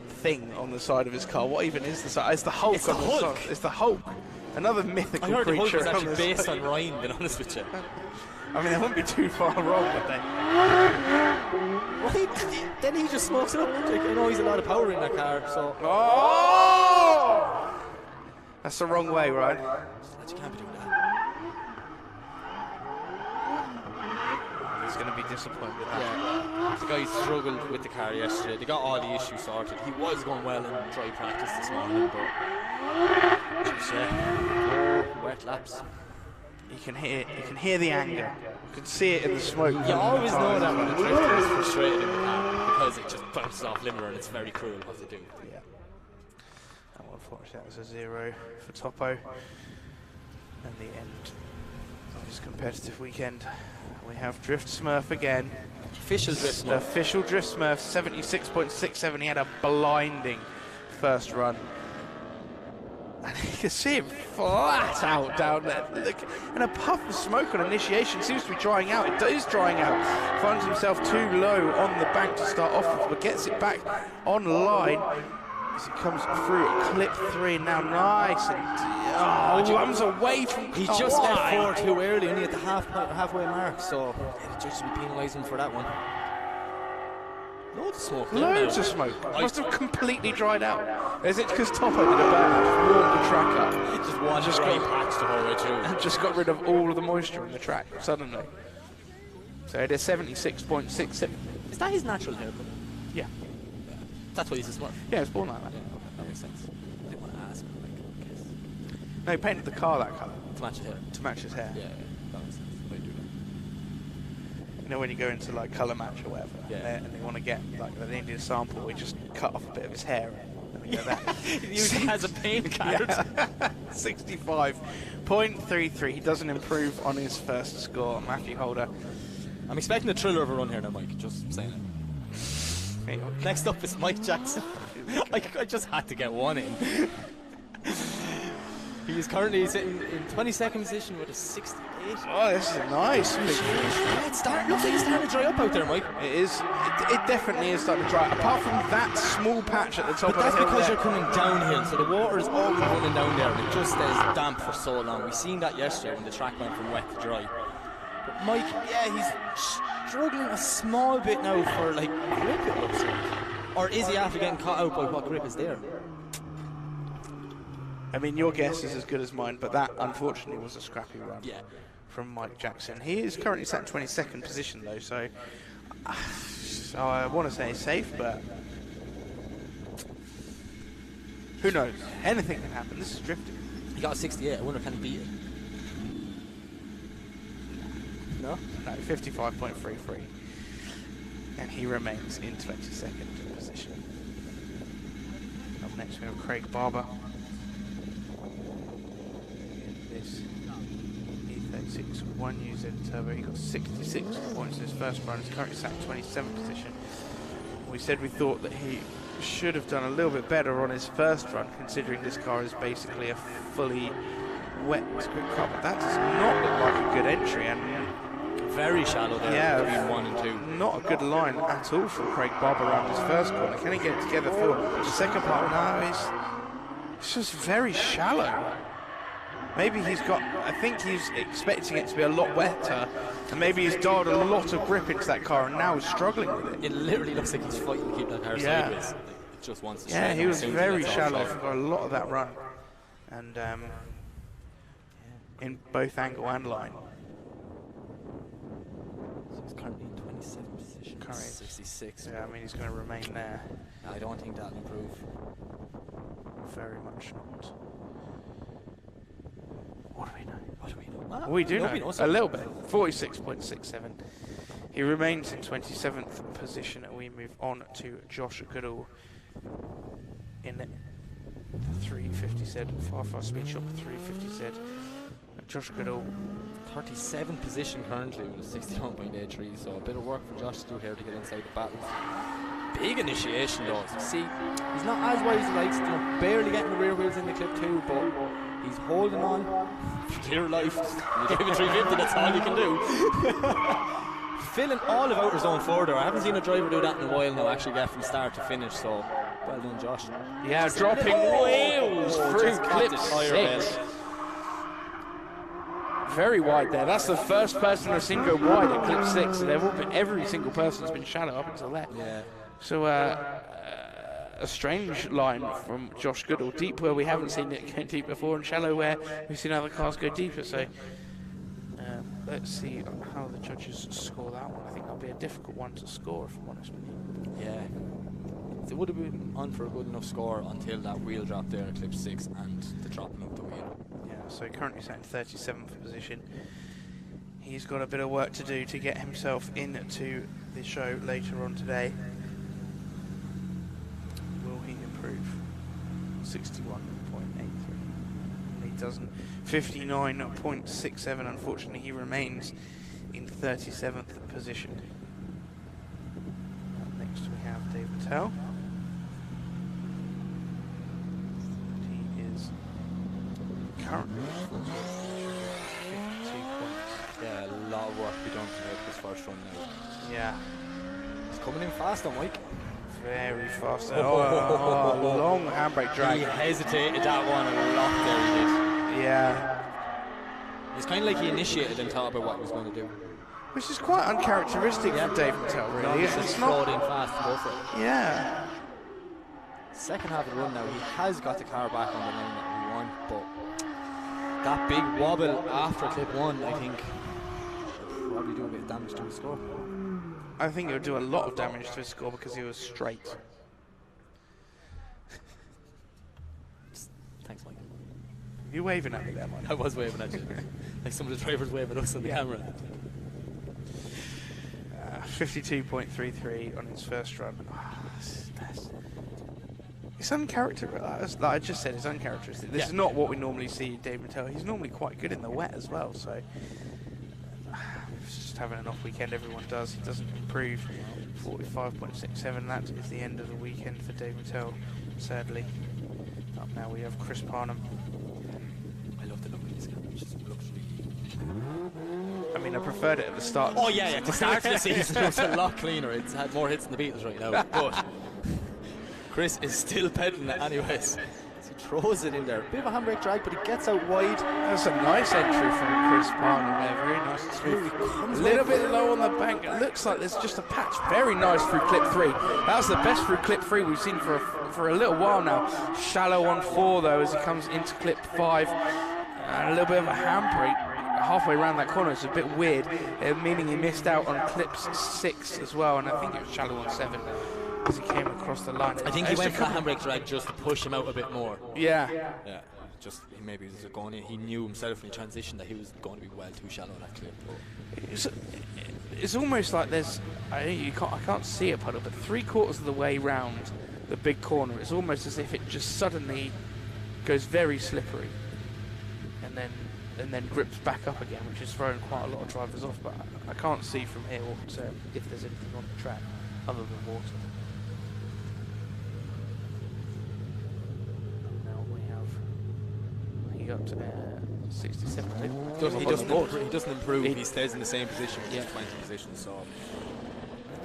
thing on the side of his car. What even is the side? It's the Hulk. It's the Hulk. It's the Hulk. Another mythical I heard the creature. Hulk was actually based on Ryan, being honest with you. I mean, they wouldn't be too far wrong, would they? Then he just smokes it up. Like, I know he's a lot of power in that car, so. Oh! That's the wrong way, right? You can't be doing that. He's going to be disappointed with that. Yeah. The guy struggled with the car yesterday. They got all the issues sorted. He was going well in dry practice this morning, but just wet laps. You can hear the anger. You can see it in the smoke. You always know that when the drifter is frustrated in the car because it just bounces off limber and it's very cruel what they do. Yeah. And unfortunately, that was a 0 for Topo. And the end of his competitive weekend. We have Drift Smurf again. Official Drift Smurf. Official Drift Smurf, 76.67. He had a blinding first run. And you can see him flat out down there. Look, and a puff of smoke on initiation seems to be drying out. It is drying out. Finds himself too low on the bank to start off with, but gets it back online as he comes through at clip 3. Now nice and runs away from. He just left 4 too early, only at the halfway mark, so the judges will be penalising him for that one. Loads of smoke. Loads of smoke. Must have completely dried out. Is it because Topo did a burnout, warmed the track up? Just got patched the whole way through. And just got rid of all of the moisture in the track suddenly. So it is 76.67. Is that his natural haircut? Yeah. That's why he's a Smurf. Yeah, it's born like that. Yeah, that makes sense. I didn't want to ask him, like, in case. No, he painted the car that colour. To match his hair. To match his hair. Yeah, that makes sense. Why do that? You know when you go into like colour match or whatever, and they want to get like they need a sample, we just cut off a bit of his hair and we go that. He usually has a paint card. 65.33. He doesn't improve on his first score. Matthew Holder. I'm expecting a thriller of a run here now, Mike. Just saying it. Next up is Mike Jackson. I just had to get one in. He is currently sitting in 22nd position with a 68. Oh, this is nice. Yeah, looks like it's starting to dry up out there, Mike. It is. It definitely is starting to dry. Apart from that small patch at the top but of the hill. that's because there. you're coming downhill, so the water is always running down there, and it just stays damp for so long. We've seen that yesterday when the track went from wet to dry. But Mike, yeah, he's struggling a small bit now for like grip, it looks like. Or is he after getting caught out by what grip is there? I mean, your guess is as good as mine, but that unfortunately was a scrappy run from Mike Jackson. He is currently sat in 22nd position though, so I want to say he's safe, but who knows? Anything can happen. This is drifting. He got a 68. I wonder can he beat it? No? No, 55.33. And he remains in 22nd position. Up next we have Craig Barber. This E36 1UZ turbo. He got 66 points in his first run. He's currently sat in 27th position. We said we thought that he should have done a little bit better on his first run, considering this car is basically a fully wet grip car. But that does not look like a good entry, and very shallow there between 1 and 2. Not a good line at all from Craig Barber around his first corner. Can he get it together for the second part? No, it's just very shallow. Maybe he's got, I think he's expecting it to be a lot wetter, and maybe he's dialed a lot of grip into that car and now is struggling with it. It literally looks like he's fighting to keep that car sideways. It just wants to he was very shallow for a lot of that run. And in both angle and line. Currently in 27th position. Currently 66. Yeah, I mean he's going to remain there. I don't think that'll improve. Very much not. What do we know? What do we know? We do know a little bit. 46.67. He remains in 27th position, and we move on to Josh Goodall in the 350Z, far speed shop 350Z. Josh Goodall, 37th position currently with a 61.83, so a bit of work for Josh to do here to get inside the battle. Big initiation though. So see, he's not as wide as he likes, barely getting the rear wheels in the clip too, but he's holding on for dear life. You gave it 350, that's all you can do. Filling all of outer zone further. I haven't seen a driver do that in a while now, actually get from start to finish, so well done Josh. Yeah, dropping wheels through clip 6. Very wide there. That's the first person I've seen go wide at clip 6. And every single person has been shallow up until there. Yeah. So a strange line from Josh Goodall. Deep where we haven't seen it go deep before, and shallow where we've seen other cars go deeper. So let's see how the judges score that one. I think that'll be a difficult one to score, if I'm honest with you. Yeah. It would have been on for a good enough score until that wheel drop there at clip 6 and the dropping of the wheel. So currently sat in 37th position. He's got a bit of work to do to get himself into the show later on today. Will he improve? 61.83. He doesn't. 59.67. Unfortunately, he remains in 37th position. Up next we have Dave Mattel. Currently 52 points. Yeah, a lot of work to be done to make this first run now. Yeah. He's coming in fast on Mike. Very fast. Long handbrake drag. He hesitated that one a lot there, he did. Yeah. It's kind of like he initiated and thought about what he was going to do. Which is quite uncharacteristic for Dave Mattel, really. It's not in fast to go for it. Yeah. Second half of the run now, he has got the car back on the line that we want, but that big wobble after clip 1, I think, will probably do a bit of damage to his score. I think it would do a lot of damage to his score because he was straight. Thanks, Mike. You waving at me there, Mike? I was waving at you. Like some of the drivers waving at us on the camera. 52.33 on his first run. It's uncharacteristic. Like I just said, it's uncharacteristic. This is not what we normally see Dave Mattel. He's normally quite good in the wet as well, so just having an off weekend, everyone does. He doesn't improve. 45.67, that is the end of the weekend for Dave Mattel, sadly. Up now we have Chris Parnham. I love the look of this car. It just looks really... I mean, I preferred it at the start. Oh yeah, the start of the season was a lot cleaner. It's had more hits than the Beatles right now, but Chris is still peddling it anyways. As he throws it in there. Bit of a handbrake drag, but he gets out wide. That's a nice entry from Chris Barnum there, very nice and smooth. A little bit low on the bank. It looks like there's just a patch. Very nice through clip 3. That was the best through clip 3 we've seen for a little while now. Shallow on 4 though as he comes into clip 5. And a little bit of a handbrake halfway around that corner. It's a bit weird, meaning he missed out on clips 6 as well, and I think it was shallow on 7 as he came across the line. I think he went for a handbrake drag just to push him out a bit more. Yeah. Yeah. Just maybe he was going in. He knew himself in the transition that he was going to be well too shallow in that clip. It's almost like there's I can't see a puddle, but 3/4 of the way round the big corner, it's almost as if it just suddenly goes very slippery, and then grips back up again, which is throwing quite a lot of drivers off. But I can't see from here if there's anything on the track other than water. Now we have he got to 67. I think. He doesn't improve. He stays in the same position, which is 20 position. So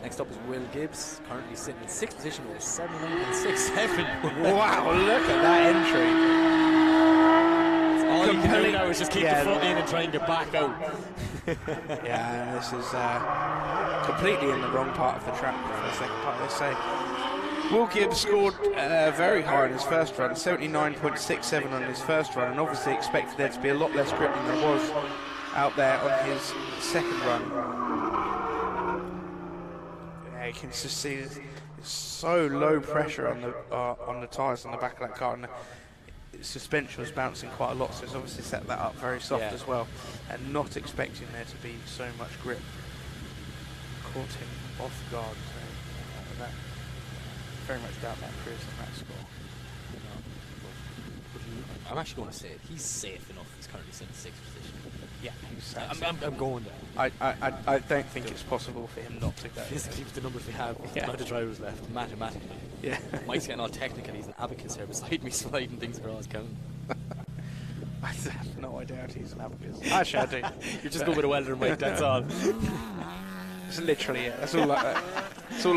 next up is Will Gibbs, currently sitting in 6th position with a 79.67. Wow, look at that entry. All you can do now is just keep the foot in and try and get back out. Yeah, this is completely in the wrong part of the track for the second part. They say Will Gibbs scored very high in his first run, 79.67 on his first run, and obviously expected there to be a lot less grip than there was out there on his second run. Yeah, you can just see it's so low pressure on the tyres on the back of that car, and the suspension was bouncing quite a lot, so it's obviously set that up very soft as well, and not expecting there to be so much grip. Caught him off guard, so that very much doubt that cruise on that score. I'm actually going to say it. He's safe enough. He's currently in 6th position. Yeah, he's I'm going there. I don't think it's possible for him not to go. Physically, with the numbers we have, the amount of drivers left, mathematically. Yeah. Mike's getting all technical. He's an abacus here beside me, sliding things across counting. I have no idea how to use an abacus. Actually, I do. You're just going with a welder, Mike. That's all. It's literally it. That's all I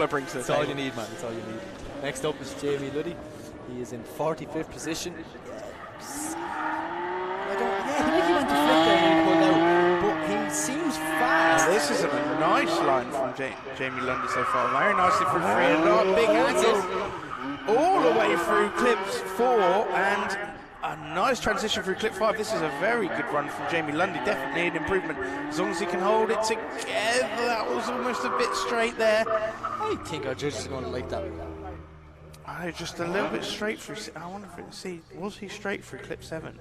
bring to the table. That's all you need, man. That's all you need. Next up is Jamie Luddy. He is in 45th position. He went to flip there and he pulled out, but he seems fast. Now, this is a nice line from Jamie Lundy so far. Very nicely through 3 and big angle all the way through clips 4 and a nice transition through clip 5. This is a very good run from Jamie Lundy. Definitely an improvement as long as he can hold it together. That was almost a bit straight there. I think our judges are going to like that. Just a little bit straight through. I wonder if was he straight through clip 7?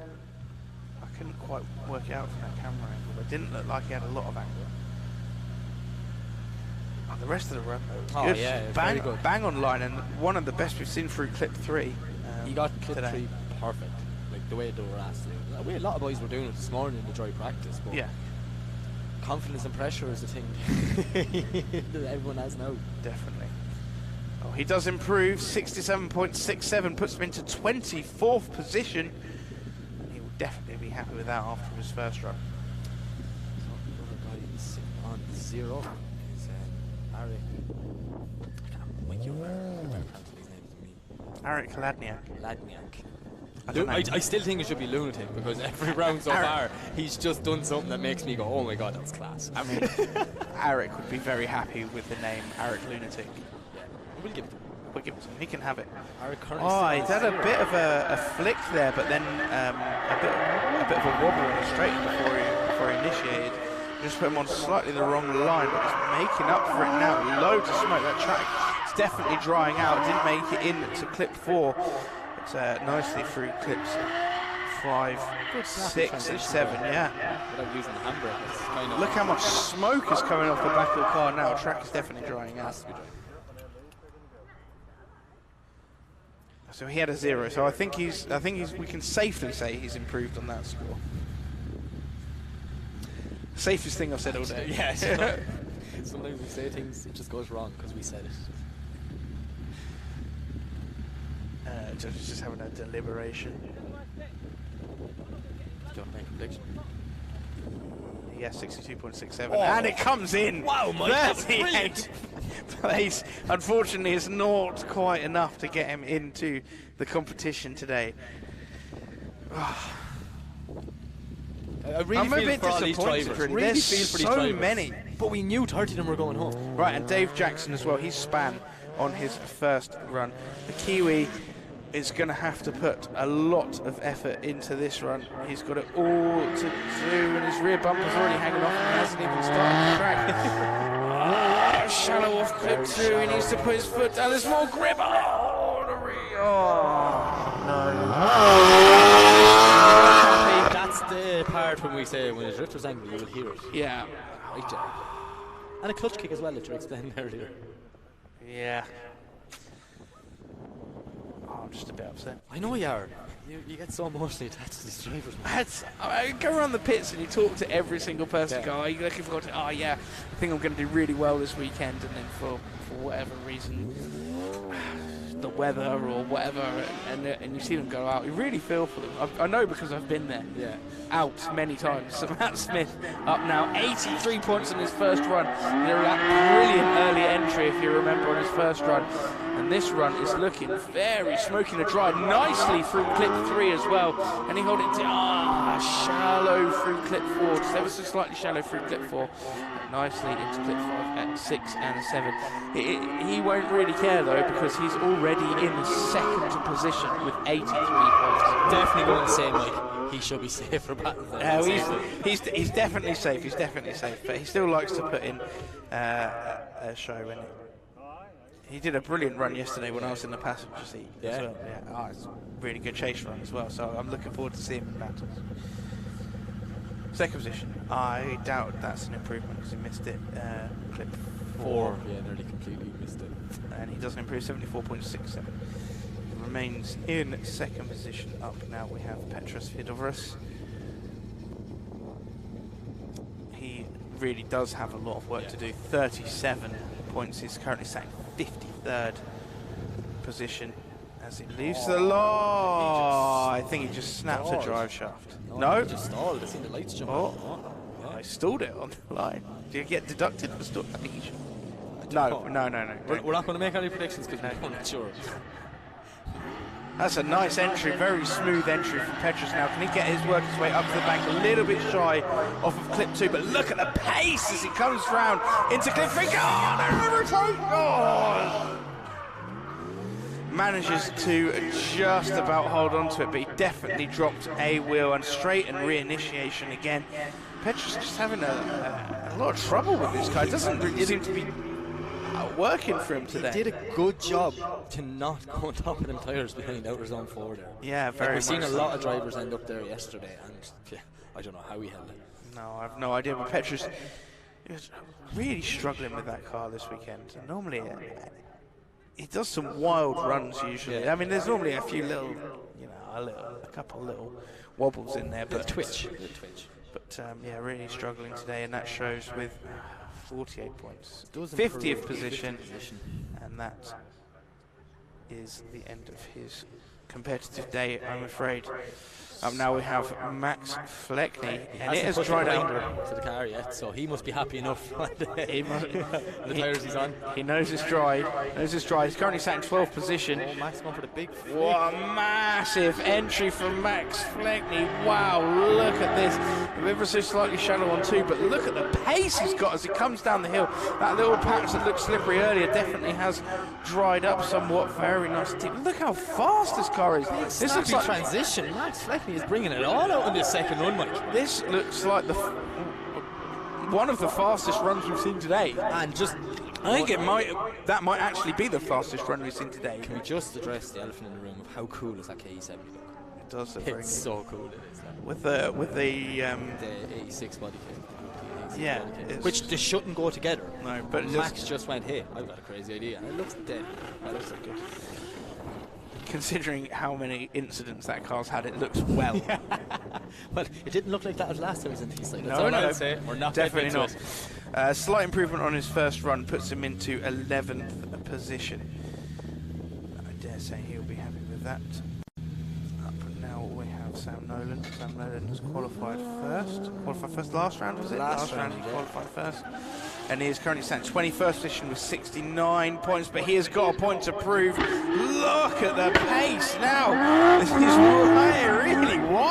I couldn't quite work it out from that camera angle, but it didn't look like he had a lot of angle. Oh, the rest of the run though, good. Very good. Bang on line, and one of the best we've seen through clip 3. He got clip today. 3 perfect, like the way they were asked to. A lot of boys were doing it this morning in the dry practice, but confidence and pressure is the thing that everyone has now. Definitely. Oh, he does improve. 67.67 puts him into 24th position. And he will definitely be happy with that after his first run. Another guy sitting on 0 is Arik. I can't make you pronounce his name. Arik Ladniak. I still think it should be Lunatic because every round so far he's just done something that makes me go, oh my god, that's class. I mean, Arik would be very happy with the name Arik Lunatic. We'll give it to him. We'll give it to him. He can have it. Oh, he had a bit of a flick there, but then a bit of a wobble on the straight before he initiated. Just put him on slightly the wrong line, but he's making up for it now. Loads of smoke. That track is definitely drying out. Didn't make it in to clip 4. It's nicely through clips 5, 6, and 7. Without using the handbrake. Look how much smoke is coming off the back of the car now. The track is definitely drying out. So he had a 0. So I think we can safely say he's improved on that score. Safest thing I've said all day. Yeah. Sometimes we say things, it just goes wrong because we said it. Judges just having a deliberation. Do you want to make a prediction? Yeah, 62.67, and it comes in. Wow, Mike, that's brilliant. Place. Unfortunately, it's not quite enough to get him into the competition today. I really I'm a feel bit for all these disappointed, drivers. really. Really There's feel for these so drivers. many. But we knew 30 of them were going home. Right, and Dave Jackson as well. He's span on his first run. The Kiwi is going to have to put a lot of effort into this run. He's got it all to do, and his rear bumper's already hanging off, and he hasn't even started the track. Shallow off clip 2. He needs to put his foot down. There's more grip. Oh, the rear. Oh, no. That's the part when we say when a drifter's angry, you will hear it. Yeah. Right there. And a clutch kick as well that you explained earlier. Yeah. Oh, I'm just a bit upset. I know you are. You get so emotionally attached to these drivers, man. I go around the pits and you talk to every single person. Go, are you looking forward to? Oh yeah, I think I'm going to do really well this weekend. And then for whatever reason, the weather or whatever, and you see them go out, you really feel for them. I know because I've been there. Yeah. Out many times. So Matt Smith up now, 83 points in his first run. That brilliant early entry, if you remember, on his first run. And this run is looking very smoking a dry, nicely through clip 3 as well. And he hold it to shallow through clip 4, just ever so slightly shallow through clip 4. Nicely into clip 5 at 6 and 7. He won't really care though, because he's already in the second position with 83 points. Definitely going to say, Mike, he should be safe for battles. He's definitely safe. He's definitely safe, but he still likes to put in a show. And he did a brilliant run yesterday when I was in the passenger seat. Yeah. As well. Yeah. It's a really good chase run as well. So I'm looking forward to seeing him in battles. Second position. I doubt that's an improvement because he missed it. Clip 4. Yeah, nearly completely missed it. And he doesn't improve. 74.67. Remains in second position. Up now we have Petros Fidoros. He really does have a lot of work to do. 37 points. He's currently sat in 53rd position as he leaves the law. I think he just snapped a drive shaft. No? He just stalled. I seen the lights jump on. I stalled it on the line. Do you get deducted for stalling? I think you should. No. We're not going to make any predictions because we're not sure. That's a nice entry, very smooth entry from Petros now. Can he get his work his way up to the bank? A little bit shy off of clip 2, but look at the pace as he comes round into clip 3. Manages to just about hold on to it, but he definitely dropped a wheel and straight and reinitiation again. Petros just having a lot of trouble with this guy. It doesn't really seem to be working for him today. He did a good job to not go on top of them tyres behind outer zone 4 there. Yeah, very much. We've seen a so. lot of drivers end up there yesterday, and I don't know how he held it. No, I have no idea, but Petros is really struggling with that car this weekend. Normally, he does some wild runs usually. Yeah. I mean, there's normally a few little, a couple little wobbles in there, but twitch. But yeah, really struggling today, and that shows with 48 points, 50th 50th position, and that is the end of his competitive day, I'm afraid. Now we have Max Fleckney, and it has dried out to the car yet, so he must be happy enough. The tyres he's on. He knows it's dry. He's currently sat in 12th position. Oh, Max going for the big flick. What a massive entry from Max Fleckney. Wow, look at this. Ever so slightly shallow on 2, but look at the pace he's got as he comes down the hill. That little patch that looked slippery earlier definitely has dried up somewhat. Very nice. Look how fast this car is. This looks like transition. Max Fleckney is bringing it all out in this second run, Mike. This looks like one of the fastest runs we've seen today. And just, I think that might actually be the fastest run we've seen today. Can we just address the elephant in the room of how cool is that KE70 look? It does look very good. It's so cool it is. With the 86 body kit. Yeah, which they shouldn't go together. No, but Max just went, hey, I've got a crazy idea, and it looks dead. That looks good. Considering how many incidents that car's had, it looks well. Well, it didn't look like that last time he was in Teesside. No, I'd say. We're not definitely not. Slight improvement on his first run puts him into 11th position. I dare say he'll be happy with that. Up now we have Sam Nolan. Sam Nolan has qualified first. Last round, was it? Last round he qualified first. And he is currently sat in 21st position with 69 points, but he has got a point to prove. Look at the pace now. This is really wide.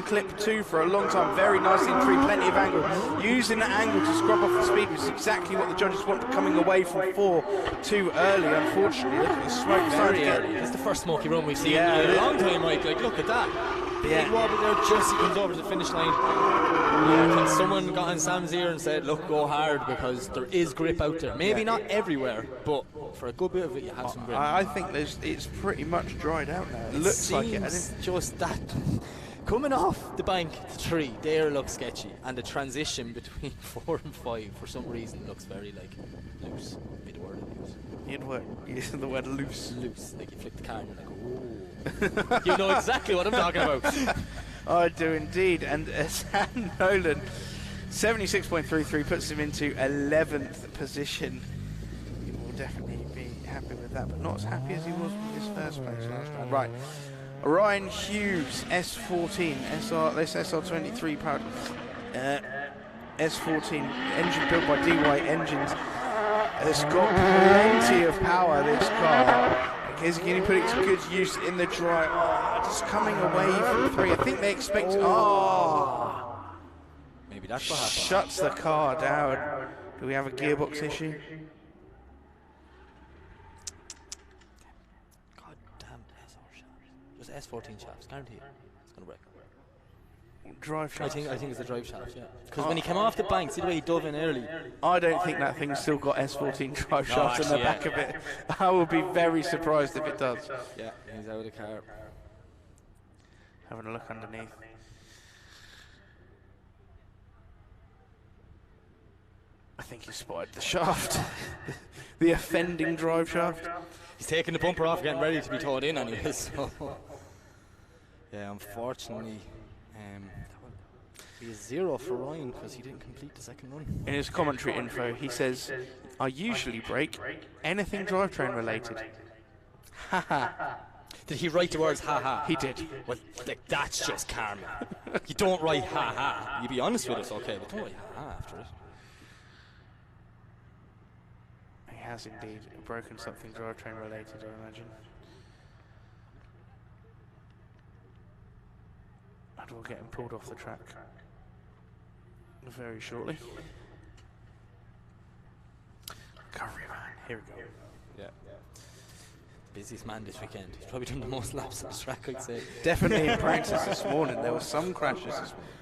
in clip 2 for a long time. Very nice in 3, plenty of angle. Using the angle to scrub off the speed, which is exactly what the judges want, but coming away from 4 too early, unfortunately. Look at the smoke starting to get. It's the first smoky run we've seen in a long time, Mike. Like, look at that. Big wobble there just he comes over to the finish line. I think someone got in Sam's ear and said, look, go hard, because there is grip out there. Maybe not everywhere, but for a good bit of it you have some grip. I think it's pretty much dried out now. It looks like it. It's just that coming off the bank to 3 there looks sketchy, and the transition between 4 and 5 for some reason looks very like loose. Be the word I use. The word loose. Loose, like you flick the card and you're like, oh. You know exactly what I'm talking about. I do indeed. And Sam Nolan, 76.33, puts him into 11th position. He will definitely be happy with that, but not as happy as he was with his first place last time. Right. Ryan Hughes, S14, this SR23 powered S14 engine built by DY Engines. It's got plenty of power, this car. Is he going to put it to good use in the dry? Just coming away from 3. I think they expect. Maybe that's what happened. Shuts the car down. Do we have a gearbox issue? God damn SR shafts. Just S14 shafts, guaranteed. It's going to break. Drive shaft. I think it's the drive shaft, yeah. Because when he came off the bank, see the way he dove in early. I don't think that thing's still got S14 drive shafts in the back of it. I will be very surprised if it does. Yeah, he's out of the car. Having a look underneath. I think he spotted the shaft. The offending drive shaft. He's taking the bumper off, getting ready to be towed in anyway, so. Yeah, unfortunately. That will be a 0 for Ryan because he didn't complete the second run. In his commentary info, he says, I usually break anything drivetrain related. Haha. Did he write the words haha? He did. Well, like, that's just karma. You don't write haha. You be honest with us, okay, but don't write haha after it. He has indeed broken something drivetrain related, I imagine. And we'll get him pulled off the track very shortly. Recovery man, here we go. Yeah. Busiest man this weekend. He's probably done the most laps on the track, I'd say. Definitely in practice this morning. There were some crashes this morning.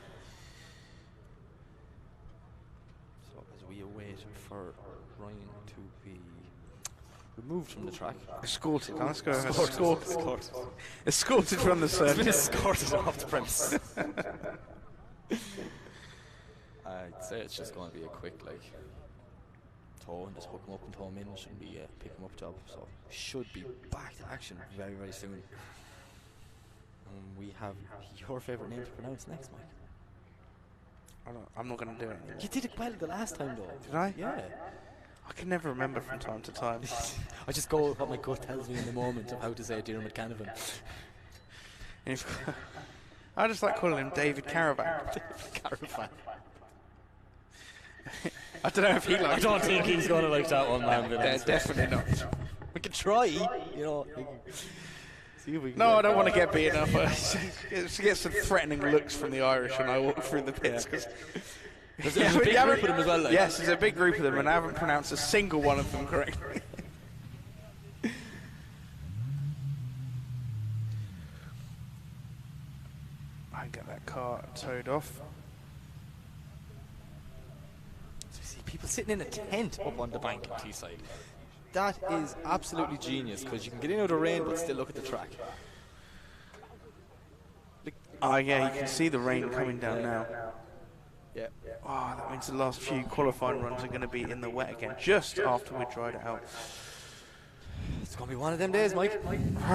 So as we await for Ryan to be removed from the track. Escorted. Let's go. Escorted. Escorted from the circuit. He's been escorted off the premise. I'd say it's just going to be a quick, like, tow and just hook him up and tow him in. Shouldn't be pick him up job. So should be back to action very, very soon. We have your favourite name to pronounce next, Mike. I'm not going to do it. You did it well the last time, though. Did I? Yeah. I can never remember from time to time. I just go with what my gut tells me in the moment of how to say Diarmuid Canavan. I just like calling him David Caravan. Caravan. I don't know if he likes. I don't think he's going to like that one, man. Definitely not. We could try, you know. See if we can I don't want to get beaten up. To get some threatening looks from the Irish when I walk through the pits. There's a big group of them as well. Like. Yes, there's a big group of them, and I haven't pronounced a single one of them correctly. I can get that car towed off. So you see people sitting in a tent up on the bank in Teesside. That is absolutely genius because you can get in out of the rain but still look at the track. Yeah, you can see the rain coming down now. Yeah. Oh, that means the last few qualifying runs are going to be in the wet again, just after we dried it out. It's going to be one of them days, Mike.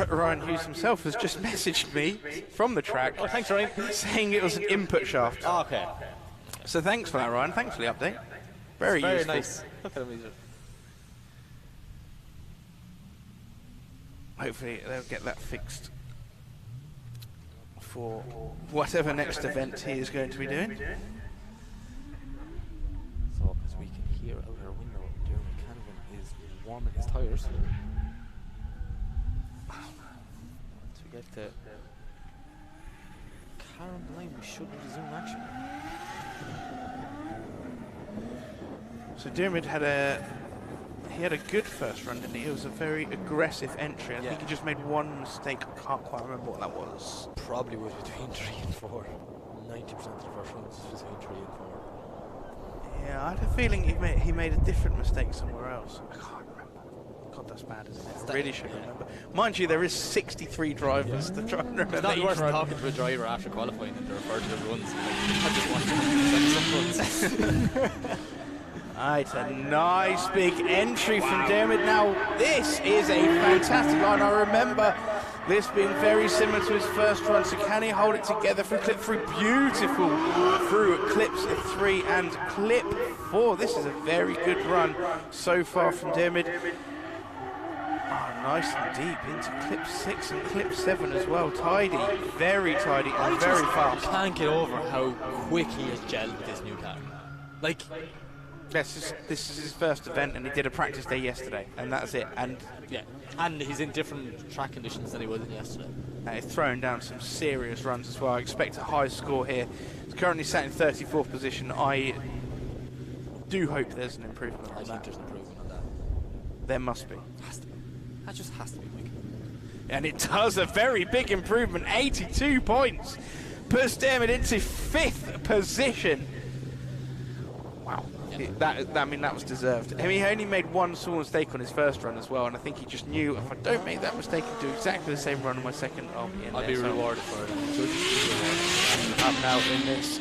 Ryan Hughes himself has just messaged me from the track. Oh, thanks, Ryan. Saying it was an input shaft. Oh, okay. So thanks for that, Ryan. Thanks for the update. Very useful. Nice. Look at him. Hopefully they'll get that fixed for whatever next event he is going to be doing. So, as we can hear out our window, Diarmuid Canavan is warming his tyres. Once we get the car on the line, we should resume action. So Dermot had a good first run, didn't he? It was a very aggressive entry. I think he just made one mistake. I can't quite remember what that was. Probably was between 3 and 4. 90% of the first runs was between 3 and 4. Yeah, I had a feeling he made a different mistake somewhere else. I can't remember. God, that's bad, isn't it? I really should remember. Mind you, there is 63 drivers to try and remember. It's not each worth run. talking to a driver after qualifying and they refer to the runs. I just want to send some runs. Right, a nice big entry from Dermot. Now, this is a fantastic line. I remember this being very similar to his first run. So can he hold it together through clip 3? Beautiful through clips 3 and clip 4. This is a very good run so far from Dermot. Oh, nice and deep into clip 6 and clip 7 as well. Tidy, very tidy and very fast. I can't get over how quick he has gelled with this new car. Like, this is his first event, and he did a practice day yesterday, and that's it. And yeah, and he's in different track conditions than he was in yesterday. He's throwing down some serious runs as well. I expect a high score here. He's currently sat in 34th position. I do hope there's an improvement on that. I think there's an improvement on that. There must be. Has to be. That just has to be, Mike. And it does a very big improvement. 82 points. Puts Dermot into 5th position. Wow. That was deserved. I mean, he only made one small mistake on his first run as well, and I think he just knew, if I don't make that mistake and do exactly the same run on my second, I'll be in I'll be rewarded for it. I'm now in this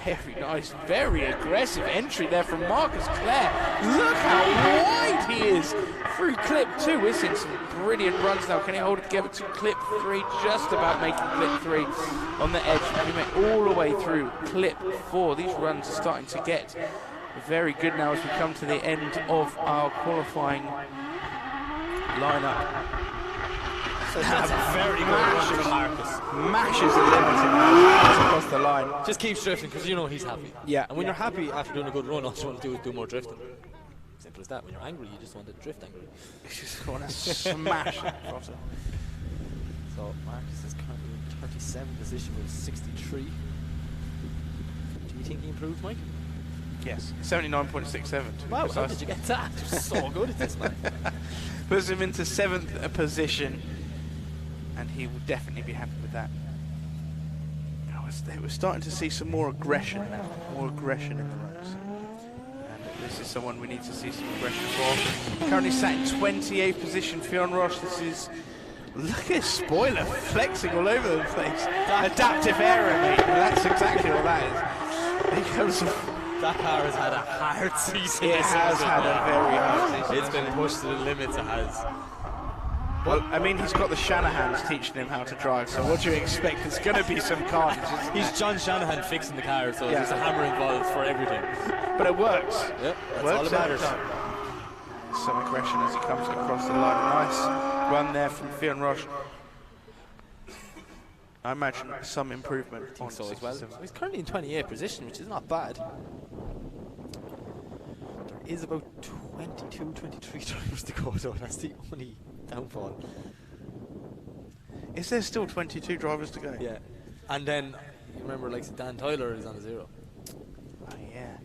very nice, very aggressive entry there from Marcus Clare. Look how wide he is through clip 2. We're seeing some brilliant runs now. Can he hold it together to clip 3? Just about making clip 3 on the edge. He went all the way through clip 4. These runs are starting to get very good now as we come to the end of our qualifying lineup. So that's a very good run from Marcus. Mashes the limit across the line. Just keeps drifting because you know he's happy. Yeah. And when you're happy after doing a good run, all you want to do is do more drifting. Simple as that. When you're angry, you just want to drift angry. You just want to smash it. So Marcus is currently in 37th position with 63. Do you think he improved, Mike? Yes, 79.67. Wow, how did you get that? You're so good at this, man. Puts him into 7th position, and he will definitely be happy with that. We're starting to see some more aggression now, more aggression in the runs. And this is someone we need to see some aggression for. Currently sat in 28th position, Fionn Roche. This is, look at his spoiler flexing all over the place. Adaptive error, mate. That's exactly what that is. He comes. That car has had a hard season. It has had a very hard season. It's been pushed to the limits, it has. Well, I mean, he's got the Shanahans teaching him how to drive, so what do you expect? There's going to be some carnage. He's John Shanahan fixing the car, so there's a hammer involved for everything. But it works. Yep, that's works all that matters. Some aggression as he comes across the line. Nice run there from Fionn Roche. I imagine some improvement on so as well. 67. He's currently in 28th position, which is not bad. There is about 22, 23 drivers to go, so that's the only downfall. Is there still 22 drivers to go? Yeah. And then, you remember, like Dan Tyler is on a 0. Oh, yeah.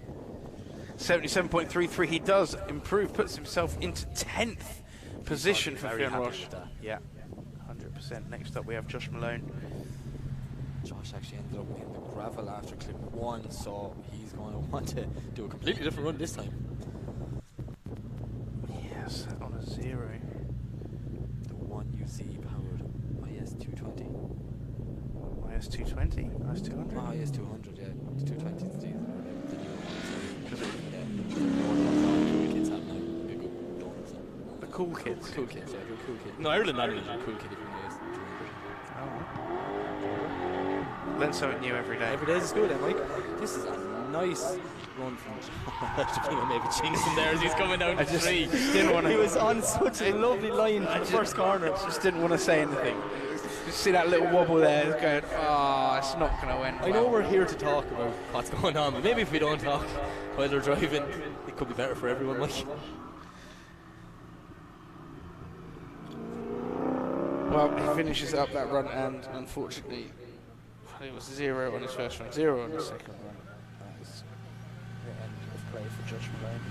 77.33. He does improve, puts himself into 10th position for Fionn Roche. Yeah, 100%. Next up, we have Josh Malone. Josh actually ended up in the gravel after clip 1, so he's going to want to do a completely different run this time. Yes, on a 0. The 1UZ powered IS220. IS220? IS200? Oh, IS200, yeah. The 220 is the new one. Kids have now. Be a good donor, so. The cool kids? Cool kids, yeah, you're a cool kid. No, Ireland not really a cool kid if you're in the IS200. Learn something new every day. Every day's a school day, Mike. This is a nice run from John. Maybe jinxing there as he's coming down the tree. Didn't want to. He was on such a lovely line for the first corner. Just didn't want to say anything. Just see that little wobble there. It's going, oh, it's not going to win. I know we're here to talk about what's going on, but maybe if we don't talk while they're driving, it could be better for everyone, Mike. Well, he finishes up that run, and unfortunately, it was 0 on his first run, 0 on his second run. That's the end of play for Josh Malone.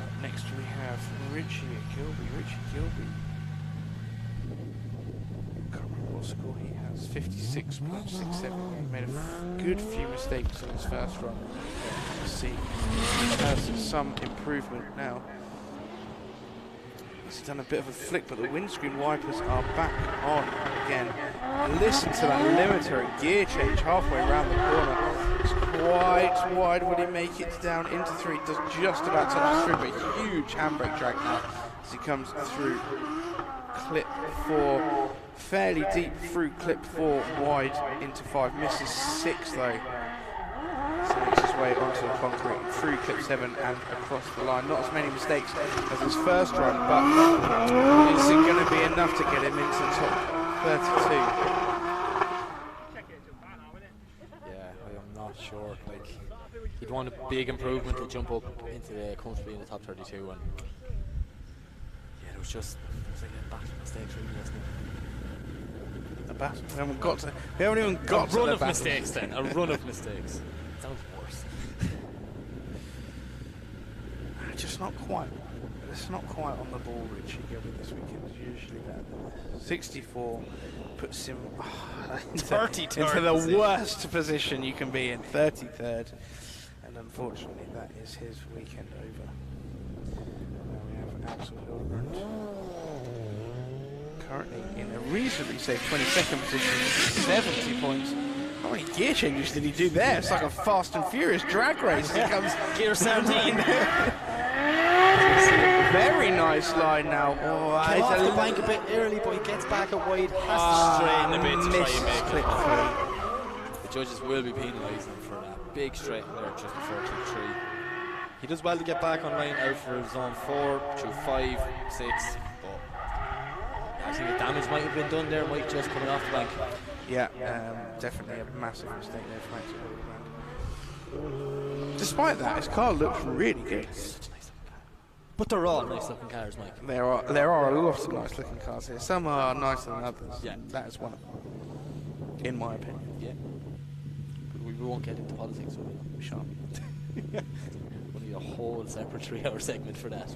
Up next we have Richie Gilby. Richie Gilby. Can't remember what score he has. 56.67. He made a good few mistakes on his first run. Let's see. He has some improvement now. He's done a bit of a flick, but the windscreen wipers are back on again. Listen to that limiter and gear change halfway around the corner. It's quite wide. Will he make it down into 3? Does just about touch through, but huge handbrake drag now as he comes through clip 4. Fairly deep through clip 4, wide into 5. Misses 6 though. So makes his way onto the concrete, through clip 7 and across the line. Not as many mistakes as his first run, but is it going to be enough to get him into the top 32? Yeah, I'm not sure. Like, he'd want a big improvement to jump up into the comfortably in the top 32, and yeah, it was like a battle of mistakes, really, wasn't it? A battle. We haven't even got to a run the of battle. mistakes then. A run of mistakes. Sounds worse. Just not quite. It's not quite on the ball, Richie Gilby this weekend. It's usually better than this. 64 puts him into the worst position you can be in, 33rd. And unfortunately, that is his weekend over. Now we have Axel Hildebrand. Currently in a reasonably safe 22nd position, 70 points. How many gear changes did he do there? It's like a Fast and Furious drag race. He comes gear 17. Very nice line now. Oh, Came off the bank a bit early, but he gets back at wide, has to straighten a bit to try and make clip it. The judges will be penalising him for that big straight there just before clip 3. He does well to get back on line out for zone 4 through 5, 6. I think the damage might have been done there, Mike, just coming off the bank. Yeah, definitely a massive mistake there for Axel Hildebrand. Despite that, his car looks really good. But they're all nice looking cars, Mike. There are a lot of nice looking cars here. Some are nicer than others. Yeah. That is one of them, in my opinion. Yeah. But we won't get into politics, will we? We shan't. We'll need a whole separate 3-hour segment for that.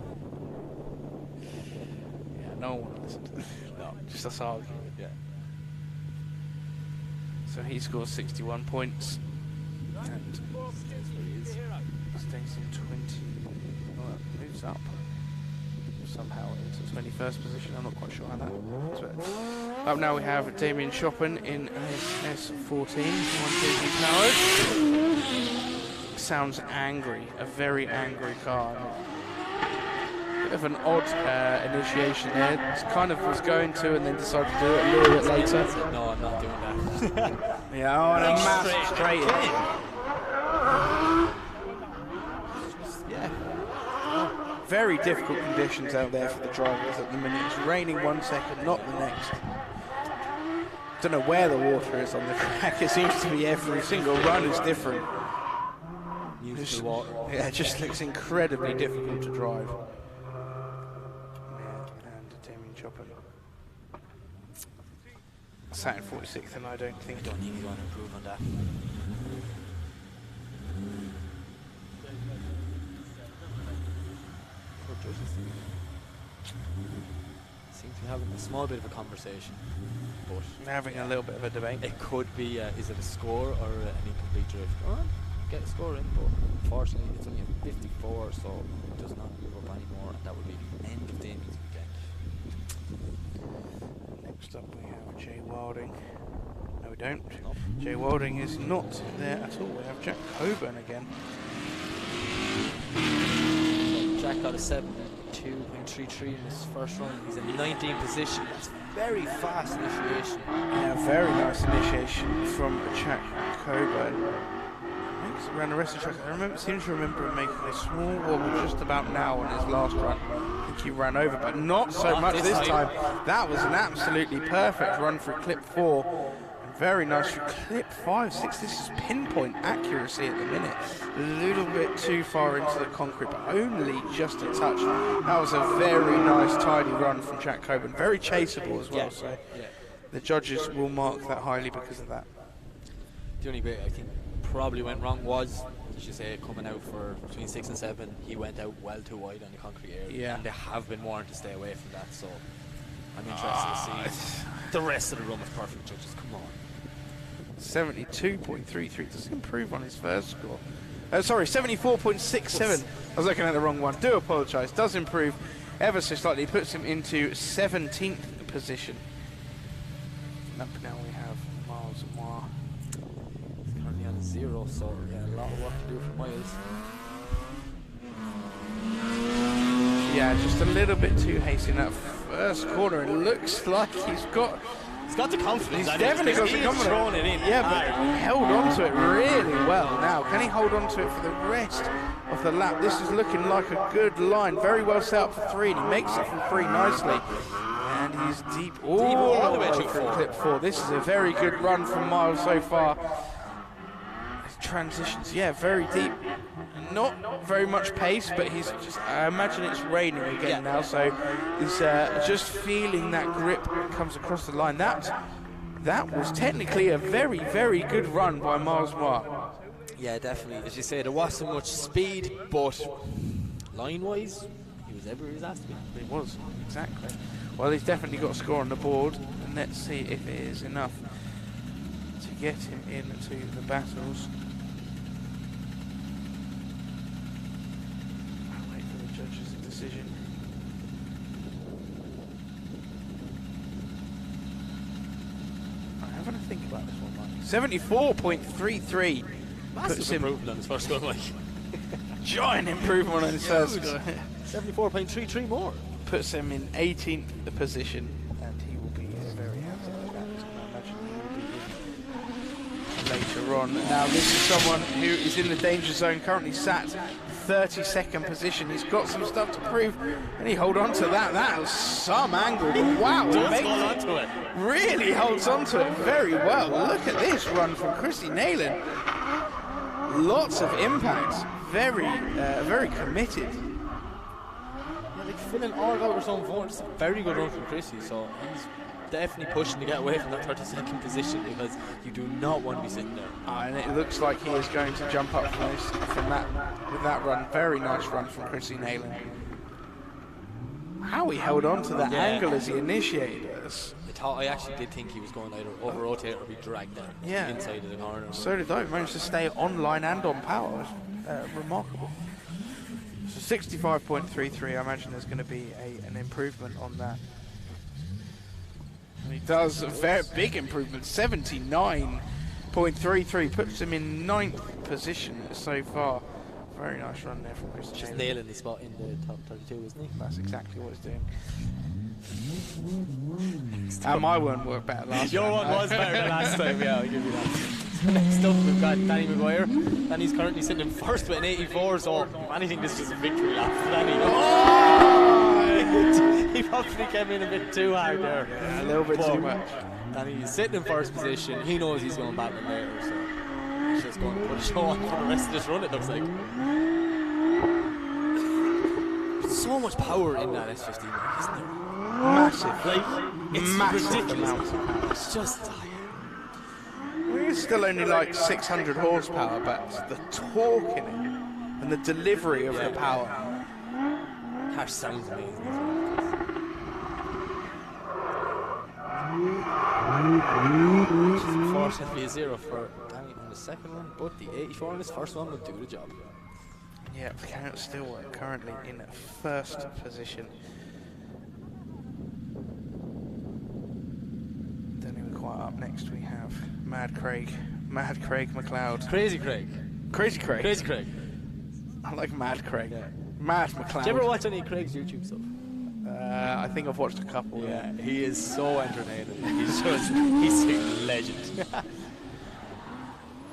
Yeah, no one will listen to that. No, just us arguing. Yeah. So he scores 61 points. And stays in 20. Well, moves up somehow into 21st position. I'm not quite sure how that works. Up now we have Damien Chopin in his S14, 1 kg powered. Sounds angry, a very angry car. Bit of an odd initiation there. It's kind of was going to and then decided to do it a little bit later. No, I'm not doing that. Yeah, oh, and a massive straight in. Yeah. Very difficult conditions out there for the drivers at the minute. It's raining 1 second, not the next. Don't know where the water is on the track. It seems to be every single run is different. Use the water. Yeah, it just looks incredibly difficult to drive. And Damien Chopin sat in 46th, and I don't think I don't think he's going to improve on that. Seem to be having a small bit of a conversation, but they're having a little bit of a debate. it could be, is it a score or an incomplete drift? Well, get a score in, but unfortunately it's only a 54, so it does not move up anymore, and that would be the end of Damien's weekend. Next up we have Jay Wilding. No, we don't. Nope. Jay Wilding is not there at all. We have Jack Coburn again. So Jack got a 72.33 in his first run. He's in 19th position. That's very fast initiation. Yeah, very nice initiation from Jack Coburn. Around the rest of the track, I seem to remember him making a small wobble just about now on his last run. I think he ran over, but not so much this time. That was an absolutely perfect run for clip 4. And Very nice for clip 5, 6. This is pinpoint accuracy at the minute. A little bit too far into the concrete, but only just a touch. That was a very nice, tidy run from Jack Coburn. Very chaseable as well, so the judges will mark that highly because of that. The only bit I think probably went wrong was, as you say, coming out for between 6 and 7, he went out well too wide on the concrete area, and they have been warned to stay away from that, so I'm interested to see the rest of the run with perfect judges. Come on. 72.33, does improve on his first score. Sorry, 74.67. I was looking at the wrong one. Do apologise. Does improve ever so slightly. Puts him into 17th position. Up now we have Miles and Moir. He's currently on a 0, so yeah, a lot of work to do for Miles. Yeah, just a little bit too hasty in that first corner. It looks like he's got the confidence. He's definitely got the confidence. Thrown it in. Yeah, but he held on to it really well. Now, can he hold on to it for the rest of the lap? This is looking like a good line. Very well set up for 3, and he makes it from 3 nicely. And he's deep all the way through clip 4. This is a very good run from Miles so far. Transitions, yeah, very deep. Not very much pace, but he's just, I imagine it's raining again now, so he's just feeling that grip comes across the line. That was technically a very, very good run by Miles Moir. Yeah, definitely. As you say, there wasn't much speed, but line-wise, he was everywhere he was asked to be. He was, exactly. Well, he's definitely got a score on the board, and let's see if it is enough to get him into the battles. I'll wait for the judges' decision. I'm having to think about this one, Mike. 74.33. Massive improvement on his first one, Mike. Giant improvement on his first one. 74.33 more. Puts him in 18th position, and he will be very happy with that. I imagine he will be in later on. Now, this is someone who is in the danger zone, currently sat 32nd position. He's got some stuff to prove, and he hold on to that. That was some angle. Wow, he does hold on to it. Really holds on to it very well. Look at this run from Chrissy Nayland. Lots of impact. Very committed. Filling all out with his own phone. It's a very good run from Chrissy, so he's definitely pushing to get away from that 32nd position, because you do not want to be sitting there. And it looks like he is going to jump up from that with that run. Very nice run from Chrissy Nayland. How he held on to that angle as he initiated us. I actually did think he was going to either over-rotate or be dragged down inside of the corner. So did I. Managed to stay on line and on power. Remarkable. So 65.33, I imagine there's going to be an improvement on that. And he does a very big improvement, 79.33, puts him in 9th position so far. Very nice run there from Chris. Just nailing the spot in the top 32, isn't he? That's exactly what he's doing. And my one worked better last time. Your one was better than last time, yeah, I'll give you that. Next up, we've got Danny Maguire. Danny's currently sitting in first with an 84, so I think this is a victory lap for Danny. Oh! He probably came in a bit too hard there. Yeah, a little bit too much. Danny's sitting in first position. He knows he's going back in later, so he's just going to put a show on for the rest of this run, it looks like. So much power in that S15, isn't there? Massive. Like, it's massive ridiculous. It's just... It's still only like 600 horsepower, but the torque in it and the delivery of the power. Car sounds amazing. Unfortunately, a 0 for Danny on the second one, but the 84 on his first one will do the job. Yeah, Count still currently in first position. Up next we have Mad Craig McLeod. Crazy Craig. I like Mad Craig. Yeah. Mad McLeod. Do you ever watch any of Craig's YouTube stuff? I think I've watched a couple. Yeah, he is so entertaining. He's a legend.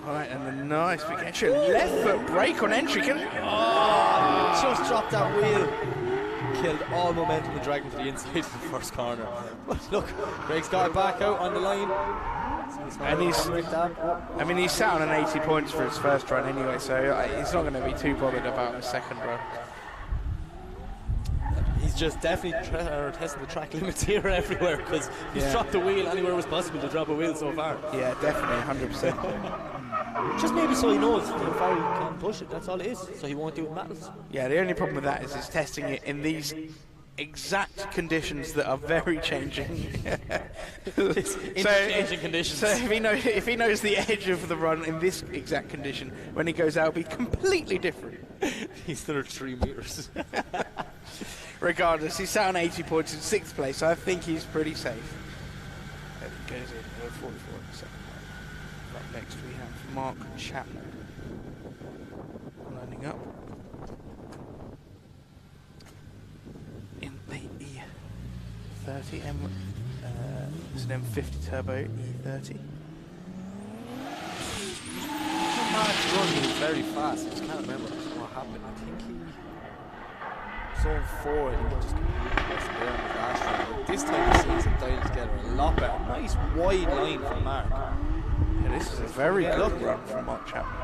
Alright, and a nice big entry. Left foot brake on entry. Just dropped that wheel. Killed all momentum and dragged him to the inside of the first corner. But look, Craig's got it back out on the line. And he's sat on an 80 points for his first run anyway, so he's not going to be too bothered about his second run. He's just definitely testing the track limits here everywhere, because he's dropped the wheel anywhere it was possible to drop a wheel so far. Yeah, definitely, 100%. Just maybe so he knows how far he can push it, that's all it is, so he won't do it in battles. Yeah, the only problem with that is he's testing it in these exact conditions that are very changing. Changing conditions. So if he knows the edge of the run in this exact condition, when he goes out, it'll be completely different. He's under 3 meters. Regardless, he's sat on 80 points in 6th place, so I think he's pretty safe. There he goes in, 44 in the second round. Up next we have Mark Chapman. Lining up. In the E30 it's an M50 Turbo E30. Mark's run was very fast. I just can't remember what happened. I think he zone 4. I think he just completely messed there on the last round. But this time he seems them dialed together a lot better. Nice wide line from Mark. Yeah, this is a very good run from Mark Chapman.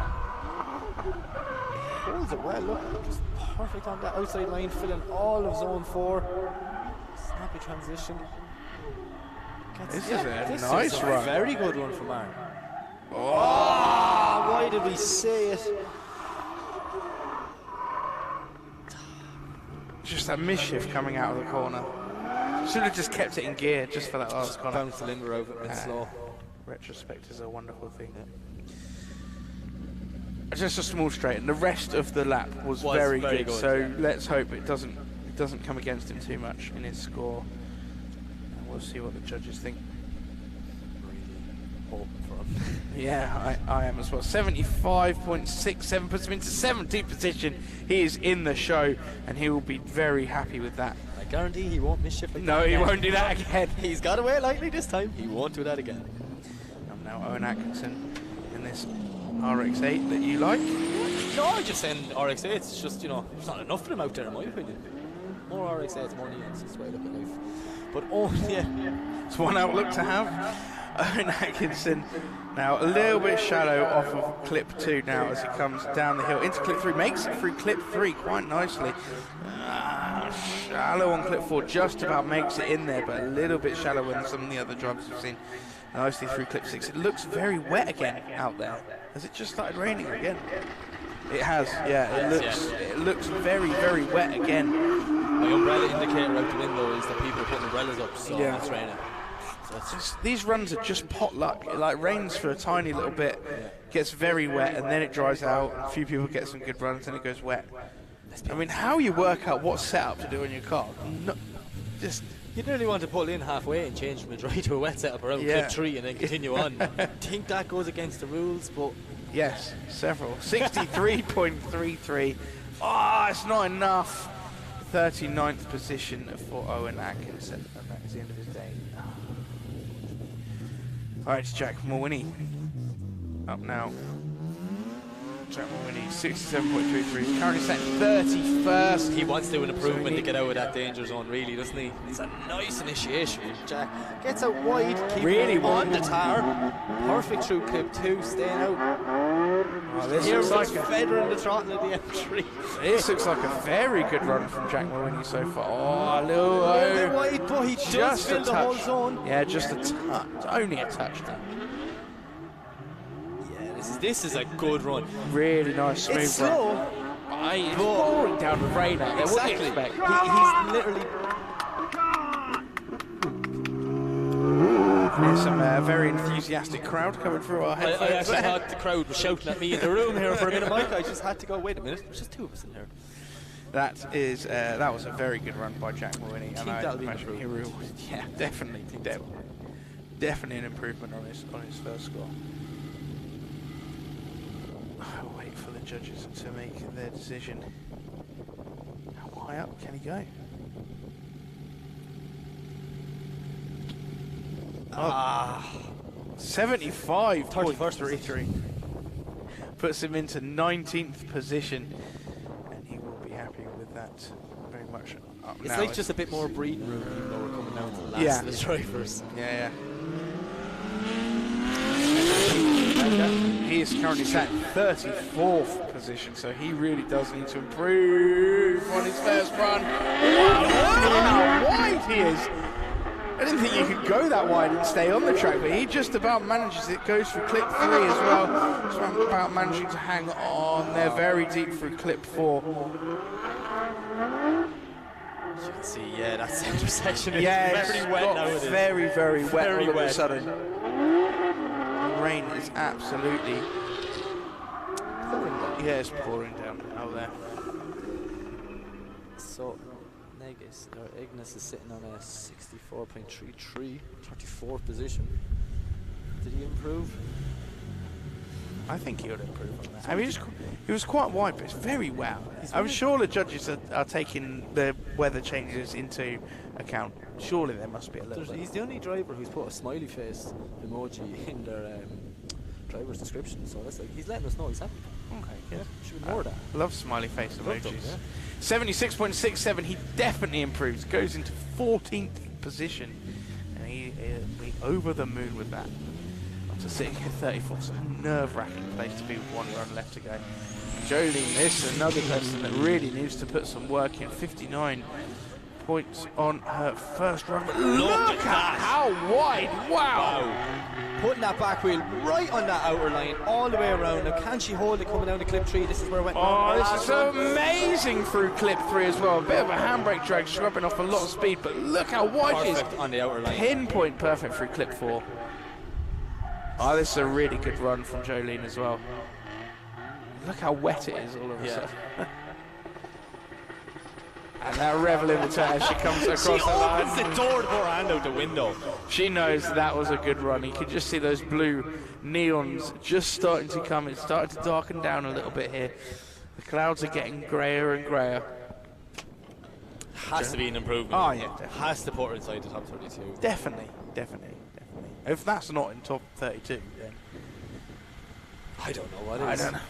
Holds it well. Look, just perfect on that outside line, filling all of zone 4. Snappy transition. This is a nice run. Very good run from Mark. Oh, why did we say it? Just that mischief coming out of the corner. Should have just kept it in gear just for that last corner. Bounce the limber over and slow. Retrospect is a wonderful thing. Just a small straight, and the rest of the lap was very good. So let's hope it doesn't come against him too much in his score. And we'll see what the judges think. Hoping for him. Yeah, I am as well. 75.67 puts him into 17th position. He is in the show, and he will be very happy with that. I guarantee he won't miss shift. No, he won't do that again. He's got away lightly this time. He won't do that again. I'm now Owen Atkinson in this RX-8 that you like. No, I'm just saying RX-8. It's just, there's not enough of them out there, in my opinion. More RX-8s, more Neons. That's the way I look at life. But it's one outlook to have. Owen Atkinson now a little bit shallow off of clip 2 now as he comes down the hill into clip 3, makes it through clip 3 quite nicely. Shallow on clip 4, just about makes it in there, but a little bit shallower than some of the other drivers we've seen. Nicely through clip 6. It looks very wet again out there. Has it just started raining again? It has, yeah. It looks very, very wet again. My umbrella indicator out the window is that people are putting umbrellas up, so it's raining. These runs are just pot luck. It rains for a tiny little bit, gets very wet, and then it dries out. A few people get some good runs, and it goes wet. I mean, how you work out what setup to do on your car? You nearly want to pull in halfway and change from a dry to a wet setup around clip 3 and then continue on. I think that goes against the rules, but yes, several. 63.33. It's not enough. 39th position for Owen Atkinson, and that is the end of his day. Alright, it's Jack Mulwiney up now. Jack Mulwiney, 67.33. Currently set 31st. He wants to do an improvement to get out of that danger zone, really, doesn't he? It's a nice initiation. Jack gets out wide, keep really on the tar. Perfect through clip 2, staying out. This Here looks like a feather in the throttle of the M3. This looks like a very good run from Jack Mulwiney so far. A little bit wide, but he just filled the whole zone. Yeah, just a touch. Only a touch though. This is a good run. Really nice, smooth it's slow. Run. It's pouring down with rain out there. Exactly. What do you expect? He's literally. There's some very enthusiastic crowd coming through our headphones. I actually thought the crowd was shouting at me in the room here for a minute, Mike. I just had to go, wait a minute, there's just 2 of us in here. That was a very good run by Jack Mulwiney. I think that'll be yeah, definitely an improvement on his first score. I'll wait for the judges to make their decision. How high up can he go? 75.33 puts him into 19th position, and he will be happy with that very much. It's like just a bit more breathing room, even though we're coming down to the last of the drivers. Yeah. he is currently sat in 34th position, so he really does need to improve on his first run. Wow, look how wide he is. I didn't think you could go that wide and stay on the track, but he just about manages it. Goes for clip 3 as well. Just about managing to hang on there, very deep through clip 4. As you can see, yeah, that centre section is Yeah, very wet now. Very, very wet Very all of a wet. sudden. The rain is absolutely pouring down. Yeah, it's pouring down out there. So, Negus, or Ignis is sitting on a 64.33, 34th position. Did he improve? I think he would improve on that. I mean, he was quite wide, but it's very wet. I'm sure the judges are taking the weather changes into account. Surely there must be a little bit. He's the only driver who's put a smiley face emoji in their driver's description, so that's like, he's letting us know he's happy. Okay, Yeah, should be more of that. love smiley face Love them, emojis. yeah. 76.67, he definitely improves. Goes into 14th position. And he over the moon with that. Up to sitting at 34th, so a nerve-wracking place to be with 1 run left to go. Jolene, this is another person that really needs to put some work in. 59 points on her first run. But look at how wide, wow. Putting that back wheel right on that outer line, all the way around. Now, can she hold it coming down to clip 3? This is where it went wrong. Oh, this is so amazing through clip 3 as well. A bit of a handbrake drag, scrubbing off a lot of speed, but look how wide she is. Perfect on the outer line. Pinpoint perfect through clip 4. Oh, this is a really good run from Jolene as well. Look how wet it is all of a sudden. And now revel in the turn as she comes across the line. She opens the door to put her hand out the window. She knows that was a good run. You can just see those blue neons just starting to come. It's starting to darken down a little bit here. The clouds are getting greyer and greyer. Has to be an improvement. Oh, yeah, definitely. Has to put her inside the top 32. Definitely. If that's not in top 32, then I don't know what it I is. don't know.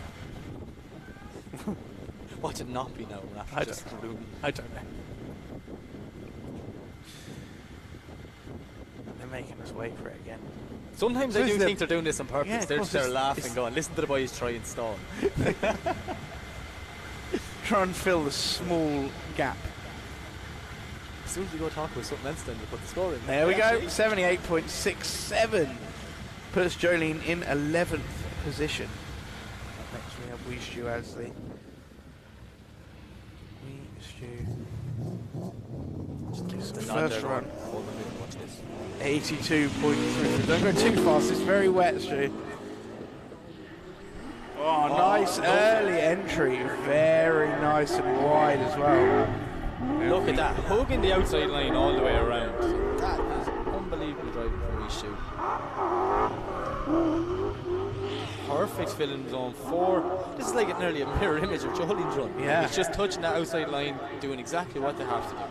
What did not be now? I don't know. They're making us wait for it again. Sometimes I do think they're doing this on purpose. Yeah, of they're course, they're it's- laughing, going, listen to the boys try and stall. Try and fill the small gap. As soon as you go talk about something else, then you put the score in. There we go. 78.67 puts Jolene in 11th position. Next we have Wee Stew Asley. Wee Stew. First run. 82.3. Don't go too fast. It's very wet, Stu. Oh, nice early entry. Very nice and wide as well. Look at that, hugging the outside line all the way around. That is unbelievable driving from Ishu. Perfect filling zone 4. This is like nearly a mirror image of Jolene's run. Yeah. It's just touching that outside line, doing exactly what they have to do.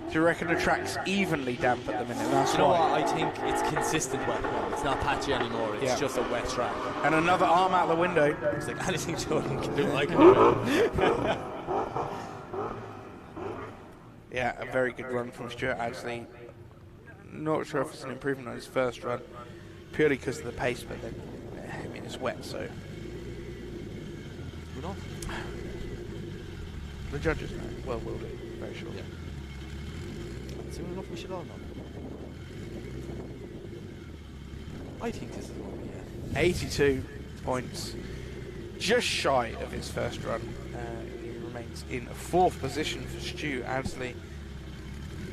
Do you reckon the track's evenly damp at the minute? That's You know why. what? I think it's consistent wet now. It's not patchy anymore. It's just a wet track. And another arm out the window. It's like anything Jolene can do, I can do. Yeah, a very good run from Stuart Adsley. Not sure if it's an improvement on his first run, purely because of the pace, but then, I mean, it's wet, so. Who knows? The judges know. Well, will do, very sure. Yeah. Soon enough, we should all know. I think this is what we get. 82 points, just shy of his first run. He remains in 4th position for Stu Adsley.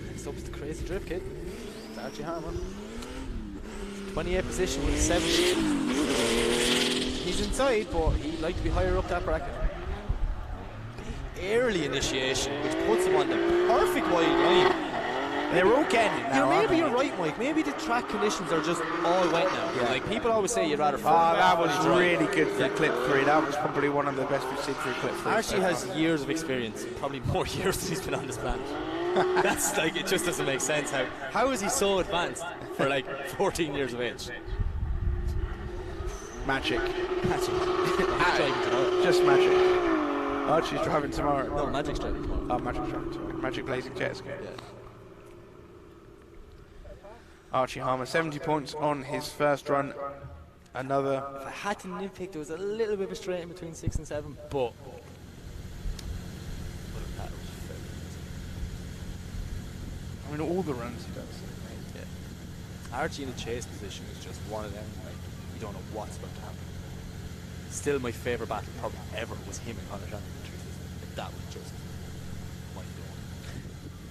Next up is the crazy drift kid. It's Archie Harmon. 28th position with 70. He's inside, but he'd like to be higher up that bracket. Early initiation, which puts him on the perfect wide line. They're all getting it now. Maybe you're right, Mike. Maybe the track conditions are just all wet now. Yeah. Like people always say, you'd rather. That was really good for clip 3. That was probably one of the best we've seen through clip 3. Archie has years of experience, probably more years than he's been on this planet. That's like, it just doesn't make sense. How is he so advanced for like 14 years of age? Magic. Magic. Driving tomorrow. Just magic. Archie's driving tomorrow. No, Magic's driving tomorrow. Oh, Magic's driving tomorrow. Magic Blazing Jet Ski. Yeah. Archie Harmer, 70 points on his first run. Another. If I had to nitpick, there was a little bit of a straight in between 6 and 7, but that was fair. I mean, all the runs he does. Yeah. Archie in the chase position is just one of them. Like, you don't know what's going to happen. Still, my favourite battle probably ever was him and Conor Shannon. That was just mind-blowing.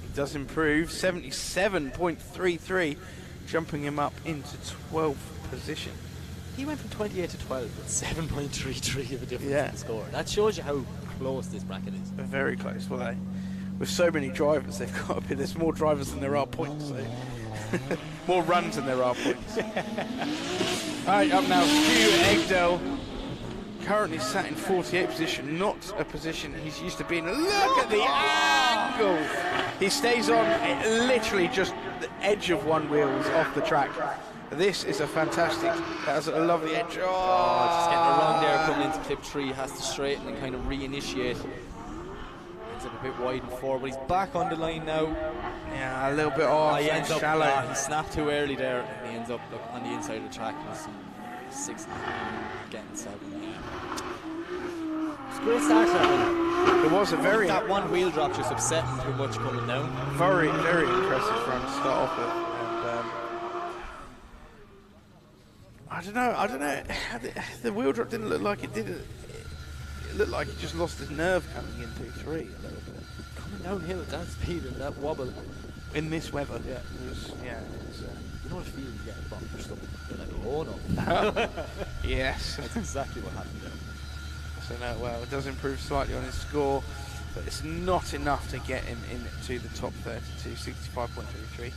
He does improve, 77.33, jumping him up into 12th position. He went from 28 to 12 with 7.33 of a difference Yeah. in the score. That shows you how close this bracket is. They're very close, well, with so many drivers, they've got to be. There's more drivers than there are points, so more runs than there are points. All right, up now, Hugh Egdell, currently sat in 48th position, not a position he's used to being. Look at the angle! He stays on literally just the edge of one wheel off the track. This is a fantastic, that's a lovely edge. Just getting it wrong there, coming into clip 3, has to straighten and kind of reinitiate. Ends up a bit wide and forward, but he's back on the line now. Yeah, a little bit off, He ends up shallow. he snapped too early there, and he ends up on the inside of the track with some 6 getting 7. It's a great start to that one. It was a very, That one wheel drop just upset him too much coming down. very impressive run to start off with. And, I don't know. The wheel drop didn't look like it did. It looked like he just lost his nerve coming into 3 a little bit. Coming downhill at that speed and that wobble. In this weather. Yeah. It was, You know what feeling you get from your stomach? You're like, oh no. yes. That's exactly what happened there. So no, well, it does improve slightly on his score, but it's not enough to get him into the top 32. 65.33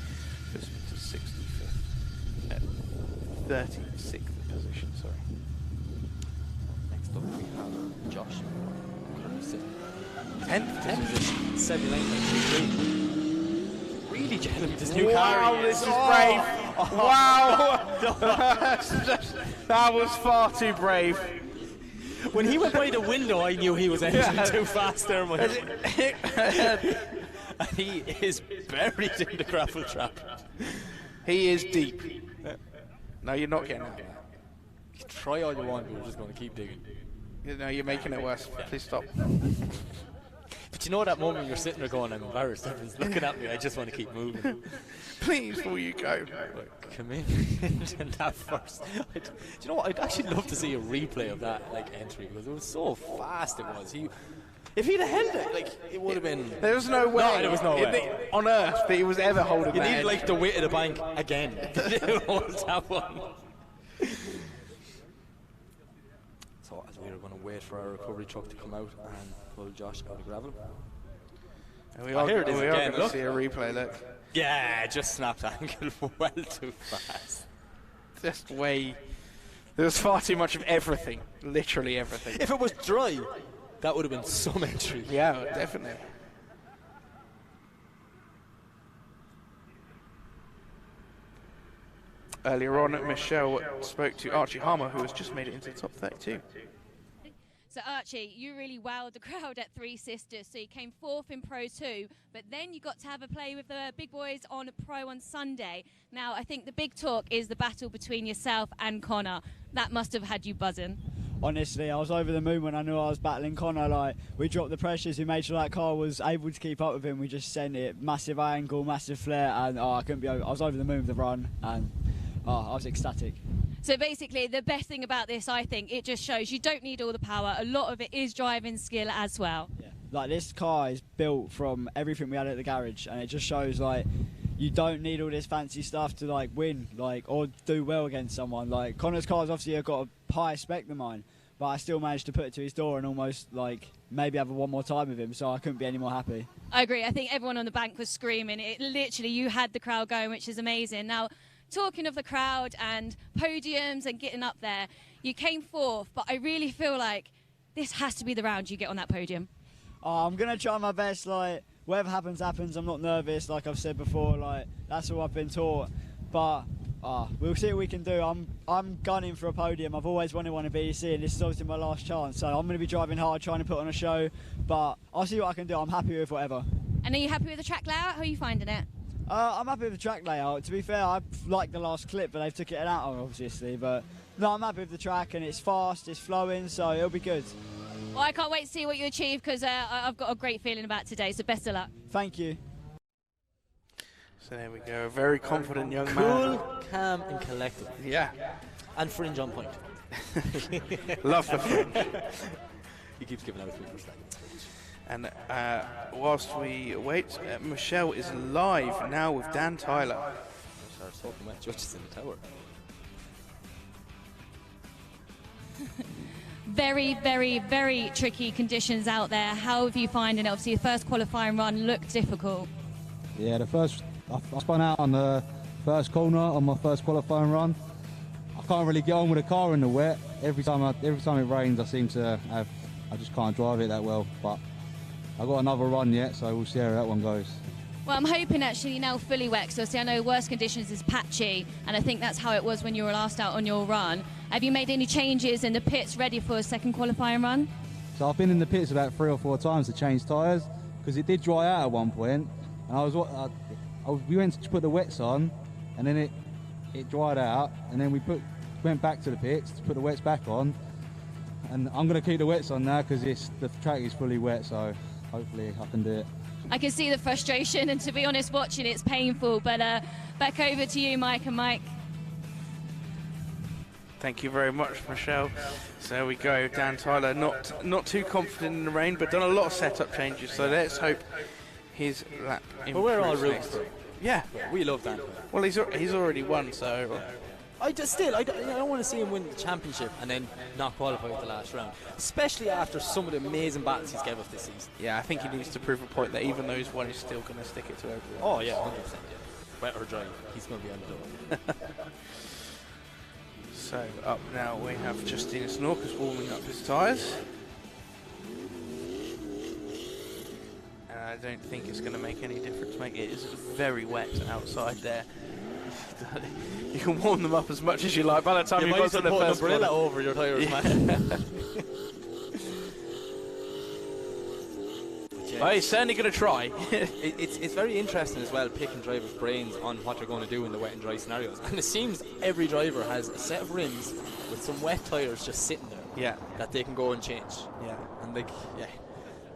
puts him to 65th. 36th position, sorry. Next up we have Josh. Currently sitting 10th position. 79.33. Really gelling with this new car. Wow, this is brave. Wow. That was far too brave. When he went by the window, I knew he was entering too fast there, Mike. And he is buried in the gravel trap. He is deep. No, you're not getting out. You try all you want, we're just going to keep digging. No, you're making it worse. Please stop. But you know that moment you're sitting there going, I'm embarrassed, everyone's looking at me, I just want to keep moving. Please, before you go. Come in and that first. Do you know what? I'd actually love to see a replay of that entry because it was so fast. It was. If he'd have held it, it would have been. There was no way. No, there was no way on earth that he was ever holding you that. You edge. need the weight of the bank again to hold that one. So as we were going to wait for our recovery truck to come out and pull Josh out of gravel. And we are going to see a replay. Look. Yeah, just snapped ankle well too fast. Just way. There was far too much of everything. Literally everything. If it was dry, that would have been some entry. Yeah, definitely. Earlier on, Michelle spoke to Archie Harmer, who has just made it into the top 32. So Archie, you really wowed the crowd at Three Sisters. So you came 4th in Pro 2, but then you got to have a play with the big boys on Pro on Sunday. Now, I think the big talk is the battle between yourself and Connor. That must have had you buzzing. Honestly, I was over the moon when I knew I was battling Connor. We dropped the pressures, we made sure that car was able to keep up with him. We just sent it, massive angle, massive flare, and I couldn't be over. I was over the moon with the run, and I was ecstatic. So basically, the best thing about this, I think, it just shows you don't need all the power. A lot of it is driving skill as well. Yeah. This car is built from everything we had at the garage, and it just shows you don't need all this fancy stuff to win or do well against someone. Connor's car's obviously got a higher spec than mine, but I still managed to put it to his door and almost maybe have one more time with him, so I couldn't be any more happy. I agree. I think everyone on the bank was screaming. It literally, you had the crowd going, which is amazing. Now, talking of the crowd and podiums and getting up there, you came 4th, but I really feel like this has to be the round you get on that podium. I'm going to try my best. Whatever happens, happens. I'm not nervous, like I've said before. That's all I've been taught. But we'll see what we can do. I'm gunning for a podium. I've always wanted one at BDC, and this is obviously my last chance. So I'm going to be driving hard, trying to put on a show. But I'll see what I can do. I'm happy with whatever. And are you happy with the track layout? How are you finding it? I'm happy with the track layout. To be fair, I like the last clip, but they've took it out obviously. But no, I'm happy with the track, and it's fast, it's flowing, so it'll be good. Well, I can't wait to see what you achieve, because I've got a great feeling about today, so best of luck. Thank you. So there we go, a very confident young man. Cool, calm and collected. Yeah. And fringe on point. Love the fringe. He keeps giving out 3%. And whilst we wait, Michelle is live now with Dan Tyler. Talking about judges in the tower. Very, very, very tricky conditions out there. How have you finding it? Obviously, the first qualifying run looked difficult. Yeah, I spun out on the first corner on my first qualifying run. I can't really get on with the car in the wet. Every time it rains, I just can't drive it that well. But I've got another run yet, so we'll see how that one goes. Well, I'm hoping actually you're now fully wet, because I know worst conditions is patchy, and I think that's how it was when you were last out on your run. Have you made any changes in the pits ready for a second qualifying run? So I've been in the pits about 3 or 4 times to change tyres, because it did dry out at one point, and we went to put the wets on, and then it dried out, and then we went back to the pits to put the wets back on, and I'm going to keep the wets on now because the track is fully wet, so hopefully I can do it. I can see the frustration, and to be honest, watching it's painful, but back over to you, Mike and Mike. Thank you very much, Michelle. So there we go, Dan Tyler, not too confident in the rain, but done a lot of setup changes, so let's hope his lap improves. But we're all rooting next. for him. Yeah. We love Dan. Well, he's already won, so... I don't want to see him win the championship and then not qualify at the last round, especially after some of the amazing battles he's gave us this season. Yeah, I think he needs to prove a point that even though he's won, he's still going to stick it to everyone. Oh yeah, 100%. Yeah. Wet or dry, he's going to be on the door. So up now we have Justinus Norkus warming up his tyres. And I don't think it's going to make any difference, mate. It is very wet outside there. You can warm them up as much as you like. By the time you've got to the first umbrella over your tyres, man. Oh, he's certainly going to try. It's very interesting as well, picking drivers' brains on what they're going to do in the wet and dry scenarios. And it seems every driver has a set of rims with some wet tyres just sitting there. Yeah. That they can go and change. Yeah. And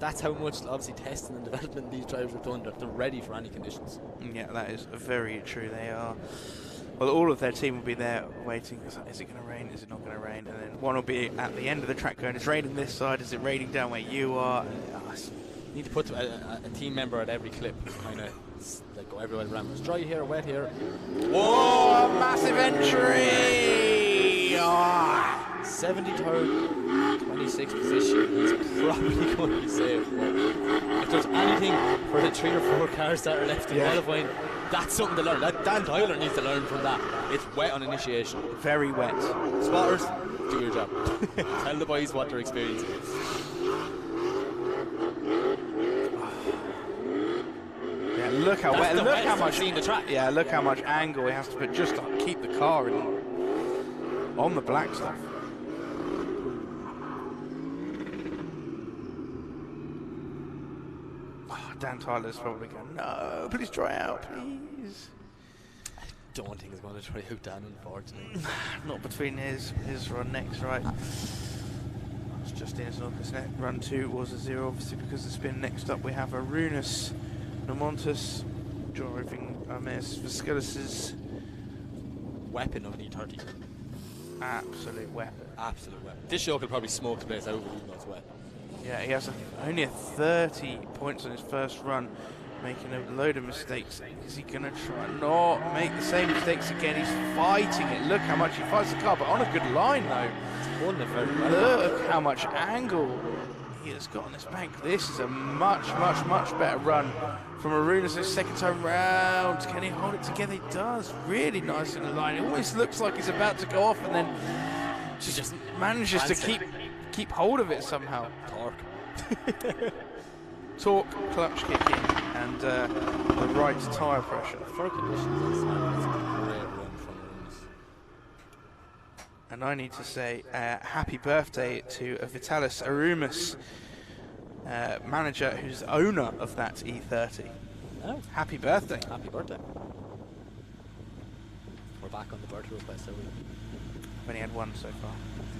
that's how much obviously testing and development these drivers have done. They're ready for any conditions. Yeah, that is very true. They are. Well, all of their team will be there waiting. Is it going to rain? Is it not going to rain? And then one will be at the end of the track going, it's raining this side. Is it raining down where you are? You need to put a team member at every clip, kind of like go everywhere around. It's dry here, wet here. Whoa! Massive entry! Oh. 73rd, 26th position. He's probably going to be safe. If there's anything for the 3 or 4 cars that are left in qualifying, that's something to learn. Dan Tyler needs to learn from that. It's wet on initiation. Very wet. Spotters, do your job. Tell the boys what they're experiencing. Yeah, look how wet. Look how much. Seen the track. Yeah, look how much angle he has to put just to keep the car on the black stuff. Oh, Dan Tyler's probably going, no, please dry out, please. I don't think he's going to try out Dan, unfortunately. Not between his run next, right? It's Justinus Norkus. Run 2 was a 0, obviously, because the spin. Next up we have Arunus Nomontis driving Ms. Vaskelis's weapon of an E30. Absolute weapon. Absolute weapon. This show could probably smoke the place out even though it's wet. Yeah, he has only 30 points on his first run, making a load of mistakes. Is he going to try not make the same mistakes again? He's fighting it. Look how much he fights the car, but on a good line though. Look how much angle he has got on this bank. This is a much, much, much better run from Arunus' second time round. Can he hold it together? He does. Really nice in the line. It always looks like he's about to go off and then just manages to keep hold of it somehow. Torque, clutch kick in, and the right tyre pressure. For conditions, that's a great run from Arunus. And I need to say happy birthday to Vitalis Arumas, manager who's owner of that E30. Oh. Happy birthday. Happy birthday. We're back on the birthday request, are we? I've only had one so far.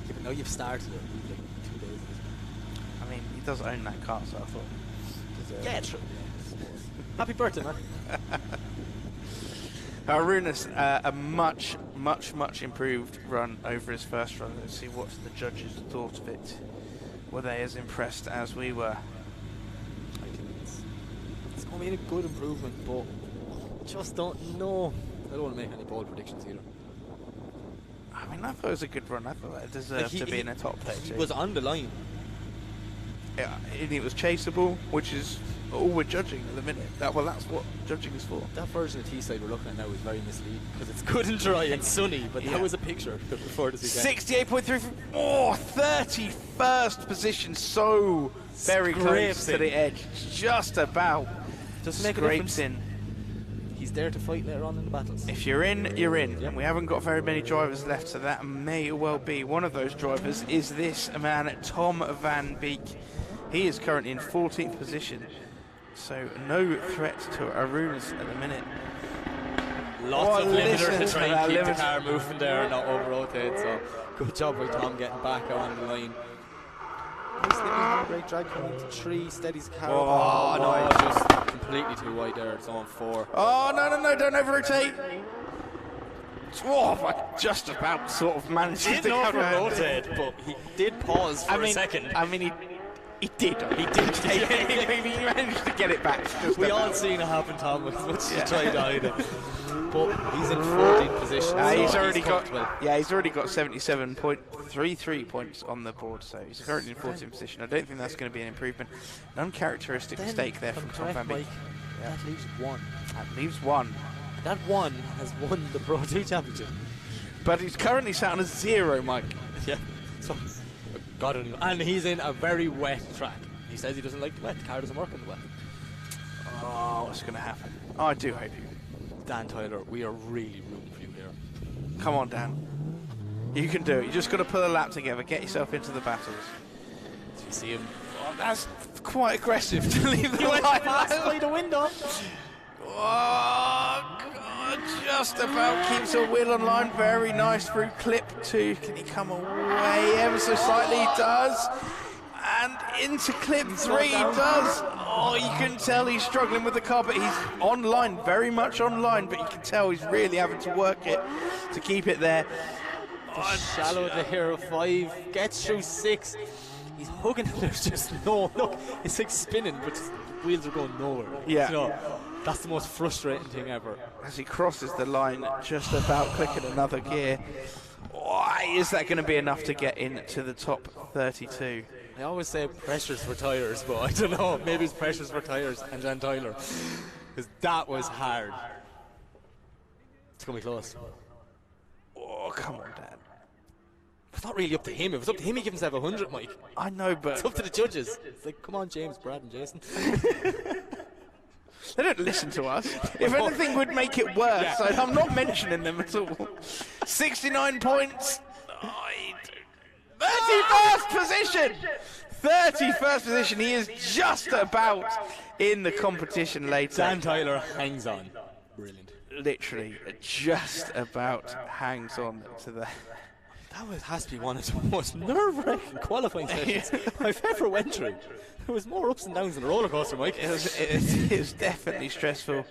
Yeah, but now you've started it. Like 2 days. I mean, he does own that car, so I thought. Yeah, true. Happy birthday, man. Arunas, a much improved run over his first run. Let's see what the judges thought of it. Were they as impressed as we were? I think it's going to be a good improvement, but just don't know. I don't want to make any bold predictions either. I mean, I thought it was a good run. I thought it deserved to be in the top 30. He was on the line. Yeah, and it was chaseable, which is all we're judging at the minute. That's what judging is for. That version of Teesside we're looking at now is very misleading because it's good and dry and sunny, but that was a picture before this weekend. 68.3. 31st position, so very close to the edge. Just about. Just make a scrapes difference. in. He's there to fight later on in the battles. If you're in, you're in. Yep. And we haven't got very many drivers left, so that may well be. One of those drivers is this man, Tom Van Beek. He is currently in 14th position, so no threat to Arunas at the minute. Lots of limiters to to try that and keep the limiter. car moving there and not over-rotate, so good job by Tom getting back on the line. Nice little handbrake drag coming into 3, steadies the car. Oh, no, no. just completely too wide there, it's on 4. Oh, no, don't over-rotate. Oh, I just about sort of managed to Didn't come around. over-rotate, but he did pause for a second. I mean, he did take it. He managed to get it back. We all seen it happen, Tom, as much as you tried to hide it. But he's in 14th position. So he's already comfortable. he's already got 77.33 points on the board, so he's currently in 14th position. I don't think that's going to be an improvement. An uncharacteristic mistake there from Tom Van Beek. That leaves 1. That leaves 1. That 1 has won the Pro 2 Championship. But he's currently sat on a 0, Mike. Yeah. So, God only knows. And he's in a very wet track. He says he doesn't like the wet. The car doesn't work in the wet. Oh, what's going to happen? Oh, I do hope you. Dan Tyler, we are really rooting for you here. Come on, Dan. You can do it. You just got to pull a lap together. Get yourself into the battles. Do you see him? Oh, that's quite aggressive to leave the line. By the window. Oh, God, just about keeps a wheel on line. Very nice through clip 2. Can he come away ever so slightly? He does. And into clip 3 he does. Oh, you can tell he's struggling with the car, but he's online, very much online, but you can tell he's really having to work it to keep it there. Shallow to hero 5, gets through 6. He's hugging and there's just no look. It's like spinning, but just, the wheels are going nowhere. Yeah. You know, that's the most frustrating thing ever. As he crosses the line, just about clicking another gear. Why is that going to be enough to get into the top 32? I always say pressures for tyres, but I don't know. Maybe it's pressures for tyres and Dan Tyler. Because that was hard. It's going to be close. Oh, come on, Dad. It's not really up to him. If it was up to him, he'd give himself 100, Mike. I know, but It's up to the judges. It's like, come on, James, Brad, and Jason. they don't listen to us. If anything would make it worse, I'm not mentioning them at all. 69 points. 31st position. 31st position. He is just about in the competition later. Dan Tyler hangs on. Brilliant. Literally, just about hangs on to the. That has to be one of the most nerve-wracking qualifying sessions I've ever went through. There was more ups and downs than a roller coaster, Mike. It was definitely stressful.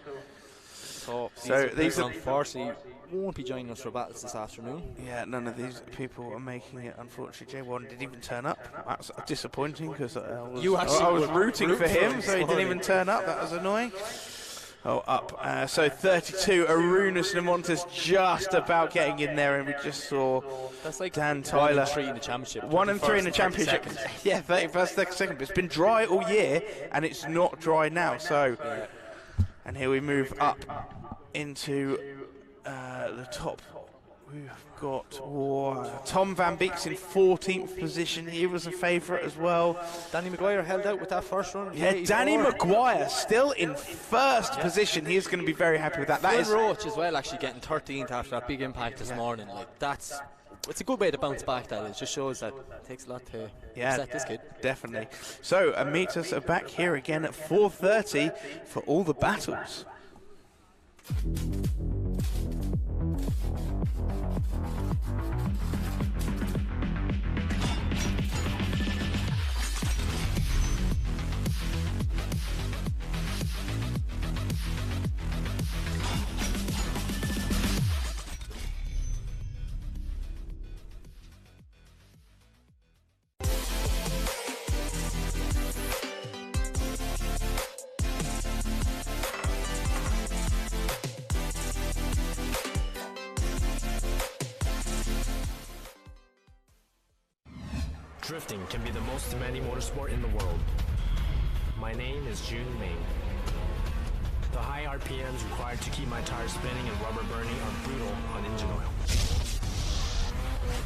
So these unfortunately won't be joining us for battles this afternoon. Yeah, none of these people are making it. Unfortunately, J1 didn't even turn up. That's disappointing because I was rooting for him, so he didn't even turn up. That was annoying. Oh, up. So 32, Arunas Lamontes just about getting in there, and we just saw that's like Dan Tyler. 1 and 3 in the championship. 1 and 3 in the championship. Yeah, 31st, second. But it's been dry all year, and it's not dry now. So, and here we move up into the top. We've got Tom Van Beek's in 14th position. He was a favourite as well. Danny Maguire held out with that first run. Yeah, Danny Maguire still in first position. He's going to be very happy with that. That Flynn is Roach as well, actually getting 13th after that big impact this morning. Like it's a good way to bounce back. That it just shows that it takes a lot to upset this kid. Definitely. So meet us back here again at 4:30 for all the battles. Drifting can be the most demanding motorsport in the world. My name is Jun Ming. The high RPMs required to keep my tires spinning and rubber burning are brutal on engine oil.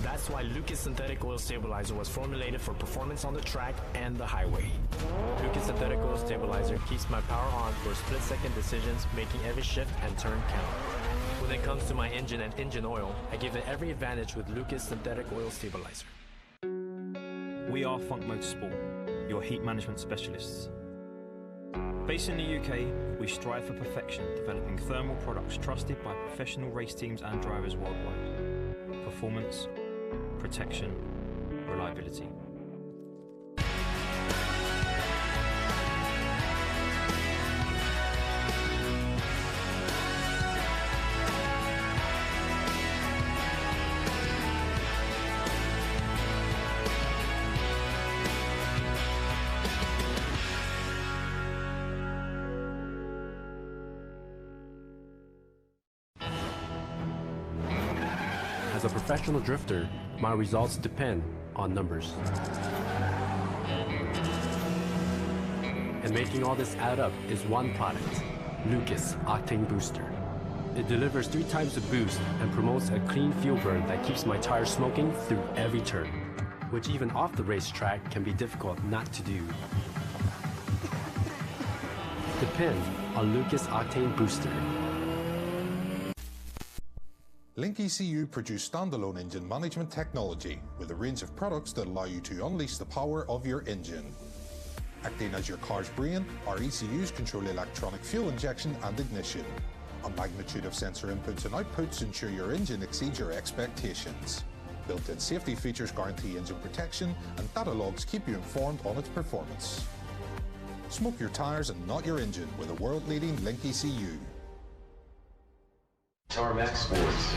That's why Lucas Synthetic Oil Stabilizer was formulated for performance on the track and the highway. Lucas Synthetic Oil Stabilizer keeps my power on for split-second decisions, making every shift and turn count. When it comes to my engine and engine oil, I give it every advantage with Lucas Synthetic Oil Stabilizer. We are Funk Motorsport, your heat management specialists. Based in the UK, we strive for perfection, developing thermal products trusted by professional race teams and drivers worldwide. Performance, protection, reliability. As a professional drifter, my results depend on numbers. And making all this add up is one product, Lucas Octane Booster. It delivers 3 times the boost and promotes a clean fuel burn that keeps my tires smoking through every turn, which even off the racetrack can be difficult not to do. Depend on Lucas Octane Booster. Link ECU produce standalone engine management technology with a range of products that allow you to unleash the power of your engine. Acting as your car's brain, our ECUs control electronic fuel injection and ignition. A magnitude of sensor inputs and outputs ensure your engine exceeds your expectations. Built-in safety features guarantee engine protection, and data logs keep you informed on its performance. Smoke your tires and not your engine with a world-leading Link ECU. Tarmac Sports.